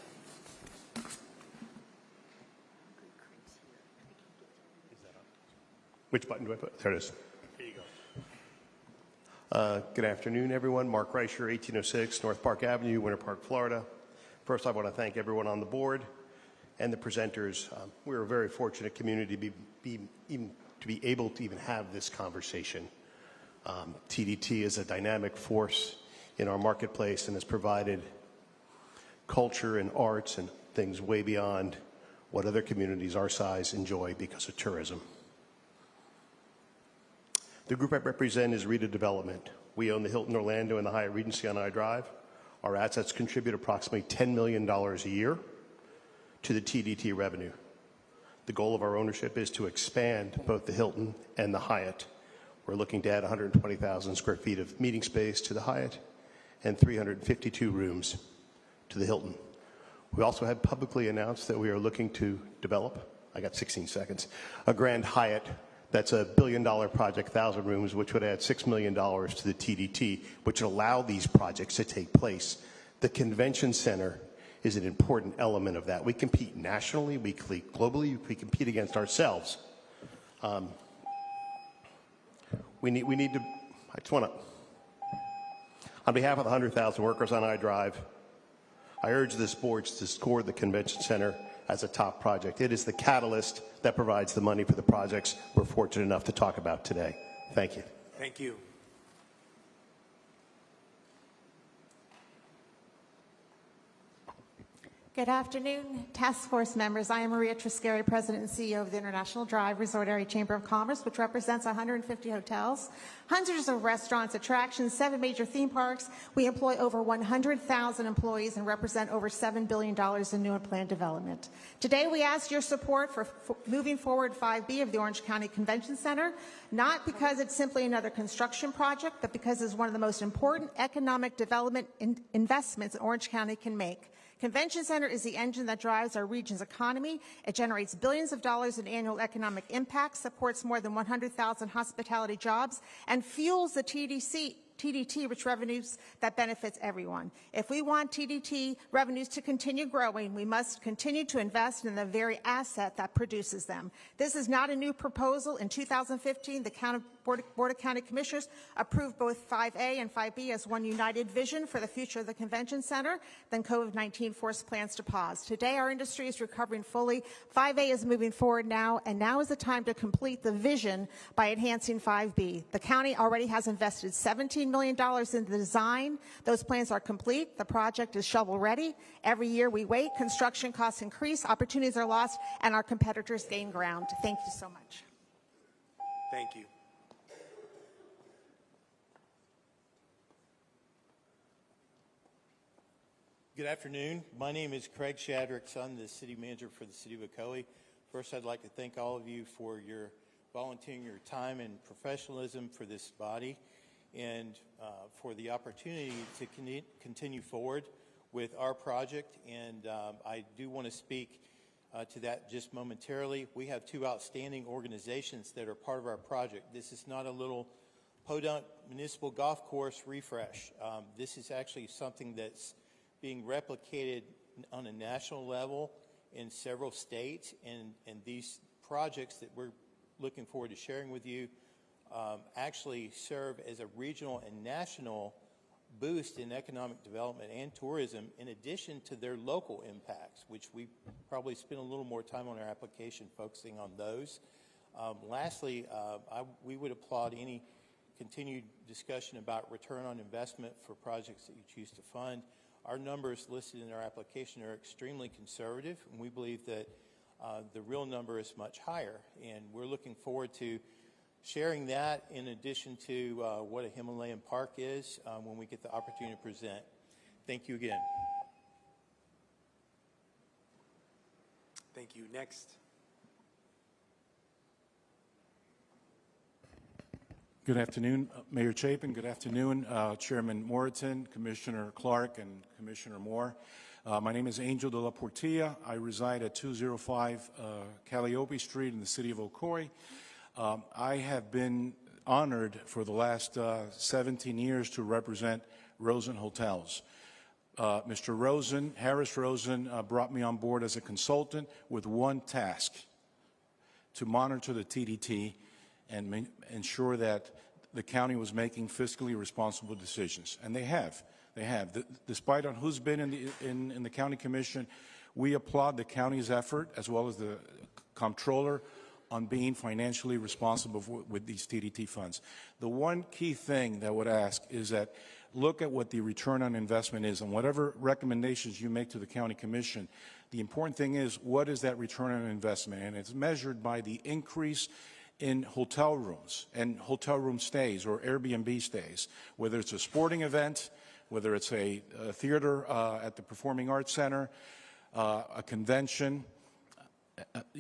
Which button do I put? There it is. Here you go. Good afternoon, everyone. Mark Reicher, 1806 North Park Avenue, Winter Park, Florida. First, I want to thank everyone on the board and the presenters. We're a very fortunate community to be able to even have this conversation. TDT is a dynamic force in our marketplace and has provided culture and arts and things way beyond what other communities our size enjoy because of tourism. The group I represent is Rita Development. We own the Hilton Orlando and the Hyatt Regency on I Drive. Our assets contribute approximately $10 million a year to the TDT revenue. The goal of our ownership is to expand both the Hilton and the Hyatt. We're looking to add 120,000 square feet of meeting space to the Hyatt and 352 rooms to the Hilton. We also have publicly announced that we are looking to develop, I got 16 seconds, a Grand Hyatt. That's a $1 billion project, 1,000 rooms, which would add $6 million to the TDT, which would allow these projects to take place. The convention center is an important element of that. We compete nationally, we compete globally, we compete against ourselves. We need to, I just want to, on behalf of the 100,000 workers on iDrive, I urge this board to score the convention center as a top project. It is the catalyst that provides the money for the projects we're fortunate enough to talk about today. Thank you. Thank you. Good afternoon, task force members. I am Maria Triscari, President and CEO of the International Drive Resort Area Chamber of Commerce, which represents 150 hotels, hundreds of restaurants, attractions, 7 major theme parks. We employ over 100,000 employees and represent over $7 billion in new and planned development. Today, we ask your support for moving forward 5B of the Orange County Convention Center, not because it's simply another construction project, but because it's one of the most important economic development investments Orange County can make. Convention Center is the engine that drives our region's economy. It generates billions of dollars in annual economic impact, supports more than 100,000 hospitality jobs, and fuels the TDT, which revenues that benefits everyone. If we want TDT revenues to continue growing, we must continue to invest in the very asset that produces them. This is not a new proposal. In 2015, the Board of County Commissioners approved both 5A and 5B as one united vision for the future of the Convention Center. Then COVID-19 forced plans to pause. Today, our industry is recovering fully. 5A is moving forward now, and now is the time to complete the vision by enhancing 5B. The county already has invested $17 million in the design. Those plans are complete. The project is shovel-ready. Every year we wait, construction costs increase, opportunities are lost, and our competitors gain ground. Thank you so much. Thank you. Good afternoon. My name is Craig Shadrick. I'm the city manager for the city of Ocoee. First, I'd like to thank all of you for your volunteering your time and professionalism for this body and for the opportunity to continue forward with our project. And I do want to speak to that just momentarily. We have 2 outstanding organizations that are part of our project. This is not a little podunk municipal golf course refresh. This is actually something that's being replicated on a national level in several states, and these projects that we're looking forward to sharing with you actually serve as a regional and national boost in economic development and tourism, in addition to their local impacts, which we probably spend a little more time on our application focusing on those. Lastly, we would applaud any continued discussion about return on investment for projects that you choose to fund. Our numbers listed in our application are extremely conservative, and we believe that the real number is much higher. And we're looking forward to sharing that in addition to what a Himalayan park is when we get the opportunity to present. Thank you again. Thank you. Next. Good afternoon, Mayor Chapin. Good afternoon, Chairman Moreton, Commissioner Clark, and Commissioner Moore. My name is Angel de la Portilla. I reside at 205 Calliope Street in the city of Ocoee. I have been honored for the last 17 years to represent Rosen Hotels. Mr. Rosen, Harris Rosen, brought me on board as a consultant with one task: to monitor the TDT and ensure that the county was making fiscally responsible decisions. And they have. They have. Despite on who's been in the county commission, we applaud the county's effort, as well as the comptroller, on being financially responsible with these TDT funds. The one key thing that I would ask is that look at what the return on investment is, and whatever recommendations you make to the county commission, the important thing is, what is that return on investment? And it's measured by the increase in hotel rooms and hotel room stays or Airbnb stays, whether it's a sporting event, whether it's a theater at the Performing Arts Center, a convention,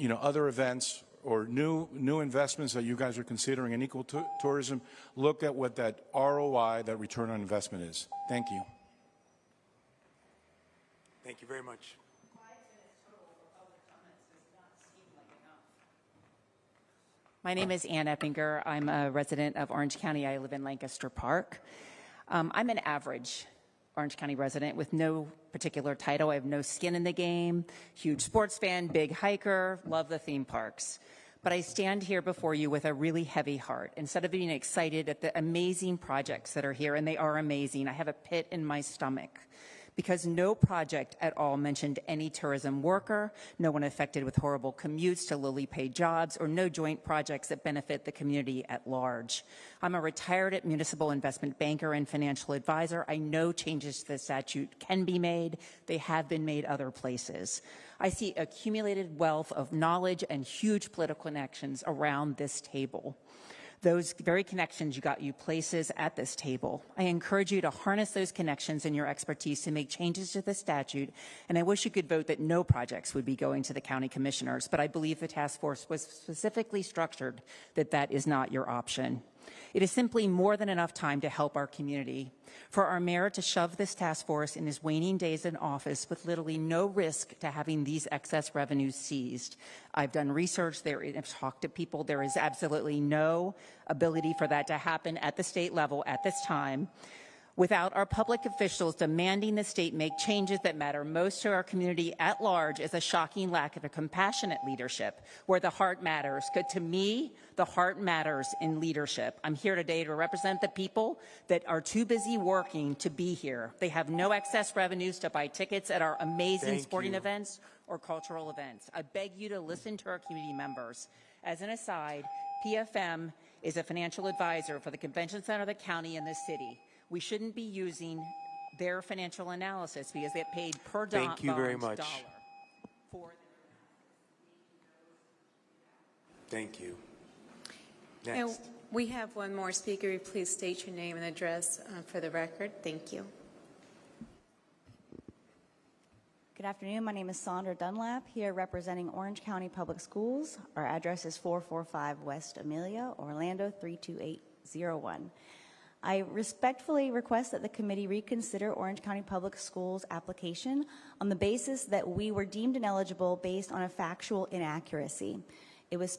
other events, or new investments that you guys are considering in ecotourism. Look at what that ROI, that return on investment is. Thank you. Thank you very much. My name is Ann Eppinger. I'm a resident of Orange County. I live in Lancaster Park. I'm an average Orange County resident with no particular title. I have no skin in the game, huge sports fan, big hiker, love the theme parks. But I stand here before you with a really heavy heart. Instead of being excited at the amazing projects that are here, and they are amazing, I have a pit in my stomach, because no project at all mentioned any tourism worker, no one affected with horrible commutes to lowly paid jobs, or no joint projects that benefit the community at large. I'm a retired municipal investment banker and financial advisor. I know changes to the statute can be made. They have been made other places. I see accumulated wealth of knowledge and huge political connections around this table. Those very connections got you places at this table. I encourage you to harness those connections and your expertise to make changes to the statute, and I wish you could vote that no projects would be going to the county commissioners, but I believe the task force was specifically structured that that is not your option. It is simply more than enough time to help our community. For our mayor to shove this task force in his waning days in office with literally no risk to having these excess revenues seized. I've done research there, I've talked to people. There is absolutely no ability for that to happen at the state level at this time, without our public officials demanding the state make changes that matter most to our community at large, is a shocking lack of a compassionate leadership where the heart matters. Because to me, the heart matters in leadership. I'm here today to represent the people that are too busy working to be here. They have no excess revenues to buy tickets at our amazing sporting events or cultural events. I beg you to listen to our community members. As an aside, PFM is a financial advisor for the convention center, the county, and the city. We shouldn't be using their financial analysis because they get paid per Thank you very much. dollar. Thank you. And Next. we have one more speaker. Please state your name and address for the record. Thank you. Good afternoon. My name is Sandra Dunlap, here representing Orange County Public Schools. Our address is 445 West Amelia, Orlando 32801. I respectfully request that the committee reconsider Orange County Public Schools' application on the basis that we were deemed ineligible based on a factual inaccuracy. It was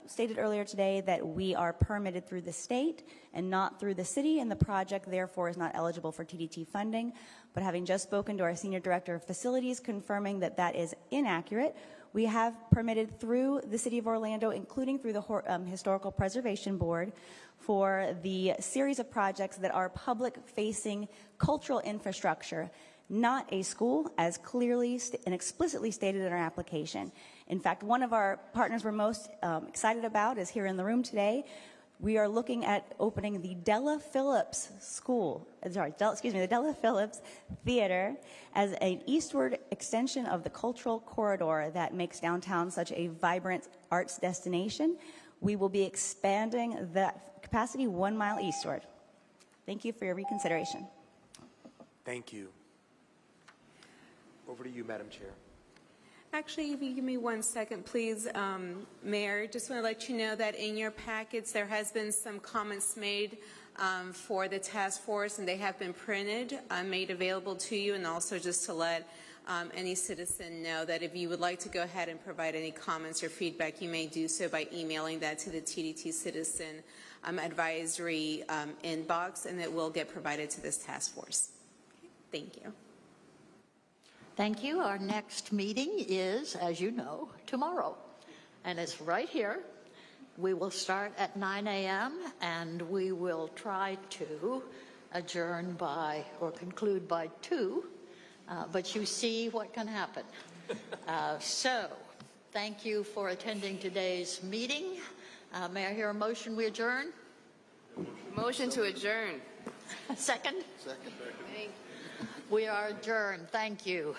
stated earlier today that we are permitted through the state and not through the city, and the project therefore is not eligible for TDT funding. But having just spoken to our Senior Director of Facilities confirming that that is inaccurate, we have permitted through the City of Orlando, including through the Historical Preservation Board, for the series of projects that are public-facing cultural infrastructure, not a school, as clearly and explicitly stated in our application. In fact, one of our partners we're most excited about is here in the room today. We are looking at opening the Della Phillips the Della Phillips Theater as an eastward extension of the cultural corridor that makes downtown such a vibrant arts destination. We will be expanding that capacity 1 mile eastward. Thank you for your reconsideration. Thank you. Over to you, Madam Chair. Actually, if you give me 1 second, please, Mayor, just want to let you know that in your packets, there has been some comments made for the task force, and they have been printed, made available to you, and also just to let any citizen know that if you would like to go ahead and provide any comments or feedback, you may do so by emailing that to the TDT Citizen Advisory inbox, and it will get provided to this task force. Thank you. Thank you. Our next meeting is, as you know, tomorrow, and it's right here. We will start at 9 a.m. and we will try to adjourn by or conclude by 2, but you see what can happen. So thank you for attending today's meeting. May I hear a motion we adjourn? Motion to adjourn. Second? Second. We are adjourned. Thank you.